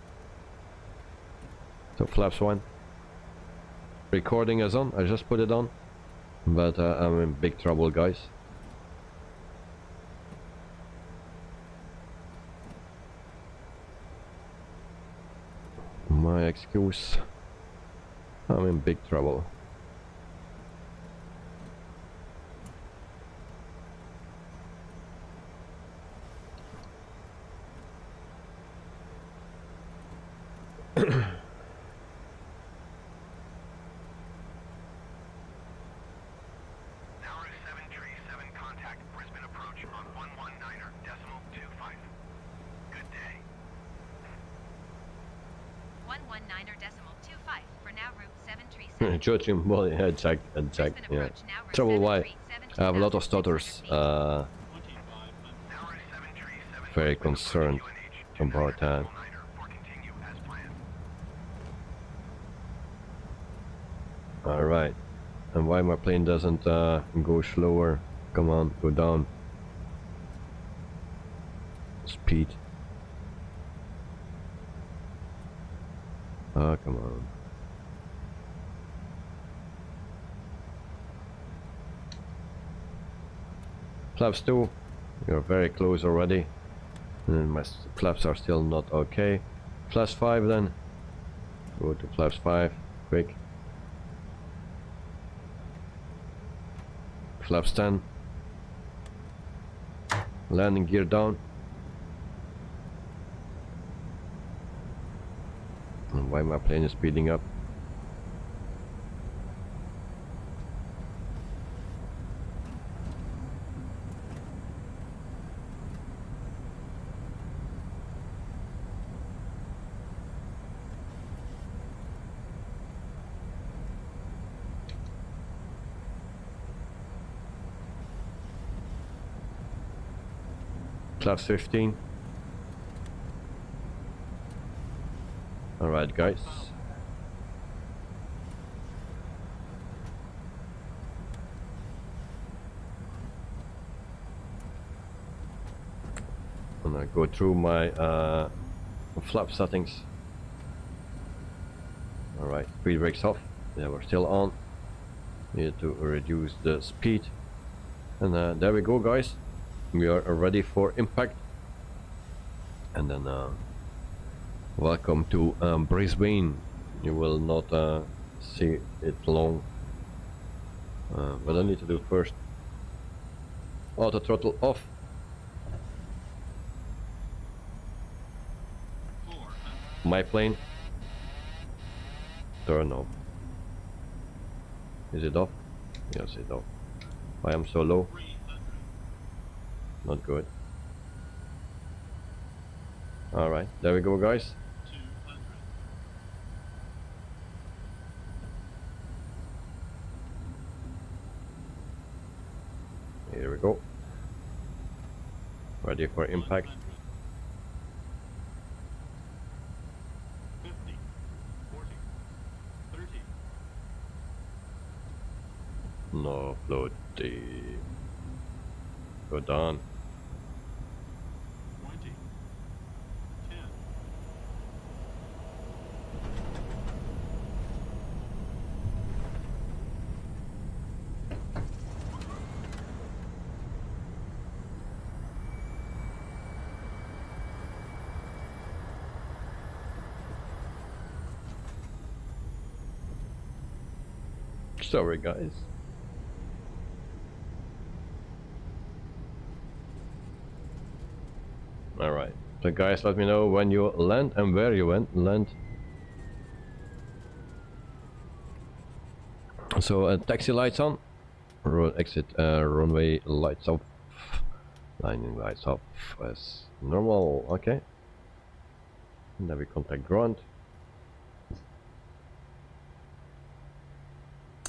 So flaps 1. Recording is on. I just put it on. But I'm in big trouble, guys. My excuse. I'm in big trouble. Contact Brisbane approach on 119.25. Good day. 119.25 for now route 737. Joachim, well, yeah, exact, yeah. Trouble why I have a lot of stutters. Very concerned about that. Alright. And why my plane doesn't go slower? Come on, go down. Speed. Oh, come on. Flaps 2, you're very close already. And my flaps are still not okay. Flaps 5 then. Go to flaps 5, quick. Flaps 10. Landing gear down. And why my plane is speeding up? Class 15. Alright, guys. I'm gonna go through my flap settings. Alright, speed brakes off. Yeah, we're still on. Need to reduce the speed. And there we go, guys. We are ready for impact. And then welcome to Brisbane. You will not see it long, but I need to do first auto throttle off. My plane, turn off. Is it off? Yes, it's off. I am so low. Not good. Alright, there we go, guys. Here we go. Ready for impact. 50, 40, 30. No, floaty. Go down. 20, 10. Sorry, guys. Alright, so guys, let me know when you land and where you land. So taxi lights on, exit runway lights off, landing lights off as normal, okay. And then we contact ground.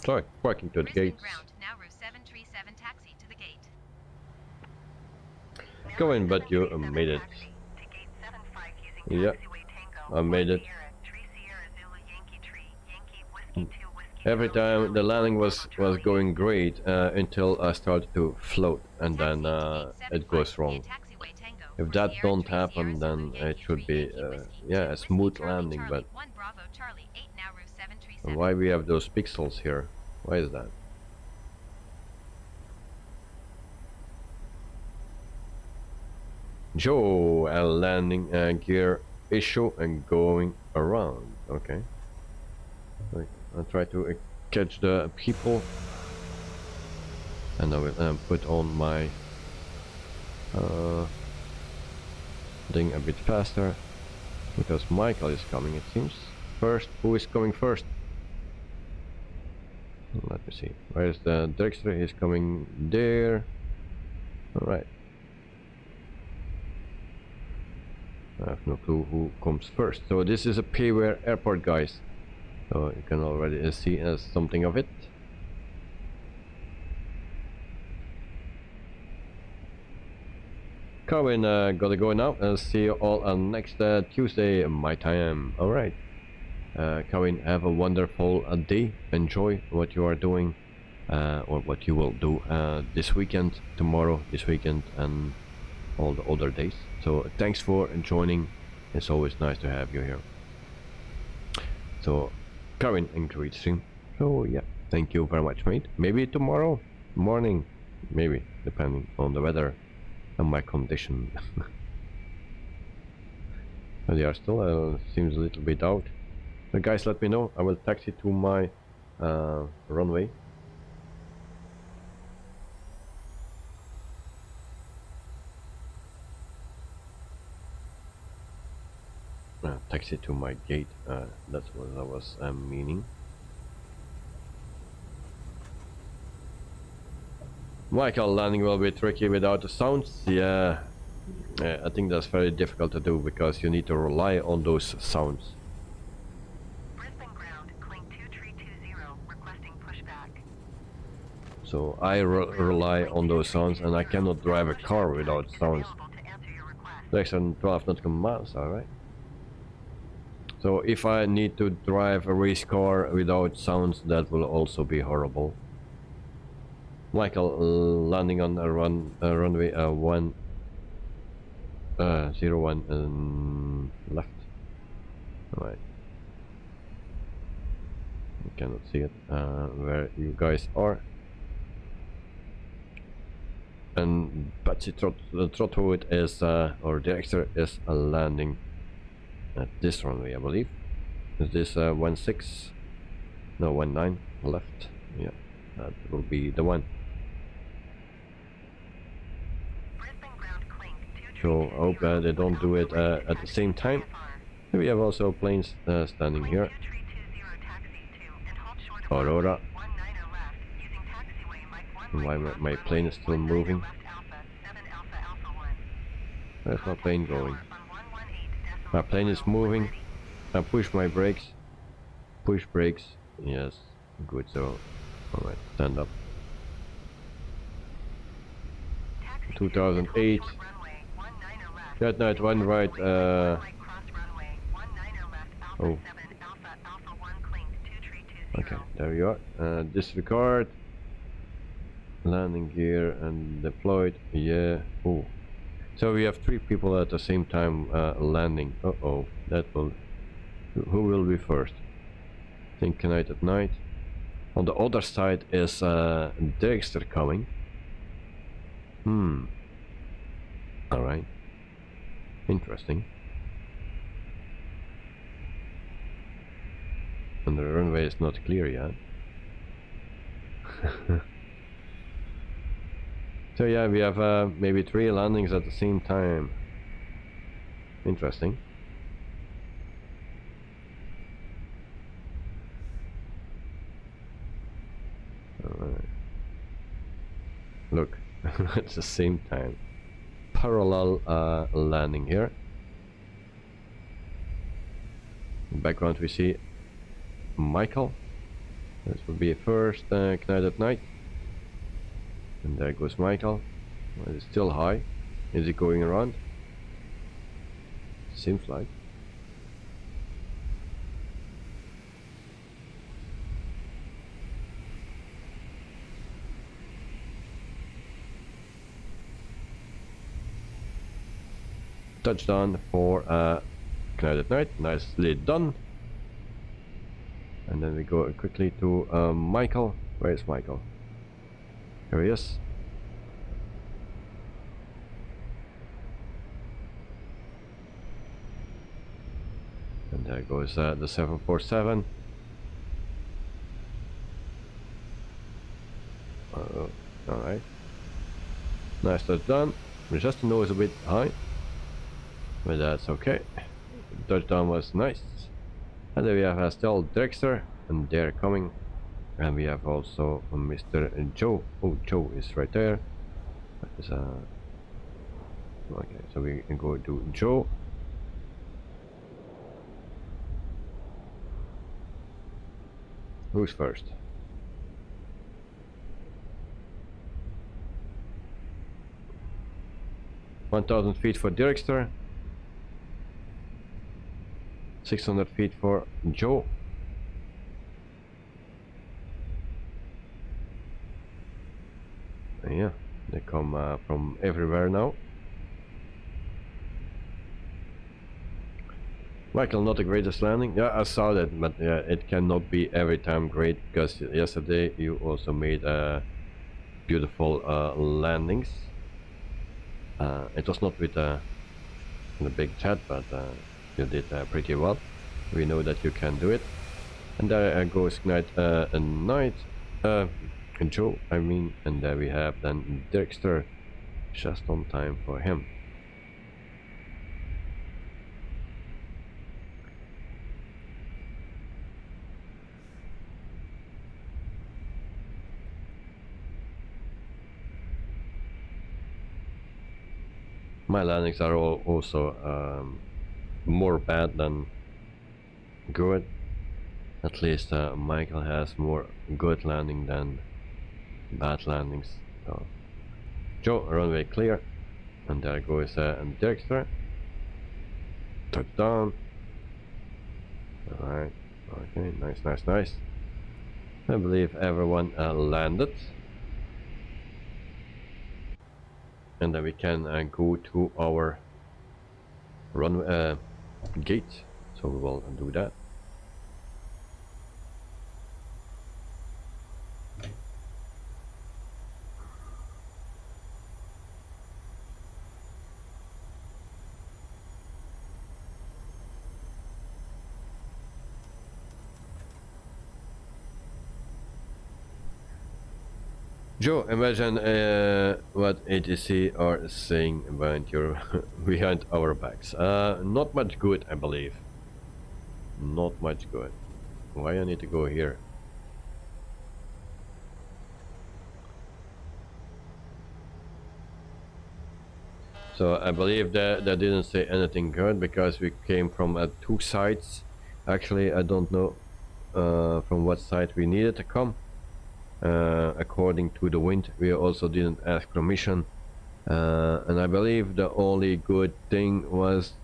Sorry, parking to the Brisbane gates. ground, now route 737. 07 taxi to the gate. Go in, but you made it. Yeah, I made it. Every time the landing was going great until I started to float, and then it goes wrong. If that don't happen, then it should be yeah, a smooth landing. But why we have those pixels here? Why is that? Joe, a landing gear issue and going around. Okay. I'll try to catch the people, and I will put on my thing a bit faster because Michael is coming, it seems. First, who is coming first? Let me see. Where's the Dragster? He's coming there. Alright. I have no clue who comes first. So this is a Payware airport, guys. So you can already see something of it. Colin, gotta go now, and see you all next Tuesday my time. Alright. Colin, have a wonderful day. Enjoy what you are doing, or what you will do this weekend, tomorrow, this weekend, and all the other days. So thanks for joining. It's always nice to have you here. So Karin and great stream. So yeah, thank you very much, mate. Maybe tomorrow morning, maybe, depending on the weather and my condition. But they are still seems a little bit out. So guys, let me know. I will taxi to my runway. Taxi to my gate, that's what I was meaning. Michael, landing will be tricky without the sounds. Yeah, I think that's very difficult to do because you need to rely on those sounds. Brisbane ground, cling 2320, requesting pushback. So I rely on those sounds, and I cannot drive a car without sounds. Less than 12 nautical miles, alright. So if I need to drive a race car without sounds, that will also be horrible. Michael, landing on a runway 01 left. Alright. You cannot see it where you guys are. And Patsy Throttle is or the extra is landing at this runway, I believe. Is this 16? No, 19 left. Yeah, that will be the one. So I hope they don't do it at the same time. We have also planes standing here. Aurora. Why my plane is still moving? Where's my plane going? My plane is moving. I push my brakes. Push brakes. Yes, good. So, alright, stand up. 2008. That night, one right. Oh. Okay, there you are. Disregard. Landing gear and deployed. Yeah. Oh. So we have 3 people at the same time landing. Uh-oh, that will... Who will be first? I think night at night. On the other side is Dragster coming. Alright. Interesting. And the runway is not clear yet. So yeah, we have maybe 3 landings at the same time. Interesting. Alright. Look, at the same time. Parallel landing here. In the background we see Michael. This will be first Knight at night. And there goes Michael. Well, it's still high. Is it going around? Seems like. Touchdown for Clouded Night. Nicely done. And then we go quickly to Michael. Where is Michael? Here he is. And there goes the 747. Alright. Nice touchdown. Just the nose a bit high, but that's okay. Touchdown was nice. And then we have still Drexler, and they're coming. And we have also Mr. Joe. Oh, Joe is right there. That is, okay, so we can go to Joe. Who's first? $1,000 feet for Drexler. 600 feet for Joe. Yeah, they come from everywhere now. Michael, not the greatest landing. Yeah, I saw that, but yeah, it cannot be every time great, because yesterday you also made beautiful landings. It was not with a big jet, but you did pretty well. We know that you can do it. And there goes Night, Joe, I mean, and there we have then Dexter, just on time for him. My landings are also more bad than good. At least Michael has more good landing than bad landings. So, Joe, runway clear, and there goes Dexter. Touchdown. Alright, okay, nice. I believe everyone landed. And then we can go to our runway gate. So we will do that. Joe, imagine what ATC are saying behind your behind our backs. Not much good, I believe. Not much good. Why I need to go here? So I believe that they didn't say anything good, because we came from two sides. Actually, I don't know from what side we needed to come. According to the wind, we also didn't ask permission, and I believe the only good thing was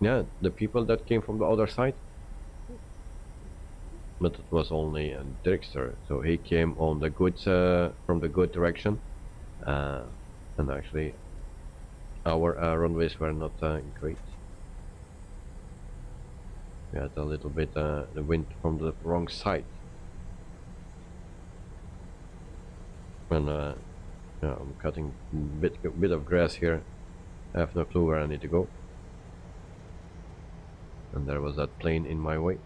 yeah, the people that came from the other side, but it was only a Drexler, so he came on the good from the good direction, and actually our runways were not great. We had a little bit the wind from the wrong side. And yeah, I'm cutting a bit of grass here. I have no clue where I need to go. And there was that plane in my way.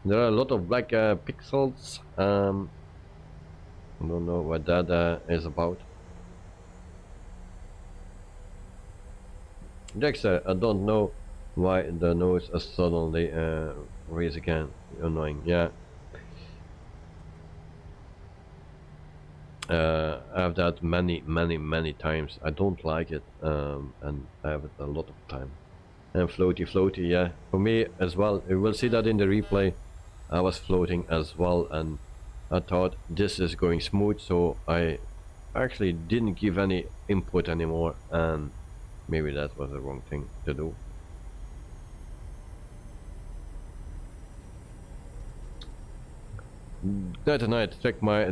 There are a lot of black pixels. I don't know what that is about. Dexter, I don't know why the nose suddenly raised again. Annoying, yeah. I have that many times. I don't like it, and I have it a lot of time. And floaty, yeah. For me as well. You will see that in the replay. I was floating as well, and I thought this is going smooth, so I actually didn't give any input anymore, and maybe that was the wrong thing to do. Tonight, check my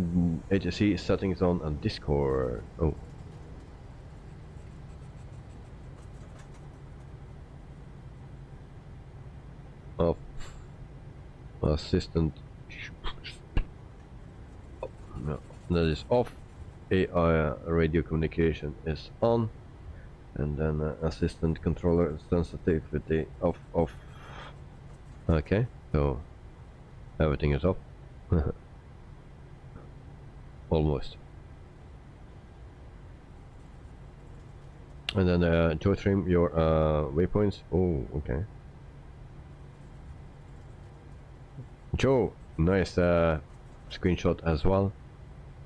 HSC settings on Discord. Oh. Off. Assistant. No, that is off. AI radio communication is on, and then assistant controller sensitivity off. Okay, so everything is off. Almost. And then Joe trim your waypoints. Oh, okay. Joe, nice screenshot as well.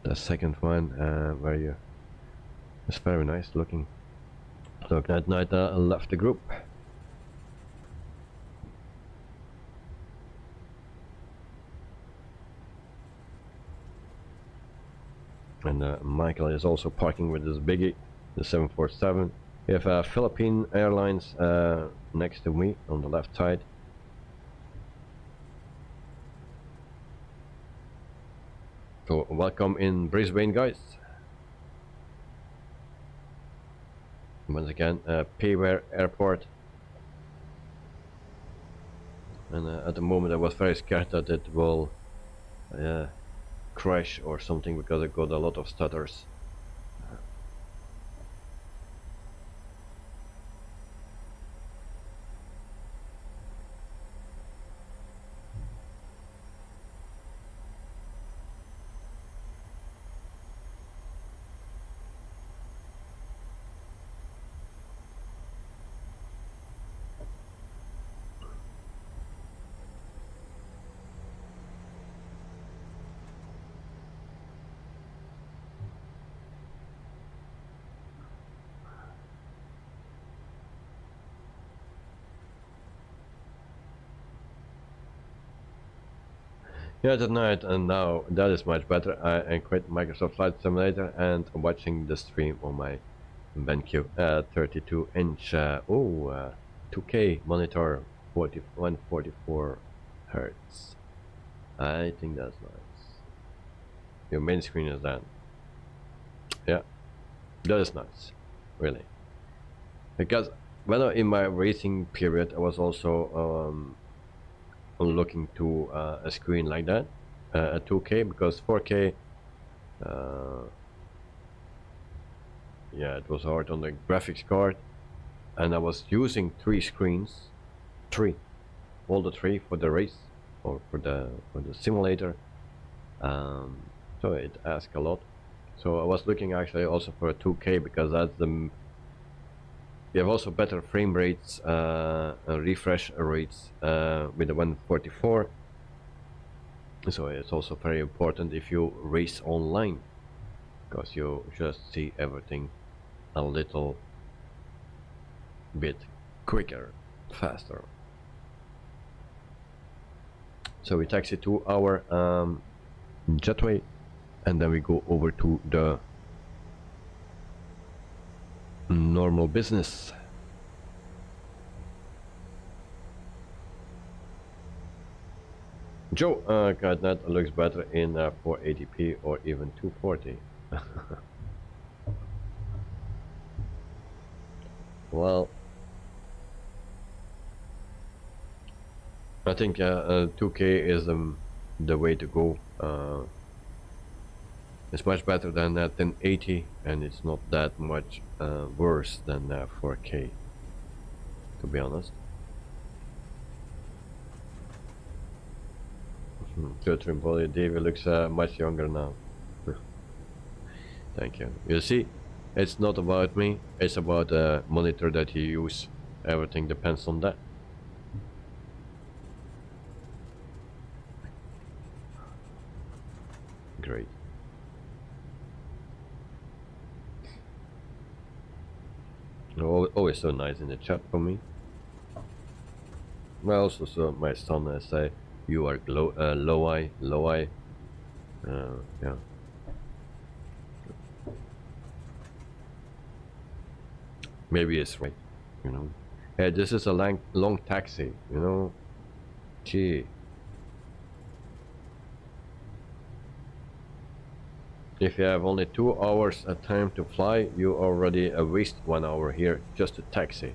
The second one where you, it's very nice looking. So that night left the group. And Michael is also parking with his biggie, the 747. We have Philippine Airlines next to me on the left side. So welcome in Brisbane, guys. Once again, Payware Airport. And at the moment I was very scared that it will crash or something, because I got a lot of stutters. Yeah, tonight, and now that is much better. I quit Microsoft Flight Simulator and watching the stream on my BenQ 32-inch 2K monitor, 144 hertz. I think that's nice. Your main screen is done. Yeah, that is nice, really. Because when in my racing period, I was also looking to a screen like that, a 2K, because 4K, yeah, it was hard on the graphics card, and I was using 3 screens, all the 3 for the race or for the simulator, so it asked a lot. So I was looking actually also for a 2K, because that's the you have also better frame rates, refresh rates with the 144. So it's also very important if you race online, because you just see everything a little bit quicker, faster. So we taxi to our jetway, and then we go over to the normal business. Joe, QUADRANT looks better in 480p or even 240. Well, I think 2K is the way to go. It's much better than 1080, and it's not that much worse than 4K, to be honest. Trimboli, David looks much younger now. Thank you. You see, it's not about me, it's about the monitor that you use. Everything depends on that. Great. Always so nice in the chat for me. Well, also so my son say you are low eye. Yeah. Maybe it's right, you know. Hey, this is a long taxi, you know. Gee. If you have only 2 hours a time to fly, you already waste 1 hour here just to taxi.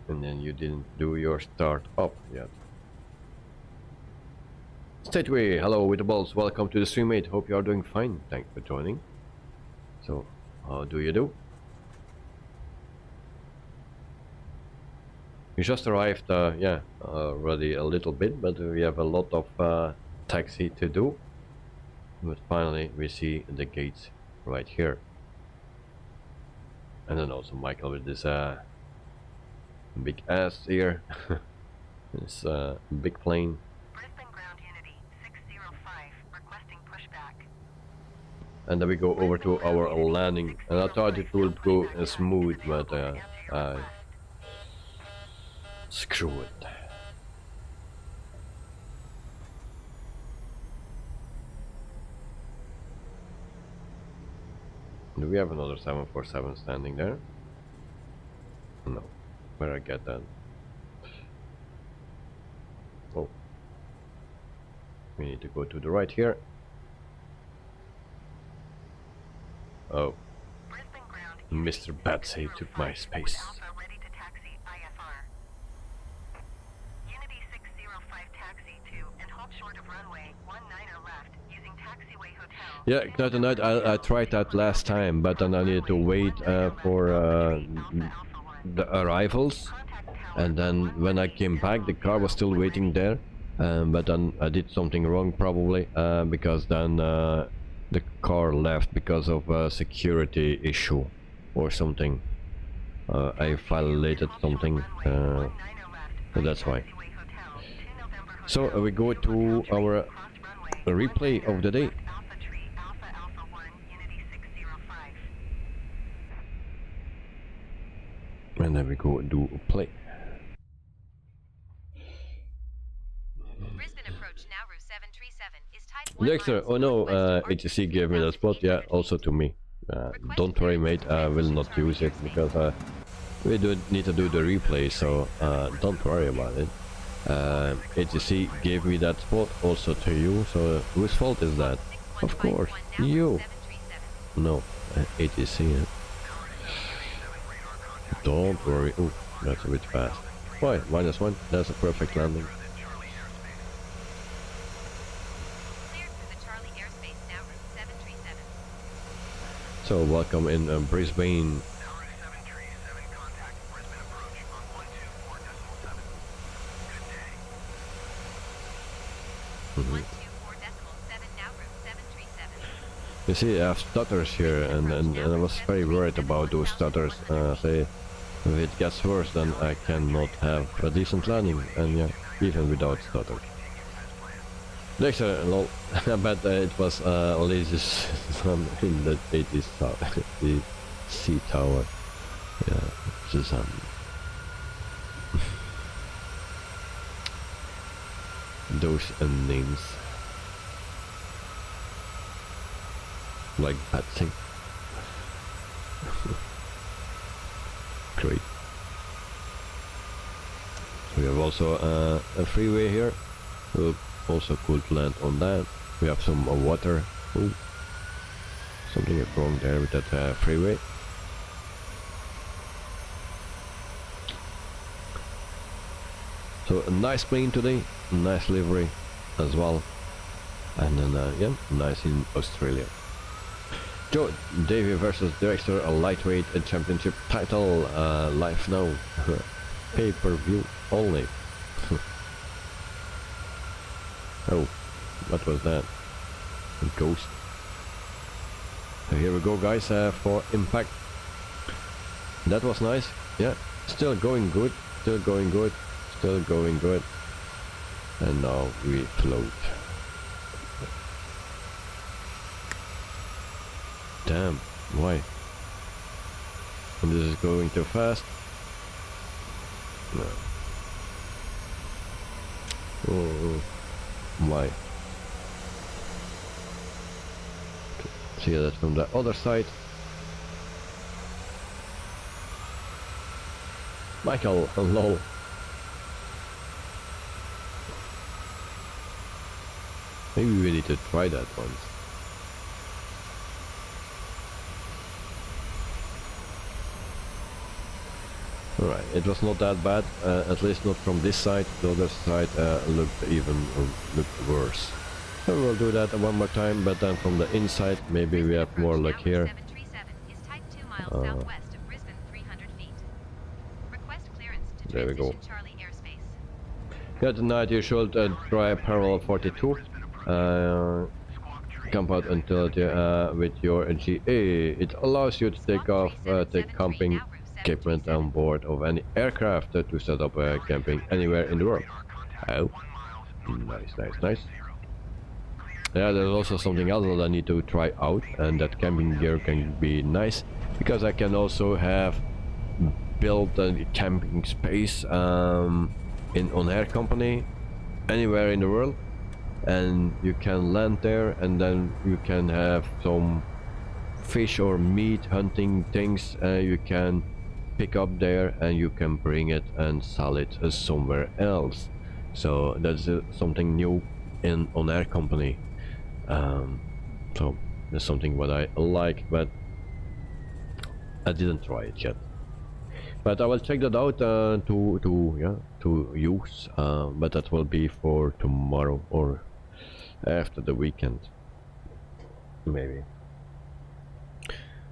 And then you didn't do your start up yet. Stateway, hello with the balls, welcome to the stream, mate. Hope you are doing fine. Thanks for joining. So, how do you do? We just arrived, yeah, already a little bit, but we have a lot of taxi to do. But finally, we see the gates right here. And then also Michael with this big ass here. This big plane. Brisbane ground unity 605 requesting pushback. And then we go over to our landing. And I thought it would go smooth, but screw it. Do we have another 747 standing there? No. Where I get that? Oh. We need to go to the right here. Oh. Mr. Batsy took my space. Yeah, Knut and Knight, I tried that last time, but then I needed to wait for the arrivals, and then when I came back the car was still waiting there, but then I did something wrong probably, because then the car left because of a security issue or something. I violated something, so that's why. So we go to our replay of the day. And then we go do a play. Brisbane approach now route 737 is type 1 Dexter, oh no, HTC gave me that spot, yeah, also to me. Don't worry mate, I will not use it because we do need to do the replay, so don't worry about it. HTC gave me that spot also to you, so whose fault is that? Of course, you. No, HTC. Don't worry. Oh, that's a bit fast. Why? -1. That's a perfect landing. Cleared through the Charlie airspace now route 737. So welcome in Brisbane. Mm-hmm. 124.7 now route 737. You see, I have stutters here, and I was very worried about those stutters. Say, if it gets worse, then I cannot have a decent landing, and yeah, even without stutters. Dexter, lol, but it was only just in the 80s tower, the C tower. Yeah, just those names. Like that thing. Great. We have also a freeway here. Also cool to land on that. We have some water. Ooh. Something is wrong there with that freeway. So a nice plane today, nice livery as well, and then yeah, nice in Australia. Joe Davey versus Dexter, a lightweight championship title, live now, pay-per-view only. Oh, what was that? A ghost. So here we go, guys, for impact. That was nice. Yeah, still going good, still going good, still going good. And now we float. Damn, why? And this is going too fast? No. Oh, my. See that from the other side. Michael, lol. Maybe we need to try that once. Alright, it was not that bad, at least not from this side. The other side looked worse. So we'll do that one more time, but then from the inside, maybe we have more luck here. 737 is type 2 miles southwest of Brisbane, 300 feet. Request clearance to There we go. transition Charlie airspace. Yeah, tonight you should try parallel 42. Compound utility with your GA. It allows you to take off, take camping equipment on board of any aircraft to set up camping anywhere in the world. Oh, nice. Yeah, there's also something else that I need to try out, and that camping gear can be nice because I can also have built a camping space on air company anywhere in the world, and you can land there, and then you can have some fish or meat hunting things you can pick up there, and you can bring it and sell it somewhere else. So that's something new in on air company. So that's something what I like, but I didn't try it yet. But I will check that out to use, but that will be for tomorrow or after the weekend, maybe.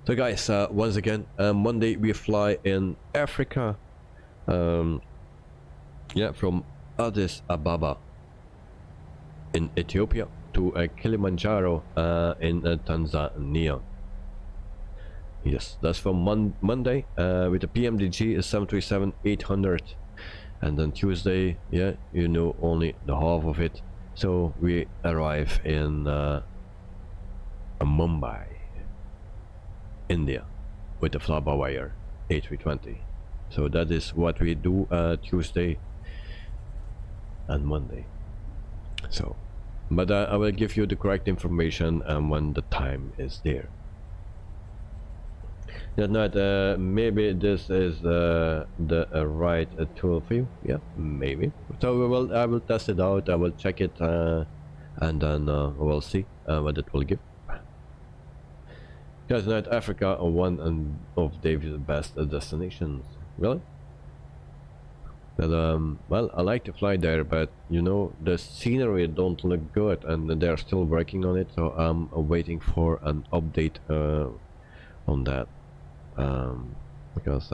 So guys, once again, Monday we fly in Africa, yeah, from Addis Ababa in Ethiopia to Kilimanjaro in Tanzania. Yes, that's from Monday with the Pmdg 737-800, and then Tuesday, yeah, you know, only the half of it. So we arrive in Mumbai, India, with the Flybywire A320. So that is what we do Tuesday and Monday. So, but I will give you the correct information when the time is there. That night, maybe this is the right tool for you. Yeah, maybe. So I will test it out. I will check it, and then we'll see what it will give. Guys, tonight Africa are one of David's best destinations. Really? But well, I like to fly there, but you know, the scenery don't look good, and they're still working on it. So I'm waiting for an update on that. Because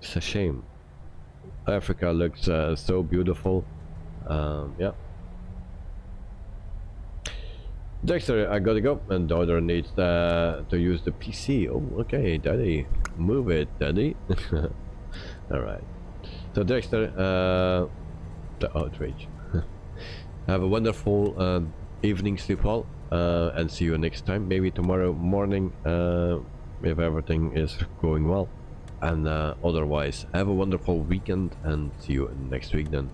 it's a shame. Africa looks so beautiful. Yeah. Dexter, I gotta go, and daughter needs to use the PC. Oh, okay, daddy, move it, daddy. All right. So Dexter, the outrage. Have a wonderful evening, sleep well. And see you next time, maybe tomorrow morning, if everything is going well, and otherwise have a wonderful weekend, and see you next week then.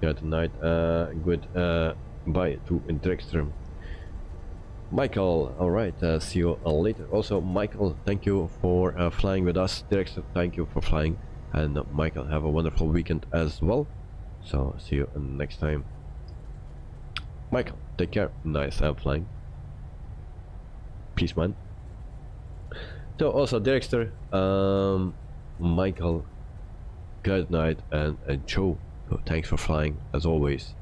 Yeah, tonight, good bye to Dexter. Michael, alright, see you later. Also, Michael, thank you for flying with us. Dexter, thank you for flying, and Michael, have a wonderful weekend as well. So see you next time. Michael, take care. Nice flying. Peace, man. So also Dexter, Michael, good night, and Joe. So thanks for flying as always.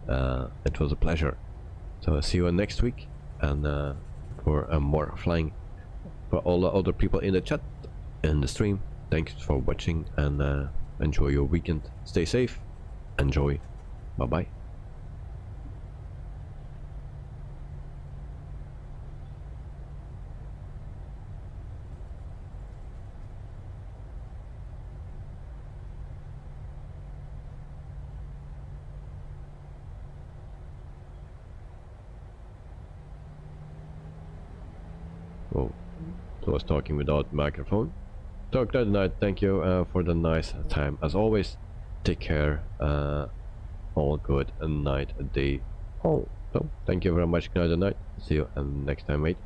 It was a pleasure. So see you next week, and for more flying. For all the other people in the chat and the stream, thanks for watching, and enjoy your weekend. Stay safe. Enjoy. Bye bye. Oh, I was talking without microphone. So good night, thank you for the nice time as always, take care. All good, a night, a day. Oh, so thank you very much. Good night, and night. See you next time, mate.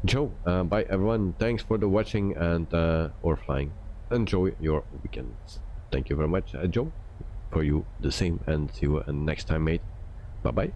Joe, bye everyone. Thanks for the watching and or flying. Enjoy your weekends. Thank you very much, Joe. For you the same, and see you next time, mate. Bye bye.